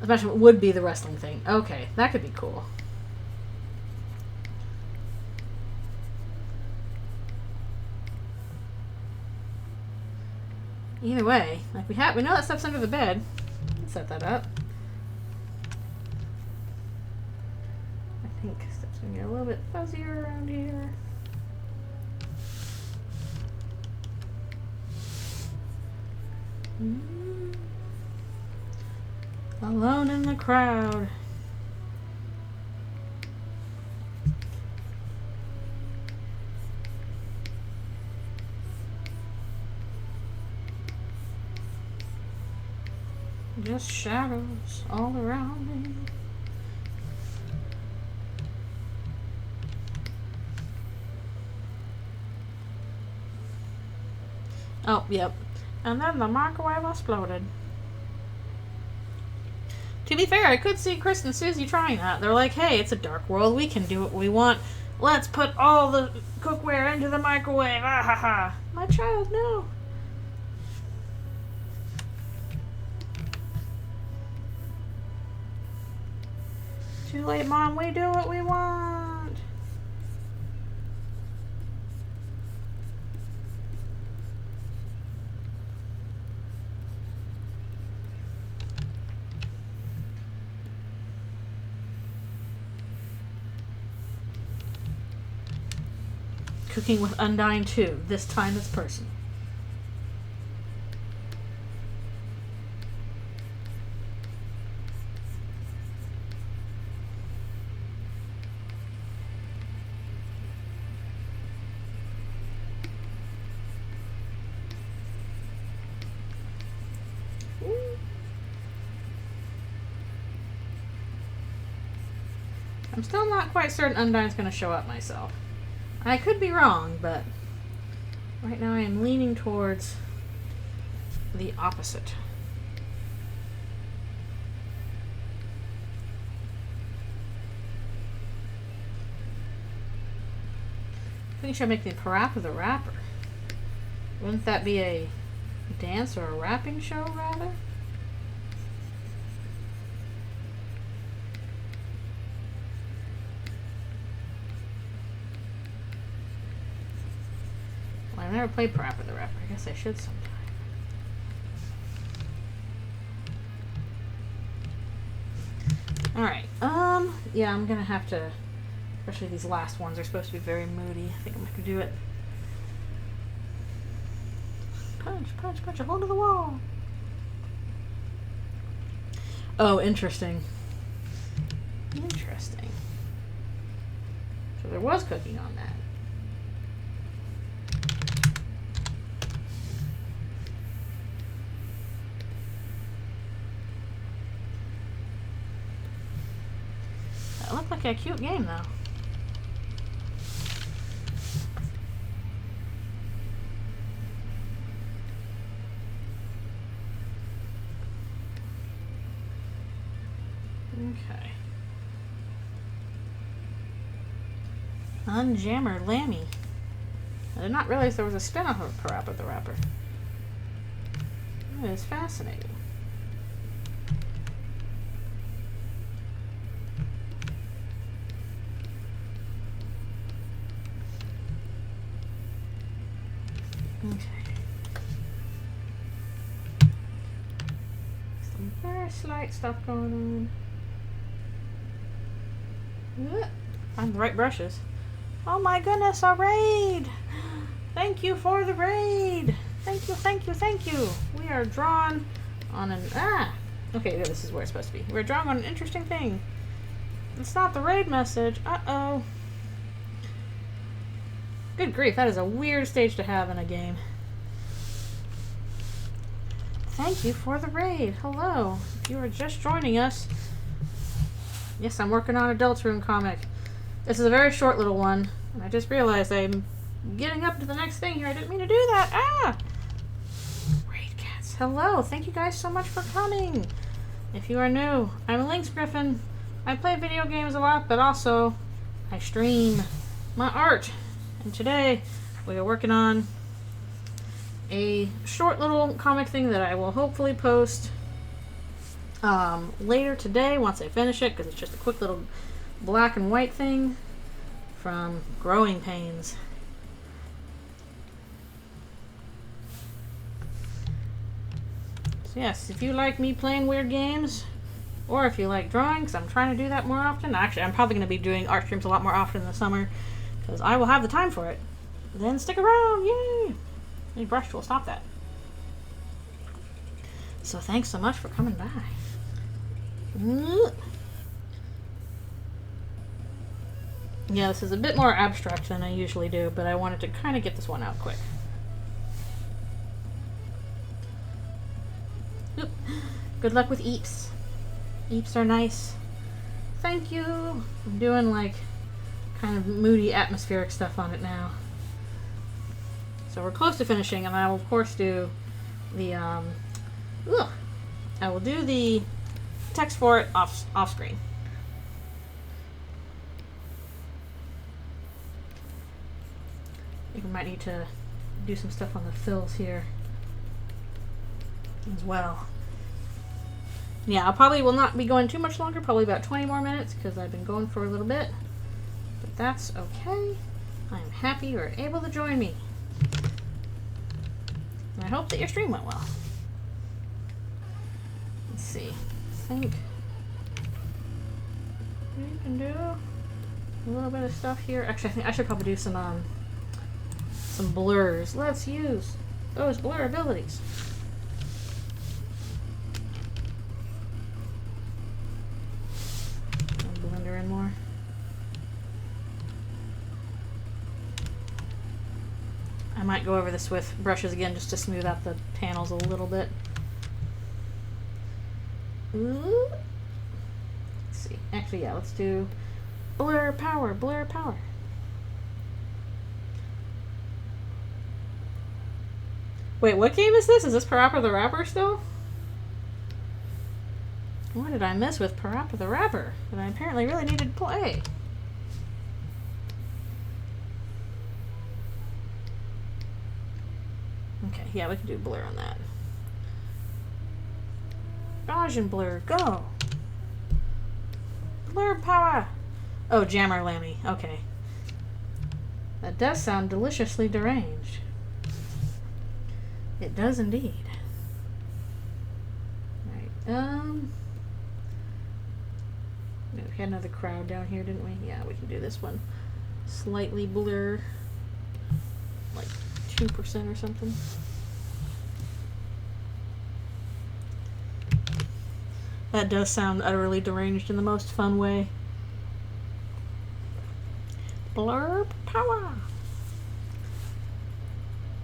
Speaker 1: Especially what would be the wrestling thing. Okay, that could be cool. Either way, like we know that stuff's under the bed. Let's set that up. I think stuff's gonna get a little bit fuzzier around here. Alone in the crowd. Just shadows all around me. Oh, yep. And then the microwave exploded. To be fair, I could see Chris and Susie trying that. They're like, hey, it's a dark world. We can do what we want. Let's put all the cookware into the microwave. Ah ha ha. My child, no. Too late, Mom. We do what we want. Cooking with Undyne 2. This time it's personal. I'm still not quite certain Undyne's going to show up myself. I could be wrong, but right now I am leaning towards the opposite. I think I should make the Parappa the Rapper. Wouldn't that be a dance or a rapping show, rather? Well, I've never played Parappa the Rapper. I guess I should sometime. Alright, yeah, I'm gonna have to, especially these last ones are supposed to be very moody. I think I'm gonna do it. Punch, punch, punch a hole to the wall. Oh, interesting. Interesting. So there was cooking on that. That looked like a cute game, though. Okay. Unjammer Lammy. I did not realize there was a spin-off of Parappa the Rapper. That is fascinating. Okay. Some very slight stuff going on. Find the right brushes. Oh my goodness, a raid! Thank you for the raid! Thank you, thank you, thank you! We are drawn on an... Okay, this is where it's supposed to be. We're drawing on an interesting thing. It's not the raid message. Uh-oh. Good grief, that is a weird stage to have in a game. Thank you for the raid. Hello. If you are just joining us... Yes, I'm working on Adults Room comic. This is a very short little one, and I just realized I'm getting up to the next thing here. I didn't mean to do that. Raid cats. Hello. Thank you guys so much for coming. If you are new, I'm Lynx Griffin. I play video games a lot, but also I stream my art. And today we are working on a short little comic thing that I will hopefully post later today once I finish it, because it's just a quick little black and white thing from Growing Pains. So yes, if you like me playing weird games, or if you like drawing, because I'm trying to do that more often. Actually, I'm probably going to be doing art streams a lot more often in the summer, because I will have the time for it. Then stick around, yay! Any brush will stop that. So thanks so much for coming by. Yeah, this is a bit more abstract than I usually do, but I wanted to kind of get this one out quick. Oop. Good luck with eeps. Eeps are nice. Thank you. I'm doing like kind of moody atmospheric stuff on it now. So we're close to finishing, and I will of course do the I will do the text for it off screen. I think we might need to do some stuff on the fills here as well. Yeah, I probably will not be going too much longer, probably about 20 more minutes, because I've been going for a little bit. But that's okay. I'm happy you were able to join me. And I hope that your stream went well. Let's see. I think we can do a little bit of stuff here. Actually, I think I should probably do some blurs. Let's use those blur abilities. I'll blender in more. I might go over this with brushes again just to smooth out the panels a little bit. Ooh. Let's see. Actually, yeah, let's do blur power, blur power. Wait, what game is this? Is this Parappa the Rapper still? What did I miss with Parappa the Rapper that I apparently really needed to play? Okay, yeah, we can do blur on that. Gaussian blur, go! Blur power! Oh, Jammer Lammy, okay. That does sound deliciously deranged. It does indeed. Right, we had another crowd down here, didn't we? Yeah, we can do this one. Slightly blur, like 2% or something. That does sound utterly deranged in the most fun way. Blur power!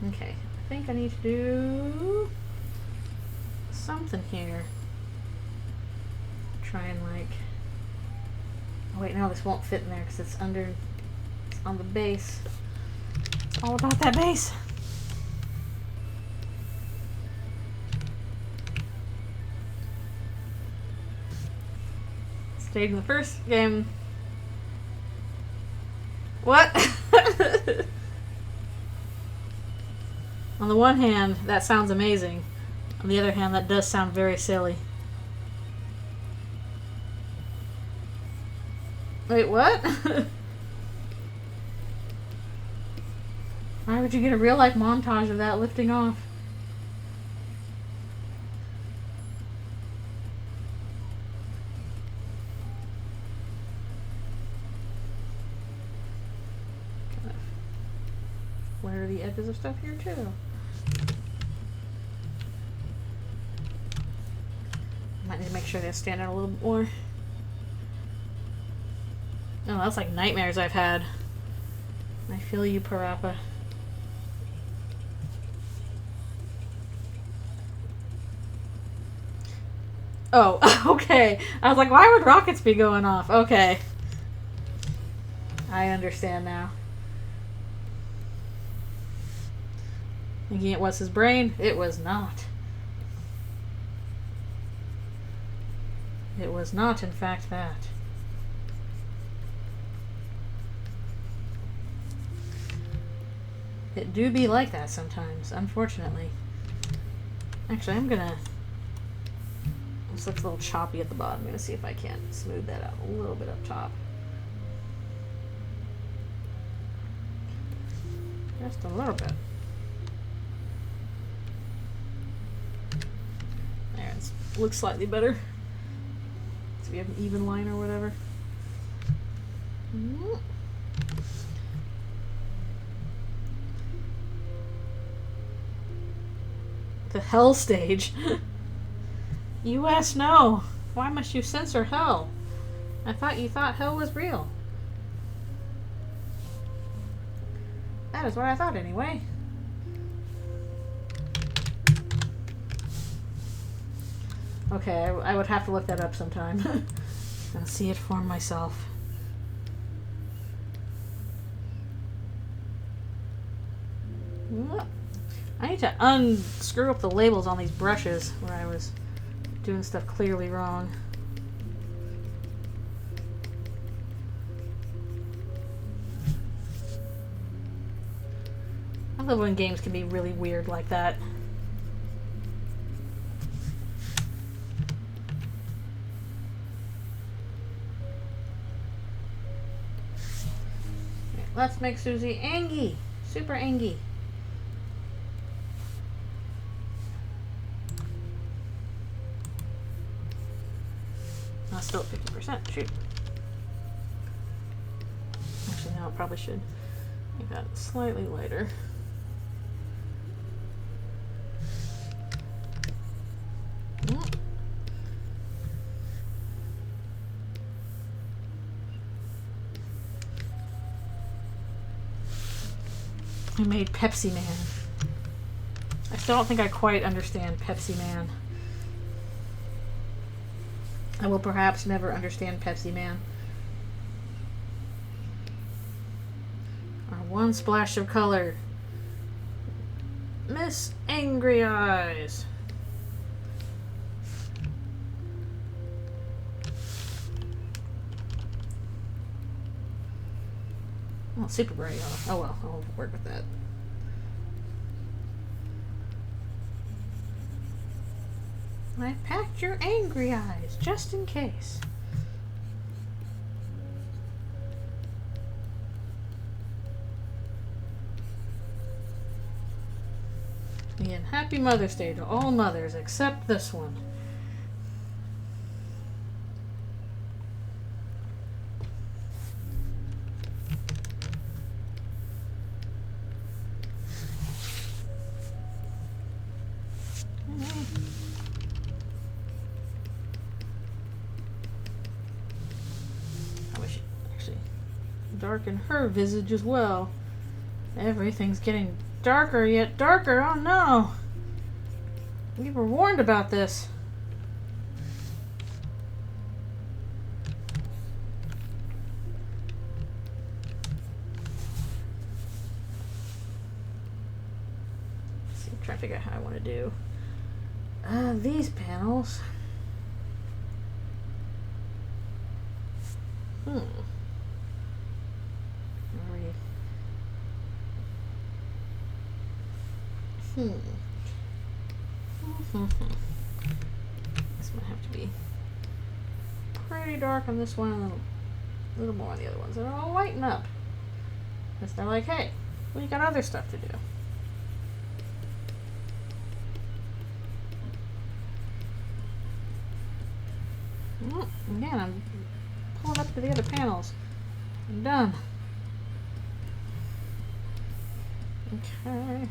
Speaker 1: Okay, I think I need to do something here. Try and like... Oh wait, no, this won't fit in there because it's under... It's on the base. It's all about that base! Stayed in the first game. What? On the one hand, that sounds amazing. On the other hand, that does sound very silly. Wait, what? Why would you get a real life montage of that lifting off? Where are the edges of stuff here too? Might need to make sure they stand out a little bit more. Oh, that's like nightmares I've had. I feel you, Parappa. Oh, okay. I was like, why would rockets be going off? Okay. I understand now. Thinking it was his brain? It was not. It was not, in fact, that. It do be like that sometimes, unfortunately. Actually, I'm gonna... This looks a little choppy at the bottom. I'm gonna see if I can smooth that out a little bit up top. Just a little bit. There, it looks slightly better. So we have an even line or whatever. The hell stage. US, no. Why must you censor hell? I thought you thought hell was real. That is what I thought anyway. Okay, I would have to look that up sometime. And see it for myself. I need to unscrew up the labels on these brushes where I was doing stuff clearly wrong. I love when games can be really weird like that. Okay, let's make Susie angry. Super angry. Still at 50%. Shoot. Actually, no, it probably should make that slightly lighter. I made Pepsi Man. I still don't think I quite understand Pepsi Man. I will perhaps never understand Pepsi Man. Our one splash of color. Miss Angry Eyes. Oh, super bright yellow. Oh well, I'll work with that. I packed your angry eyes, just in case. And happy Mother's Day to all mothers, except this one. Darken her visage as well. Everything's getting darker yet darker. Oh no! We were warned about this. Let's see, I'm trying to figure out how I want to do these panels. This might have to be pretty dark on this one and a little more on the other ones. They're all lighten up. Because they're like, hey, we got other stuff to do. Again, I'm pulling up to the other panels. I'm done. Okay.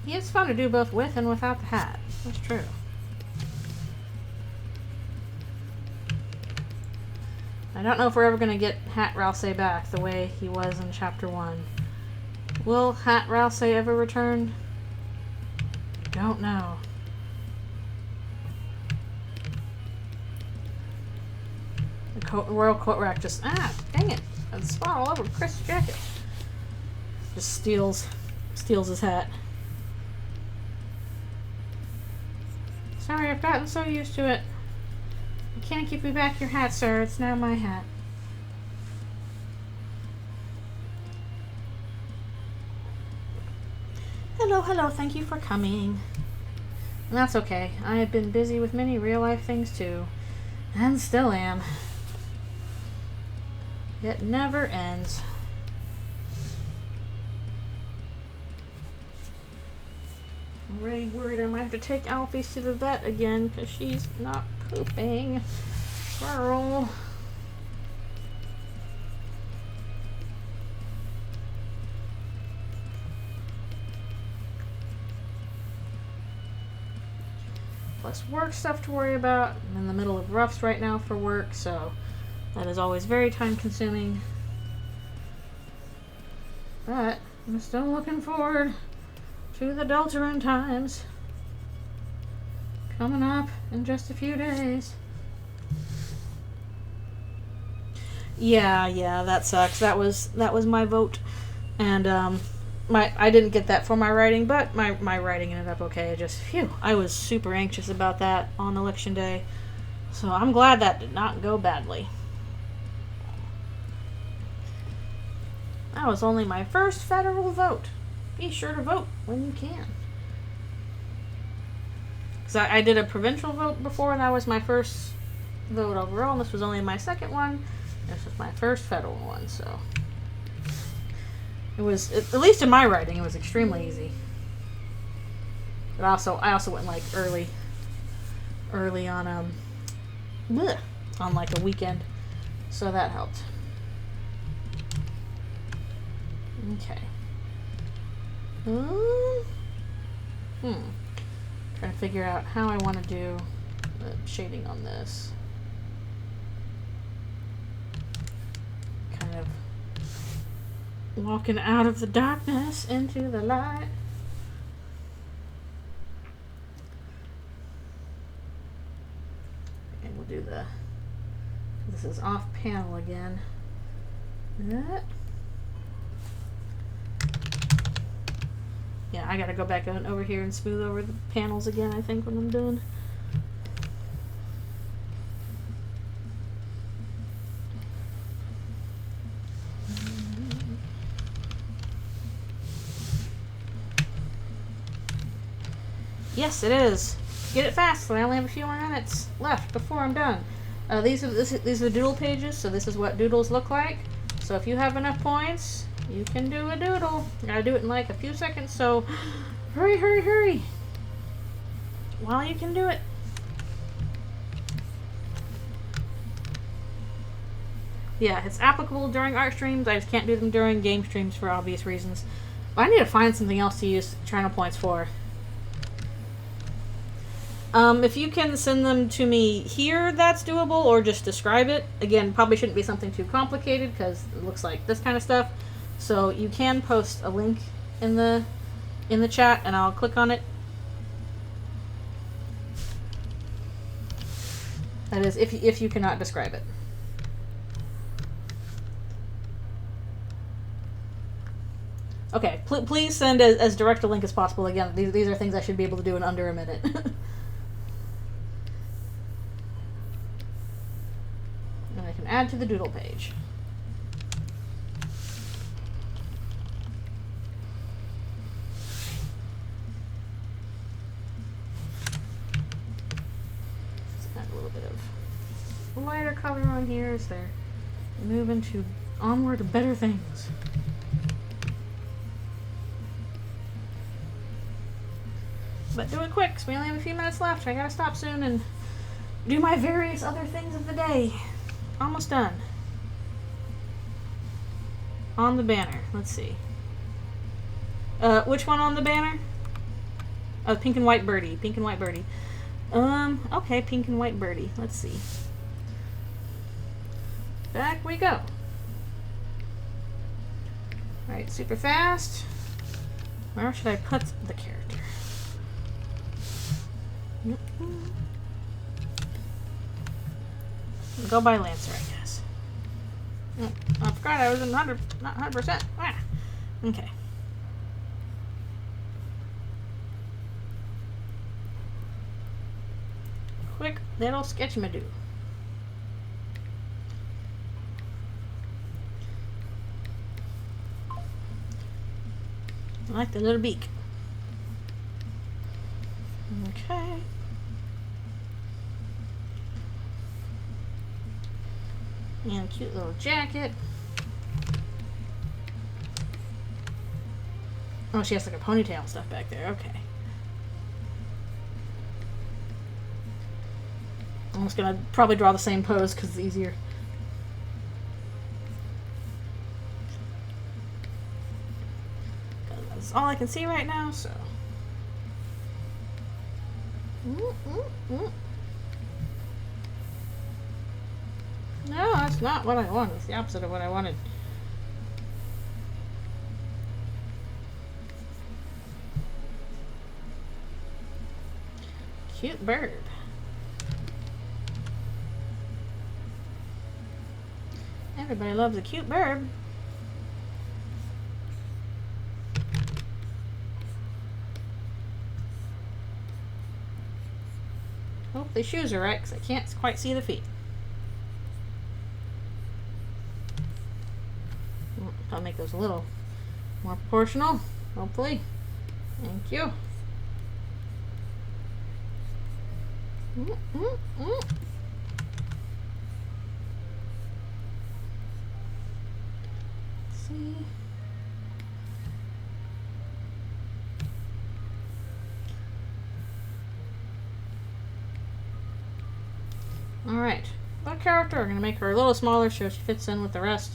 Speaker 1: It's fun to do both with and without the hat. That's true. I don't know if we're ever going to get Hat Ralsei back the way he was in Chapter 1. Will Hat Ralsei ever return? Don't know. The Royal Coat Rack just... dang it. There's a spot all over Chris' jacket. Just steals his hat. Sorry, I've gotten so used to it. You can't give me back your hat, sir. It's now my hat. Hello, hello. Thank you for coming. And that's okay. I have been busy with many real-life things, too. And still am. It never ends. I'm really worried I might have to take Alfie to the vet again because she's not pooping. Girl. Plus work stuff to worry about. I'm in the middle of roughs right now for work, so that is always very time consuming. But I'm still looking forward to the Deltarune times coming up in just a few days. Yeah, that sucks. That was my vote, and I didn't get that for my writing, but my writing ended up okay. Just phew, I was super anxious about that on election day, so I'm glad that did not go badly. That was only my first federal vote. Be sure to vote when you can. Because I did a provincial vote before, and that was my first vote overall, and this was only my second one. This was my first federal one, so it was, at least in my writing, it was extremely easy. But I also went like early on on like a weekend, so that helped. Okay. Trying to figure out how I want to do the shading on this. Kind of walking out of the darkness into the light. And we'll do this is off panel again. Yeah, I gotta go back over here and smooth over the panels again, I think, when I'm done. Yes, it is. Get it fast, so I only have a few more minutes left before I'm done. These are the doodle pages, so this is what doodles look like. So if you have enough points, you can do a doodle. You gotta do it in like a few seconds, so hurry, hurry, hurry while you can do it. Yeah, it's applicable during art streams. I just can't do them during game streams for obvious reasons. But I need to find something else to use channel points for. If you can send them to me here, that's doable, or just describe it. Again, probably shouldn't be something too complicated because it looks like this kind of stuff. So you can post a link in the chat, and I'll click on it. That is, if you cannot describe it. Okay, please send as direct a link as possible. Again, these are things I should be able to do in under a minute. And I can add to the doodle page. Let's add a little bit of lighter color on here as they're moving to onward to better things. But do it quick, because we only have a few minutes left. I gotta stop soon and do my various other things of the day. Almost done. On the banner. Let's see. Which one on the banner? Oh, pink and white birdie. Pink and white birdie. Okay, pink and white birdie. Let's see. Back we go. Alright, super fast. Where should I put the character? Go by Lancer, I guess. Oh, I forgot I was in 100, not 100%. Ah, okay. Quick little sketch-ma-doo. I like the little beak. Okay. And a cute little jacket. Oh, she has like a ponytail and stuff back there. Okay. I'm just gonna probably draw the same pose because it's easier. That's all I can see right now, so. No, that's not what I wanted. It's the opposite of what I wanted. Cute bird. Everybody loves a cute bird. Hope the shoes are right, because I can't quite see the feet. I'll make those a little more proportional, hopefully. Thank you. Let's see. All right, that character, we're going to make her a little smaller so she fits in with the rest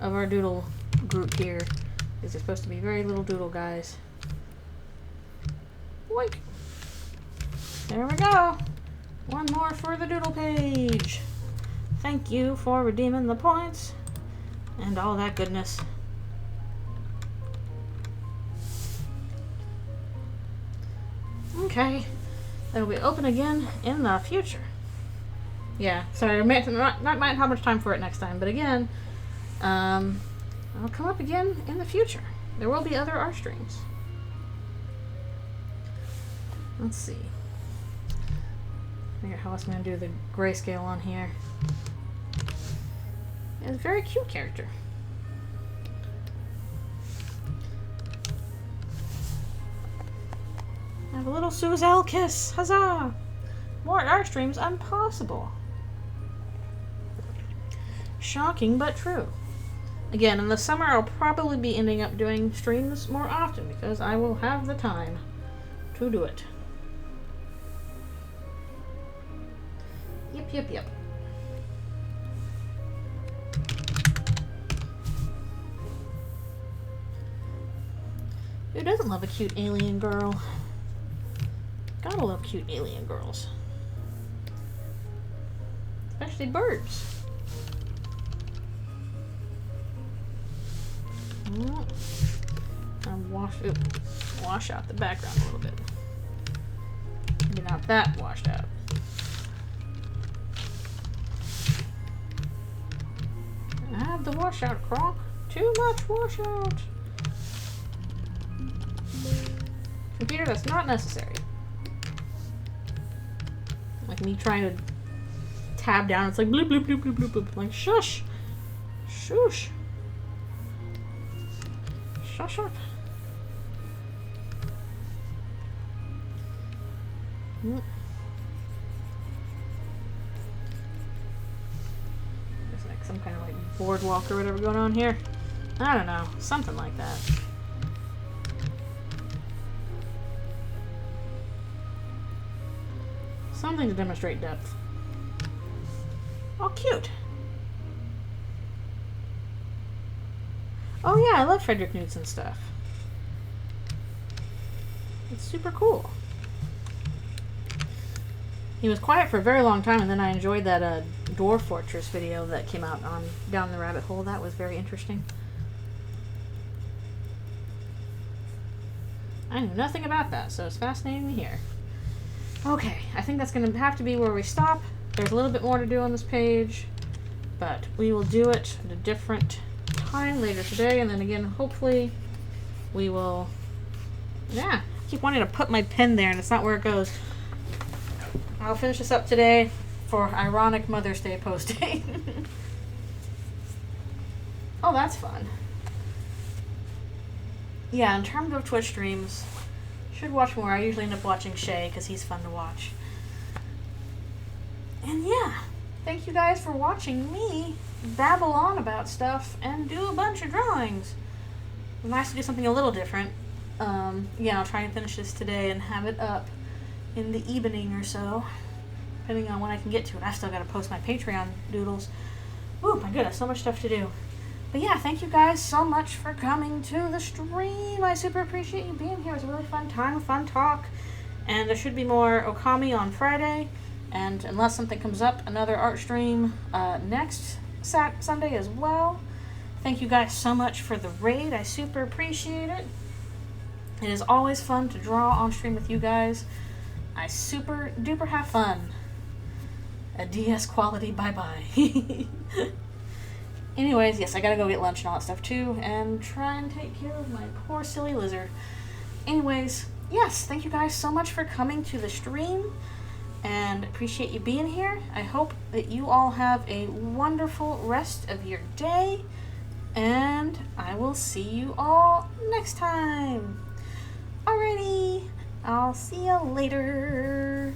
Speaker 1: of our doodle group here. These are supposed to be very little doodle guys. Boink. There we go. One more for the doodle page. Thank you for redeeming the points and all that goodness. Okay, that'll be open again in the future. Yeah, sorry, I might not have much time for it next time, but again, I'll come up again in the future. There will be other art streams. Let's see. Figure out how else I'm going to do the grayscale on here. It's a very cute character. I have a little Suzelle kiss. Huzzah! More art streams impossible. Shocking but true. Again, in the summer I'll probably be ending up doing streams more often because I will have the time to do it. Yep. Who doesn't love a cute alien girl? Gotta love cute alien girls. Especially birds. And wash out the background a little bit. Maybe not that washed out. I have the washout, Kronk. Too much washout. here that's not necessary. Like me trying to tab down, it's like bloop, bloop, bloop, bloop, bloop, bloop. Like, shush. Shush. Shush up. There's like some kind of like boardwalk or whatever going on here. I don't know. Something like that. Something to demonstrate depth. Oh, cute. Oh yeah, I love Frederick Knudsen stuff. It's super cool. He was quiet for a very long time, and then I enjoyed that Dwarf Fortress video that came out on Down the Rabbit Hole. That was very interesting. I knew nothing about that, so it's fascinating to hear. Okay, I think that's going to have to be where we stop. There's a little bit more to do on this page, but we will do it at a different time later today, and then again, hopefully, we will... Yeah, I keep wanting to put my pen there, and it's not where it goes. I'll finish this up today for ironic Mother's Day posting. Oh, that's fun. Yeah, in terms of Twitch streams, should watch more. I usually end up watching Shay because he's fun to watch. And yeah, thank you guys for watching me babble on about stuff and do a bunch of drawings. It's nice to do something a little different. Yeah, I'll try and finish this today and have it up in the evening or so, depending on when I can get to it. I still got to post my Patreon doodles. Oh my goodness, so much stuff to do. But yeah, thank you guys so much for coming to the stream. I super appreciate you being here. It was a really fun time, fun talk. And there should be more Okami on Friday. And unless something comes up, another art stream next Sunday as well. Thank you guys so much for the raid. I super appreciate it. It is always fun to draw on stream with you guys. I super duper have fun. A DS quality bye-bye. Anyways, yes, I gotta go get lunch and all that stuff too, and try and take care of my poor silly lizard. Anyways, yes, thank you guys so much for coming to the stream, and appreciate you being here. I hope that you all have a wonderful rest of your day, and I will see you all next time. Alrighty, I'll see you later.